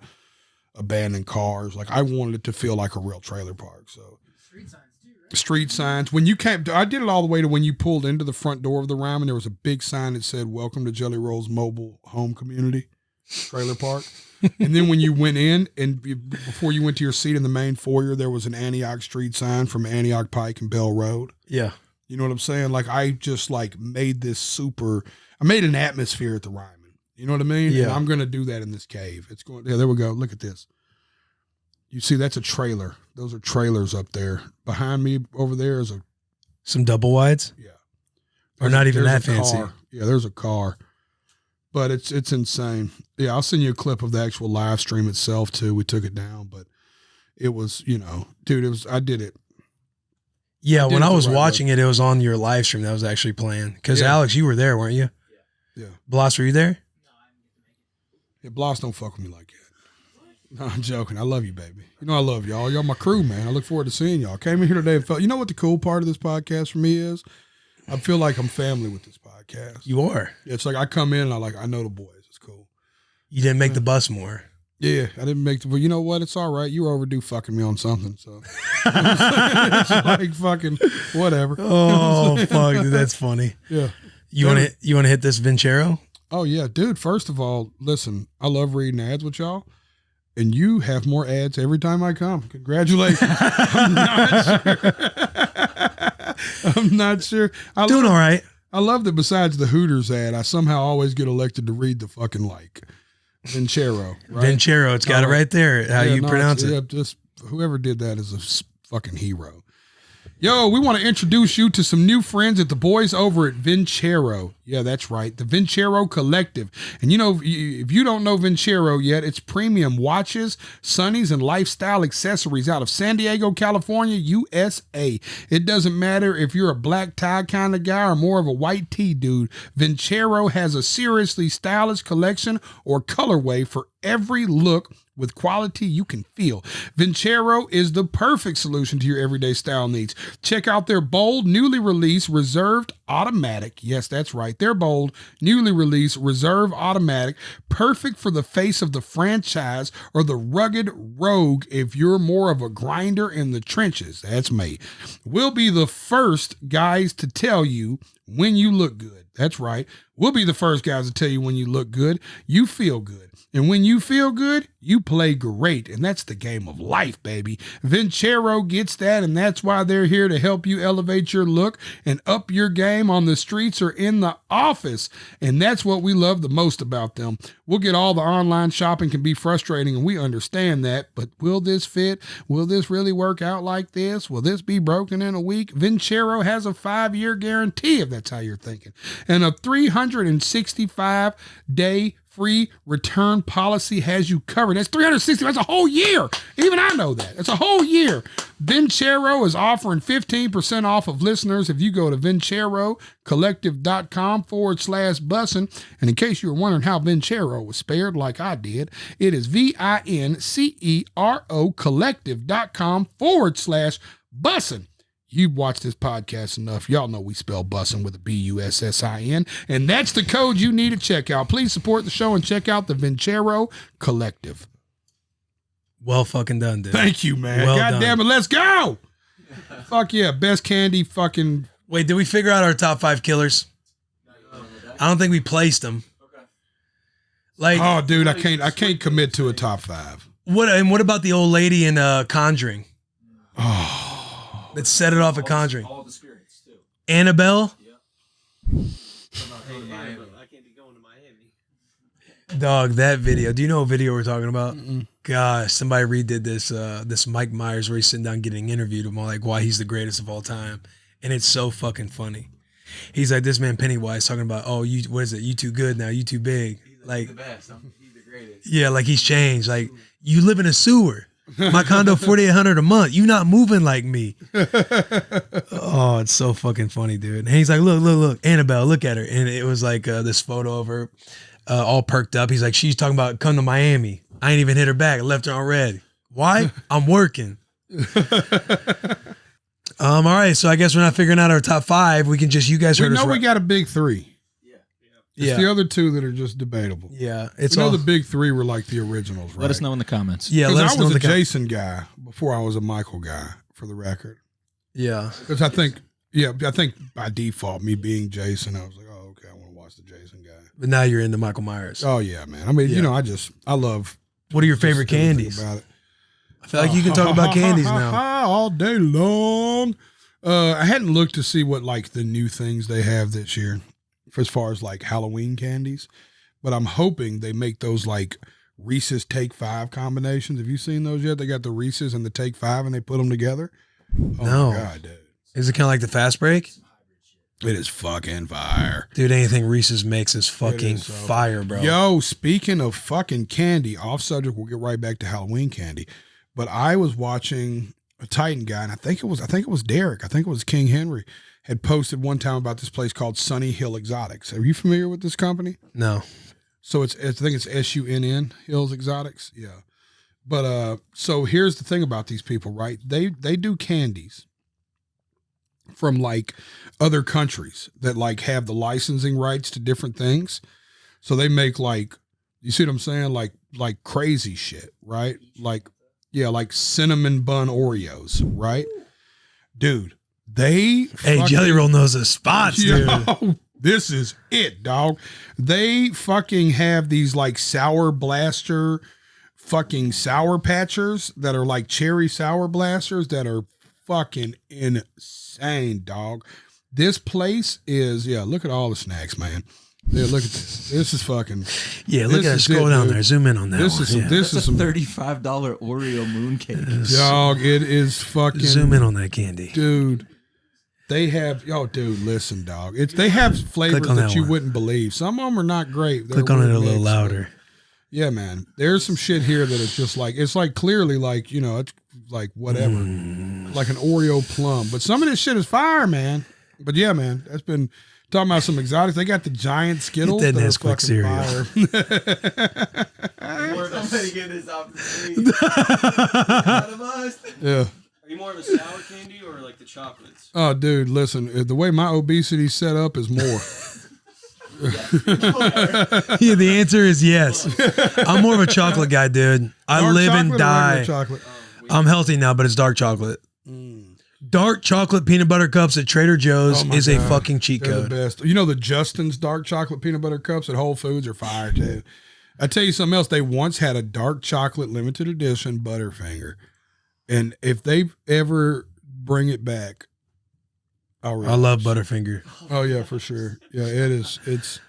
Speaker 2: abandoned cars. Like, I wanted it to feel like a real trailer park. So,
Speaker 3: Street signs too,
Speaker 2: street signs. When you came, I did it all the way to when you pulled into the front door of the Ryman. There was a big sign that said, "Welcome to Jelly Roll's mobile home community trailer park." And then when you went in and before you went to your seat in the main foyer, there was an Antioch Street sign from Antioch Pike and Bell Road.
Speaker 1: Yeah.
Speaker 2: You know what I'm saying? Like I just like made this I made an atmosphere at the Ryman. You know what I mean?
Speaker 1: Yeah.
Speaker 2: And I'm going to do that in this cave. It's going, yeah, there we go. Look at this. You see, that's a trailer. Those are trailers up there. Behind me over there is
Speaker 1: some double wides.
Speaker 2: Yeah.
Speaker 1: Or not even that
Speaker 2: there's a
Speaker 1: fancy.
Speaker 2: car. Yeah, there's a car. But it's insane. Yeah, I'll send you a clip of the actual live stream itself too. We took it down, but it was, dude, I did it.
Speaker 1: Yeah, when I was
Speaker 2: right
Speaker 1: watching it was on your live stream that was actually playing. Because
Speaker 2: Yeah.
Speaker 1: Alex, you were there, weren't you?
Speaker 2: Yeah.
Speaker 1: Bloss, were you there?
Speaker 2: Yeah, Bloss don't fuck with me like that. No, I'm joking. I love you, baby. You know I love y'all. Y'all my crew, man. I look forward to seeing y'all. Came in here today and felt, you know what the cool part of this podcast for me is? I feel like I'm family with this podcast.
Speaker 1: You are.
Speaker 2: It's like I come in and I know the boys. It's cool.
Speaker 1: You didn't make the bus more.
Speaker 2: Yeah, I didn't make but you know what? It's all right. You were overdue fucking me on something, so it's like fucking whatever.
Speaker 1: Oh fuck, dude, that's funny.
Speaker 2: Yeah.
Speaker 1: You want to hit this Vincero?
Speaker 2: Oh yeah, dude. First of all, listen, I love reading ads with y'all. And you have more ads every time I come. Congratulations. I'm not sure. I'm not sure.
Speaker 1: Doing all right.
Speaker 2: I love that besides the Hooters ad, I somehow always get elected to read the fucking Vincero. Right?
Speaker 1: Vincero, it's got it right there. How you pronounce it.
Speaker 2: Yeah, just whoever did that is a fucking hero. Yo, we want to introduce you to some new friends at the boys over at Vincero. Yeah, that's right. The Vincero Collective. And if you don't know Vincero yet, it's premium watches, sunnies, and lifestyle accessories out of San Diego, California, USA. It doesn't matter if you're a black tie kind of guy or more of a white tee dude. Vincero has a seriously stylish collection or colorway for every look with quality you can feel. Vincero is the perfect solution to your everyday style needs. Check out their bold, newly released Reserved Automatic. Yes, that's right. They're bold, newly released Reserve Automatic. Perfect for the face of the franchise or the rugged rogue if you're more of a grinder in the trenches. That's me. We'll be the first guys to tell you when you look good. That's right. We'll be the first guys to tell you when you look good, you feel good. And when you feel good, you play great. And that's the game of life, baby. Vincero gets that, and that's why they're here to help you elevate your look and up your game on the streets or in the office. And that's what we love the most about them. We'll get all the online shopping can be frustrating, and we understand that. But will this fit? Will this really work out like this? Will this be broken in a week? Vincero has a 5-year guarantee, if that's how you're thinking, and a 365-day free return policy has you covered. That's 360. That's a whole year. Even I know that. It's a whole year. Vincero is offering 15% off of listeners if you go to vincerocollective.com/bussin. And in case you were wondering how Vincero was spared like I did, it is VINCERO collective.com/bussin. You've watched this podcast enough. Y'all know we spell bussin' with a BUSSIN, and that's the code you need to check out. Please support the show and check out the Vincero Collective.
Speaker 1: Well fucking done, dude.
Speaker 2: Thank you, man.
Speaker 1: Well
Speaker 2: God
Speaker 1: done.
Speaker 2: damn it, let's go. Fuck yeah, best candy fucking.
Speaker 1: Wait, did we figure out our top 5 killers? I don't think we placed them. Like,
Speaker 2: Oh, dude, I can't commit to a top 5.
Speaker 1: what about the old lady in Conjuring
Speaker 2: Oh,
Speaker 1: that set it off at Conjuring?
Speaker 4: All the spirits too.
Speaker 1: Annabelle?
Speaker 4: I can't be going to Miami.
Speaker 1: Dog, that video. Do you know what video we're talking about? Gosh, somebody redid this Mike Myers where he's sitting down getting interviewed about like why he's the greatest of all time. And it's so fucking funny. He's like, this man Pennywise talking about, oh, what is it? You too good now, you too big. Like,
Speaker 8: the best. He's the greatest.
Speaker 1: yeah, like he's changed. Like, you live in a sewer. My condo $4,800 a month. You not moving like me. Oh, it's so fucking funny, dude. And he's like, look, Annabelle, look at her. And it was like this photo of her all perked up. He's like, she's talking about come to Miami. I ain't even hit her back. I left her on red. Why? I'm working. All right. So I guess we're not figuring out our top 5. We can just, you guys heard
Speaker 2: we
Speaker 1: us.
Speaker 2: know we got a big 3. It's
Speaker 1: Yeah.
Speaker 2: the other 2 that are just debatable.
Speaker 1: Yeah. It's
Speaker 2: You know
Speaker 1: all,
Speaker 2: the big 3 were like the originals, right?
Speaker 6: Let us know in the comments.
Speaker 1: yeah.
Speaker 2: Because
Speaker 1: Let
Speaker 2: I
Speaker 1: us know
Speaker 2: was
Speaker 1: in
Speaker 2: a
Speaker 1: the com-
Speaker 2: Jason guy before I was a Michael guy, for the record.
Speaker 1: Yeah.
Speaker 2: Because I think by default, me being Jason, I was like, oh, okay, I want to watch the Jason guy.
Speaker 1: But now you're into Michael Myers.
Speaker 2: Oh yeah, man. I mean,
Speaker 1: Yeah.
Speaker 2: you know, I love.
Speaker 1: What are your
Speaker 2: just
Speaker 1: favorite
Speaker 2: everything
Speaker 1: candies?
Speaker 2: About it.
Speaker 1: I feel like you can talk about candies now.
Speaker 2: all day long. I hadn't looked to see what like the new things they have this year, as far as like Halloween candies, but I'm hoping they make those like Reese's Take 5 combinations. Have you seen those yet? They got the Reese's and the Take 5, and they put them together. Oh
Speaker 1: No.
Speaker 2: my god, dude!
Speaker 1: Is it kind of like the fast break?
Speaker 2: It is fucking fire.
Speaker 1: Dude, anything Reese's makes is
Speaker 2: It
Speaker 1: fucking
Speaker 2: is so
Speaker 1: fire, bro.
Speaker 2: Yo, speaking of fucking candy, off subject, we'll get right back to Halloween candy. But I was watching a Titan guy, and I think it was Derek. I think it was King Henry had posted one time about this place called Sunny Hill Exotics. Are you familiar with this company?
Speaker 1: No.
Speaker 2: So I think it's SUNN Hills Exotics. Yeah. But so here's the thing about these people, right? They do candies from like other countries that like have the licensing rights to different things. So they make like, you see what I'm saying? Like crazy shit, right? Like cinnamon bun Oreos, right? Dude,
Speaker 1: Hey, Jelly Roll knows the spots, dude.
Speaker 2: Yo, this is it, dog. They fucking have these like Sour Blaster fucking Sour Patchers that are like cherry Sour Blasters that are fucking insane, dog. This place is, look at all the snacks, man. Yeah, look at this. This is fucking.
Speaker 1: Yeah, look at it. Scroll down there. Zoom in on that.
Speaker 2: This is some. This is some
Speaker 8: $35 Oreo mooncake.
Speaker 2: dog. It is fucking.
Speaker 1: Zoom in on that candy,
Speaker 2: dude. They have, dude, listen, dog. They have flavors that you wouldn't believe. Some of them are not great. They're
Speaker 1: Click on it
Speaker 2: weird
Speaker 1: a little
Speaker 2: mix,
Speaker 1: louder.
Speaker 2: Yeah, man. There's some shit here that is just like, it's like clearly like, it's like whatever, like an Oreo plum. But some of this shit is fire, man. But yeah, man, that's been talking about some exotics. They got the giant Skittles.
Speaker 1: Get that
Speaker 2: that are
Speaker 1: Nesquik
Speaker 2: fucking
Speaker 1: cereal.
Speaker 4: Somebody get this off the street.
Speaker 2: Yeah.
Speaker 4: Are you more of a sour candy or like the chocolates?
Speaker 2: Oh, dude, listen. The way my obesity's set up is more.
Speaker 1: Yeah, the answer is yes. I'm more of a chocolate guy, dude. I
Speaker 2: Dark
Speaker 1: live and
Speaker 2: chocolate or
Speaker 1: die.
Speaker 2: regular chocolate?
Speaker 1: I'm healthy now, but it's dark chocolate. Dark chocolate peanut butter cups at Trader Joe's
Speaker 2: Oh my
Speaker 1: is a
Speaker 2: God.
Speaker 1: fucking cheat
Speaker 2: They're
Speaker 1: code.
Speaker 2: the best. You know the Justin's dark chocolate peanut butter cups at Whole Foods are fire too. I tell you something else. They once had a dark chocolate limited edition Butterfinger, and if they ever bring it back,
Speaker 1: I love Butterfinger.
Speaker 2: Oh yeah, for sure. Yeah, it is. It's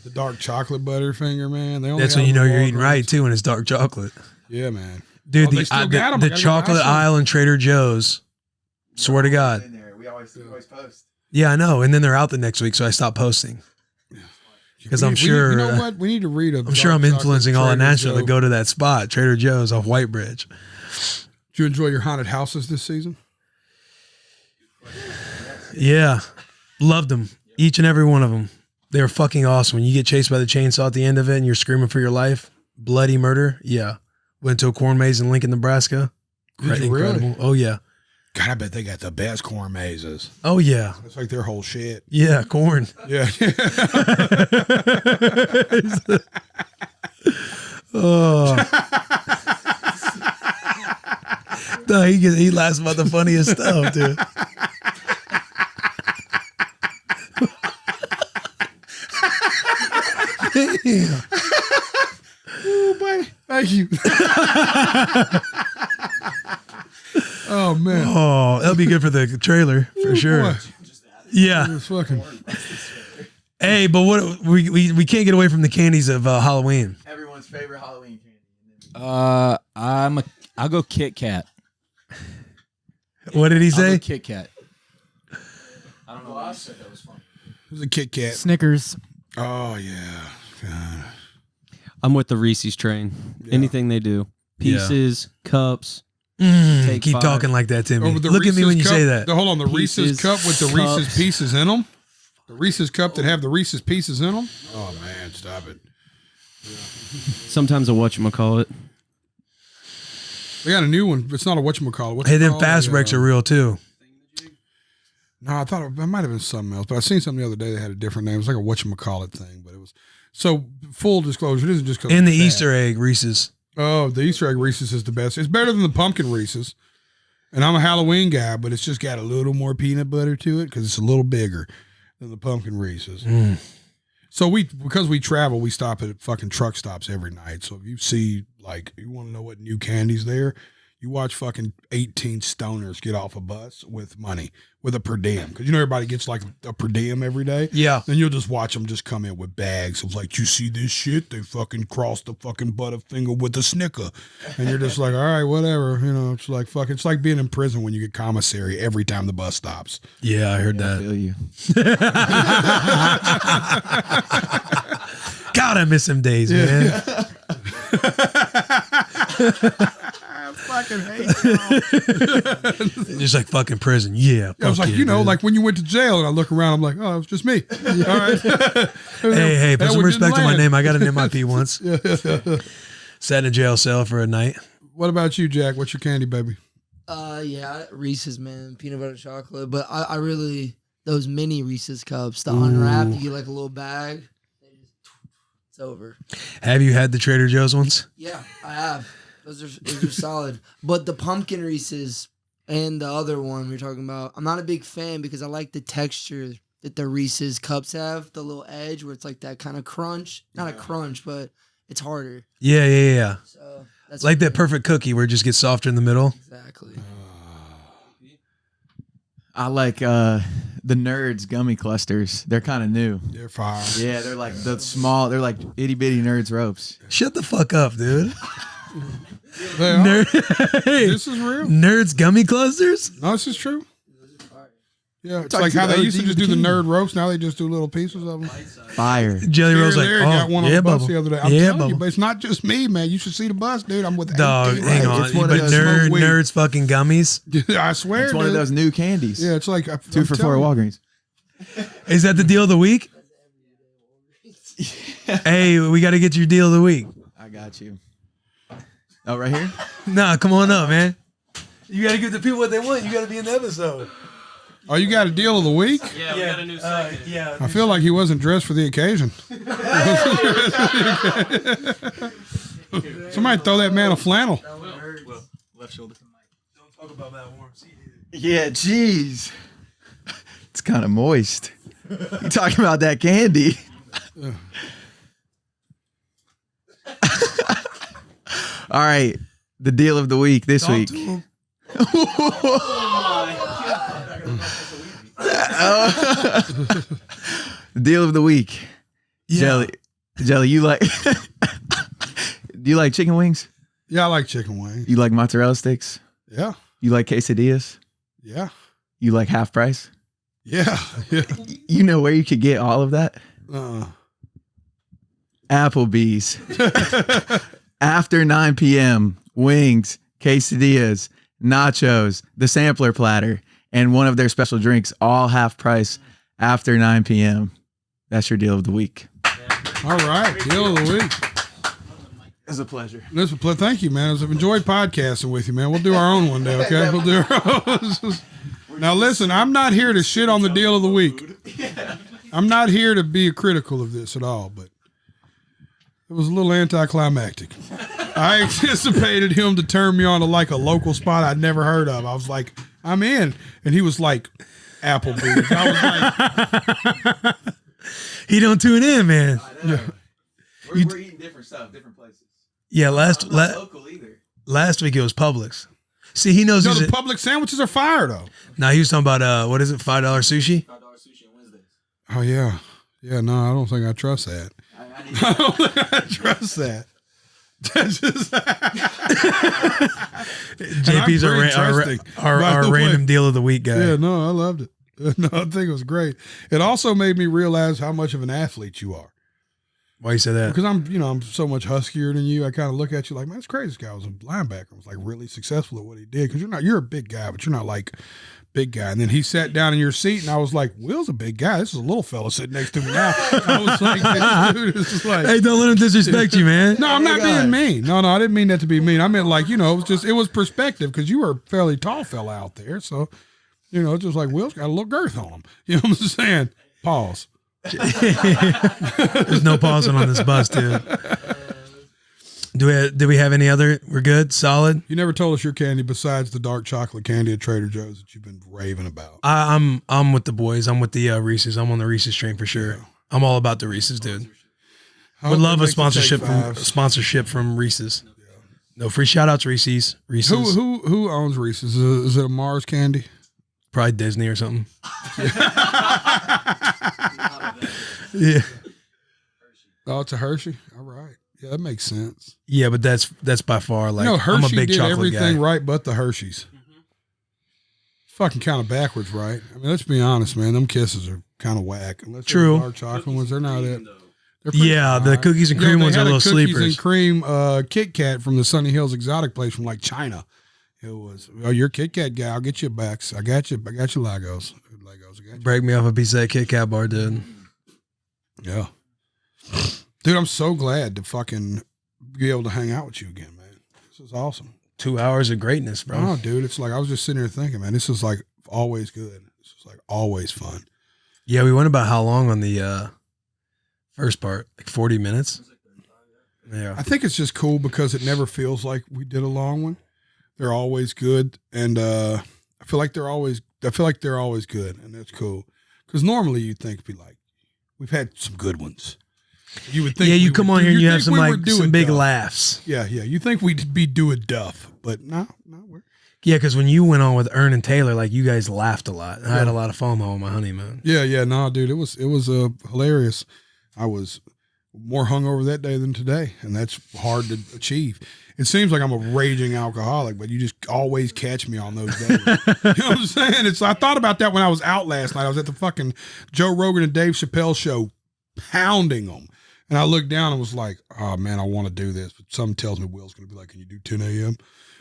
Speaker 2: the dark chocolate Butterfinger, man. They only
Speaker 1: That's
Speaker 2: have
Speaker 1: when you
Speaker 2: them
Speaker 1: know
Speaker 2: at
Speaker 1: you're eating
Speaker 2: Walgreens.
Speaker 1: right too, when it's dark chocolate.
Speaker 2: Yeah, man.
Speaker 1: Dude,
Speaker 2: Oh, they still got 'em. I
Speaker 1: the
Speaker 2: gotta go
Speaker 1: chocolate
Speaker 2: buy some.
Speaker 1: aisle in Trader Joe's. Swear to God.
Speaker 9: We always post.
Speaker 1: Yeah, I know. And then they're out the next week, so I stopped posting. Because I'm sure,
Speaker 2: You know what? We need to read a.
Speaker 1: I'm sure I'm influencing all of Nashville to go to that spot, Trader Joe's off White Bridge.
Speaker 2: Did you enjoy your haunted houses this season?
Speaker 1: Yeah, loved them. Each and every one of them. They were fucking awesome. When you get chased by the chainsaw at the end of it and you're screaming for your life, bloody murder. Yeah, went to a corn maze in Lincoln, Nebraska.
Speaker 2: Did you really?
Speaker 1: Incredible. Oh yeah.
Speaker 2: God, I bet they got the best corn mazes.
Speaker 1: Oh yeah.
Speaker 2: That's like their whole shit.
Speaker 1: Yeah, corn.
Speaker 2: Yeah.
Speaker 1: Oh. No, he laughs about the funniest stuff, dude. Damn.
Speaker 2: Oh, buddy. Thank you. Oh, man.
Speaker 1: Oh, that'll be good for the trailer for sure.
Speaker 2: Boy.
Speaker 1: Yeah.
Speaker 2: It's fucking.
Speaker 1: Hey, but what we can't get away from the candies of Halloween.
Speaker 9: Everyone's favorite Halloween candy.
Speaker 6: I'll go Kit Kat.
Speaker 1: What did he
Speaker 6: I'll
Speaker 1: say?
Speaker 6: go Kit Kat.
Speaker 4: I don't know why I said that was funny.
Speaker 2: It was a Kit Kat.
Speaker 7: Snickers.
Speaker 2: Oh, yeah. God.
Speaker 10: I'm with the Reese's train.
Speaker 2: Yeah.
Speaker 10: Anything they do. Pieces, cups.
Speaker 1: Keep
Speaker 10: Take 5.
Speaker 1: talking like that, Timmy.
Speaker 2: Over the
Speaker 1: Look at me
Speaker 2: Reese's
Speaker 1: when you
Speaker 2: cup,
Speaker 1: say that.
Speaker 2: Hold on, the
Speaker 10: Pieces,
Speaker 2: Reese's cup with the
Speaker 10: cups.
Speaker 2: Reese's pieces in them. The Reese's cup that have the Reese's pieces in them. Oh man, stop it.
Speaker 10: Sometimes a whatchamacallit.
Speaker 2: They got a new one. It's not a whatchamacallit.
Speaker 1: Hey, them fast breaks are real too.
Speaker 2: No, I thought it might have been something else, but I seen something the other day that had a different name. It was like a whatchamacallit thing, but it was. So full disclosure, it isn't just because.
Speaker 1: And the Easter egg Reese's.
Speaker 2: Oh, the Easter egg Reese's is the best. It's better than the pumpkin Reese's. And I'm a Halloween guy, but it's just got a little more peanut butter to it because it's a little bigger than the pumpkin Reese's. So because we travel, we stop at fucking truck stops every night. So if you see, like, you want to know what new candy's there, you watch fucking 18 stoners get off a bus with money, with a per diem. Because you know everybody gets like a per diem every day.
Speaker 1: Yeah.
Speaker 2: Then you'll just watch them just come in with bags of like, you see this shit? They fucking crossed the fucking Butterfinger with a Snicker. And you're just like, all right, whatever. You know, it's like fucking, it's like being in prison when you get commissary every time the bus stops.
Speaker 1: Yeah, I heard
Speaker 8: I
Speaker 1: that.
Speaker 8: feel you.
Speaker 1: God, I miss them days, man.
Speaker 2: I fucking hate y'all.
Speaker 1: Just like fucking prison. Yeah.
Speaker 2: I was like,
Speaker 1: yeah,
Speaker 2: you know,
Speaker 1: dude.
Speaker 2: like when you went to jail and I look around, I'm like, oh, it's just me. All right.
Speaker 1: Hey, put
Speaker 2: That
Speaker 1: some
Speaker 2: one
Speaker 1: respect
Speaker 2: didn't
Speaker 1: on my
Speaker 2: land.
Speaker 1: name. I got an MIP once. Sat in a jail cell for a night.
Speaker 2: What about you, Jack? What's your candy, baby?
Speaker 3: Yeah, Reese's, man, peanut butter chocolate. But I really, those mini Reese's cups, the unwrapped, you get like a little bag. It's over.
Speaker 1: Have you had the Trader Joe's ones?
Speaker 3: Yeah, I have. Those are solid. But the pumpkin Reese's and the other one we were talking about, I'm not a big fan because I like the texture that the Reese's cups have, the little edge where it's like that kind of crunch. Not a crunch, but it's harder.
Speaker 1: Yeah.
Speaker 3: So that's
Speaker 1: Like that perfect cookie where it just gets softer in the middle.
Speaker 3: Exactly.
Speaker 8: I like the Nerds gummy clusters. They're kind of new.
Speaker 2: They're fire.
Speaker 8: Yeah, they're like they're like itty bitty Nerds ropes.
Speaker 1: Shut the fuck up, dude.
Speaker 2: They are.
Speaker 1: Hey,
Speaker 2: This is real.
Speaker 1: Nerds gummy clusters?
Speaker 2: No, this is true. Yeah, it's
Speaker 8: Talk
Speaker 2: like
Speaker 8: to
Speaker 2: how
Speaker 8: the
Speaker 2: they used to
Speaker 8: OG
Speaker 2: just do the
Speaker 8: king.
Speaker 2: nerd ropes. Now they just do little pieces of them.
Speaker 8: Fire.
Speaker 1: Jelly Roll's like,
Speaker 2: There, got one
Speaker 1: oh,
Speaker 2: on
Speaker 1: yeah,
Speaker 2: the bus
Speaker 1: Bubba.
Speaker 2: the other day. I'm
Speaker 1: Yeah,
Speaker 2: telling you,
Speaker 1: Bubba.
Speaker 2: but it's not just me, man. You should see the bus, dude. I'm with
Speaker 1: Dog,
Speaker 2: 18,
Speaker 1: hang
Speaker 2: right?
Speaker 1: on.
Speaker 8: It's one
Speaker 1: But
Speaker 8: of those
Speaker 2: smoke weed.
Speaker 1: nerds fucking gummies?
Speaker 2: I swear,
Speaker 8: It's one of
Speaker 2: dude.
Speaker 8: those new candies.
Speaker 2: Yeah, it's like
Speaker 8: 2 for $4 at Walgreens.
Speaker 1: Is that the deal of the week? Hey, we got to get your deal of the week.
Speaker 8: I got you. Oh, right here?
Speaker 1: Nah, come on up, man. You got to give the people what they want. You got to be in the episode.
Speaker 2: Oh, you got a deal of the week?
Speaker 4: Yeah, we got a new segment.
Speaker 1: Yeah.
Speaker 2: I feel like he wasn't dressed for the occasion. Somebody throw that man a flannel.
Speaker 4: Will, left shoulder.
Speaker 1: Don't talk about that warm seat
Speaker 8: Yeah, jeez. It's kind of moist. You talking about that candy? All right, the deal of the week this week. The deal of the week.
Speaker 1: Yeah.
Speaker 8: Jelly, you like? Do you like chicken wings?
Speaker 2: Yeah, I like chicken wings.
Speaker 8: You like mozzarella sticks?
Speaker 2: Yeah,
Speaker 8: You like quesadillas?
Speaker 2: yeah,
Speaker 8: You like half price?
Speaker 2: yeah, yeah.
Speaker 8: You know where you could get all of that? Applebee's. After 9 p.m., wings, quesadillas, nachos, the sampler platter, and one of their special drinks, all half price after 9 p.m. That's your deal of the week.
Speaker 2: All right, deal of the week.
Speaker 8: It's a pleasure.
Speaker 2: Thank you, man. I've enjoyed podcasting with you, man. We'll do our own one day, okay? We'll do our own. Now, listen, I'm not here to shit on the deal of the week. I'm not here to be critical of this at all, but it was a little anticlimactic. I anticipated him to turn me on to like a local spot I'd never heard of. I was like, I'm in. And he was like, Applebee's. I was like,
Speaker 1: He don't tune in, man.
Speaker 9: We're eating different stuff, different places.
Speaker 1: Yeah,
Speaker 9: Local either.
Speaker 1: last week it was Publix. See, he knows.
Speaker 2: no,
Speaker 1: he's
Speaker 2: the public sandwiches are fire, though.
Speaker 1: Nah, he was talking about what is it? $5 sushi.
Speaker 4: $5 sushi on Wednesdays.
Speaker 2: Oh, yeah. Yeah, no, I don't think I trust that. I don't think I trust that. That's just
Speaker 1: JP's
Speaker 2: I'm very trusting, by
Speaker 1: our
Speaker 2: the way.
Speaker 1: random deal of the week guy.
Speaker 2: Yeah, no, I loved it. No, I think it was great. It also made me realize how much of an athlete you are.
Speaker 1: Why you say that?
Speaker 2: Because I'm so much huskier than you. I kind of look at you like, man, it's crazy. This guy was a linebacker. Was like really successful at what he did. Because you're a big guy, but you're not like big guy. And then he sat down in your seat, and I was like, Will's a big guy. This is a little fella sitting next to me now. I was like, this dude is just like,
Speaker 1: Hey, don't let him disrespect you, man.
Speaker 2: no, I'm not being mean. No, I didn't mean that to be mean. I meant like, it was perspective because you were a fairly tall fella out there. So, it's just like Will's got a little girth on him. You know what I'm saying? Pause.
Speaker 1: There's no pausing on this bus, dude. Do we have any other? We're good, solid.
Speaker 2: You never told us your candy besides the dark chocolate candy at Trader Joe's that you've been raving about.
Speaker 1: I'm with the boys. I'm with the Reese's. I'm on the Reese's train for sure. Yeah. I'm all about the Reese's, dude. Would love a sponsorship from Reese's. Yeah. No free shout outs, Reese's. Reese's.
Speaker 2: Who owns Reese's? Is it a Mars candy?
Speaker 1: Probably Disney or something. Yeah.
Speaker 2: Oh, it's a Hershey. All right. Yeah, that makes sense.
Speaker 1: Yeah, but that's by far like
Speaker 2: Hershey
Speaker 1: I'm a big
Speaker 2: did
Speaker 1: chocolate
Speaker 2: everything
Speaker 1: guy.
Speaker 2: right but the Hershey's. Fucking kind of backwards, right? I mean, let's be honest, man. Them kisses are kind of whack. Unless
Speaker 1: True.
Speaker 2: Dark chocolate ones, they're not it.
Speaker 1: Yeah, the cookies and cream ones are little sleepers.
Speaker 2: Cookies and cream Kit Kat from the Sunny Hills exotic place from like China. It was, oh, you're a Kit Kat guy. I'll get you backs. I got you Legos. I got you.
Speaker 1: Break me off a piece of that Kit Kat bar, dude.
Speaker 2: Yeah. Dude, I'm so glad to fucking be able to hang out with you again, man. This is awesome.
Speaker 1: 2 hours of greatness, bro.
Speaker 2: Oh, dude, it's like I was just sitting here thinking, man, this is like always good. This is like always fun.
Speaker 1: Yeah, we went about how long on the first part? Like 40 minutes? Yeah.
Speaker 2: I think it's just cool because it never feels like we did a long one. They're always good, and I feel like they're always good, and that's cool. Because normally you'd think be like, we've had some good ones. You would think,
Speaker 1: yeah, you come on here and you have some big
Speaker 2: duff.
Speaker 1: laughs.
Speaker 2: Yeah. You think we'd be doing duff, but no, we're.
Speaker 1: Yeah, because when you went on with Ern and Taylor, like you guys laughed a lot. I had a lot of FOMO on my honeymoon.
Speaker 2: Yeah, no, dude, it was hilarious. I was more hungover that day than today, and that's hard to achieve. It seems like I'm a raging alcoholic, but you just always catch me on those days. You know what I'm saying? I thought about that when I was out last night. I was at the fucking Joe Rogan and Dave Chappelle show, pounding them. And I looked down and was like, oh, man, I want to do this. But something tells me Will's going to be like, can you do 10 a.m.?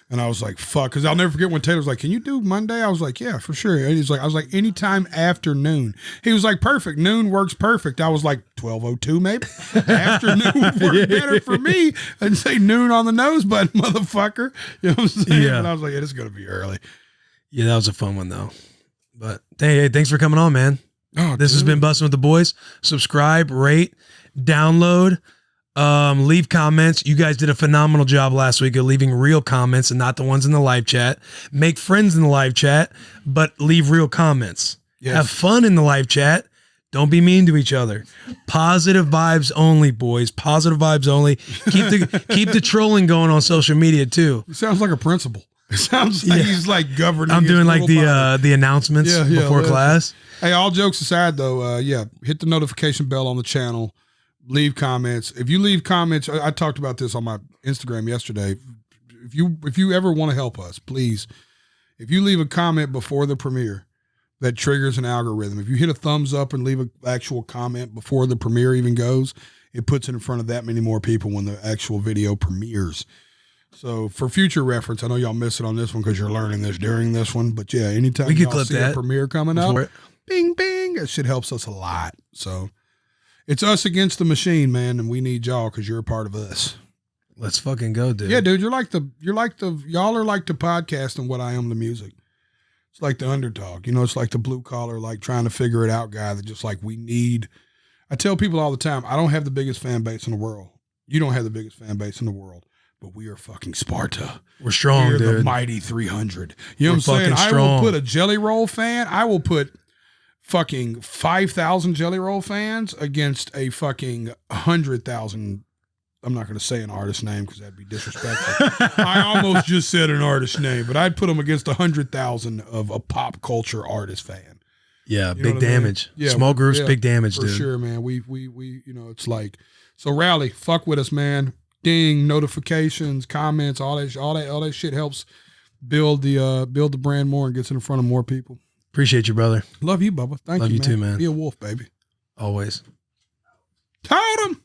Speaker 2: And I was like, fuck. Because I'll never forget when Taylor was like, can you do Monday? I was like, yeah, for sure. And I was like, anytime after noon. He was like, perfect. Noon works perfect. I was like, 12:02 maybe? Afternoon would work better for me. And say noon on the nose button, motherfucker. You know what I'm saying?
Speaker 1: Yeah.
Speaker 2: And I was like, yeah, this is going to be early.
Speaker 1: Yeah, that was a fun one, though. But hey, thanks for coming on, man.
Speaker 2: Oh,
Speaker 1: this has been Bussin' with the Boys. Subscribe, rate, download, leave comments. You guys did a phenomenal job last week of leaving real comments and not the ones in the live chat. Make friends in the live chat, but leave real comments. Yes. Have fun in the live chat. Don't be mean to each other. Positive vibes only, boys. Positive vibes only. Keep the trolling going on social media too.
Speaker 2: It sounds like a principal. It sounds like he's like governing.
Speaker 1: I'm doing like the announcements before class.
Speaker 2: Hey, all jokes aside though, hit the notification bell on the channel. Leave comments. If you leave comments, I talked about this on my Instagram yesterday. If you ever want to help us, please, if you leave a comment before the premiere, that triggers an algorithm. If you hit a thumbs up and leave an actual comment before the premiere even goes, it puts it in front of that many more people when the actual video premieres. So for future reference, I know y'all miss it on this one because you're learning this during this one. But yeah, anytime y'all see a premiere coming up, bing, bing, that shit helps us a lot. So it's us against the machine, man, and we need y'all because you're a part of us.
Speaker 1: Let's fucking go, dude.
Speaker 2: Yeah, dude, y'all are like the podcast and what I am the music. It's like the underdog, it's like the blue collar, like trying to figure it out guy that just like we need. I tell people all the time, I don't have the biggest fan base in the world. You don't have the biggest fan base in the world, but we are fucking Sparta.
Speaker 1: We're strong,
Speaker 2: We're
Speaker 1: dude.
Speaker 2: the mighty 300. You know what I'm saying? Strong. I will put a Jelly Roll fan. I will put fucking 5,000 Jelly Roll fans against a fucking 100,000. I'm not going to say an artist name because that'd be disrespectful. I almost just said an artist name, but I'd put them against 100,000 of a pop culture artist fan.
Speaker 1: Yeah, big damage. Yeah, small groups, big damage,
Speaker 2: for
Speaker 1: dude.
Speaker 2: Sure, man. We it's like, so rally, fuck with us, man. Ding, notifications, comments, all that shit helps build the brand more and gets it in front of more people.
Speaker 1: Appreciate you, brother.
Speaker 2: Love you, Bubba. Thank you, man.
Speaker 1: Love you too, man.
Speaker 2: Be a wolf, baby.
Speaker 1: Always.
Speaker 2: Totem.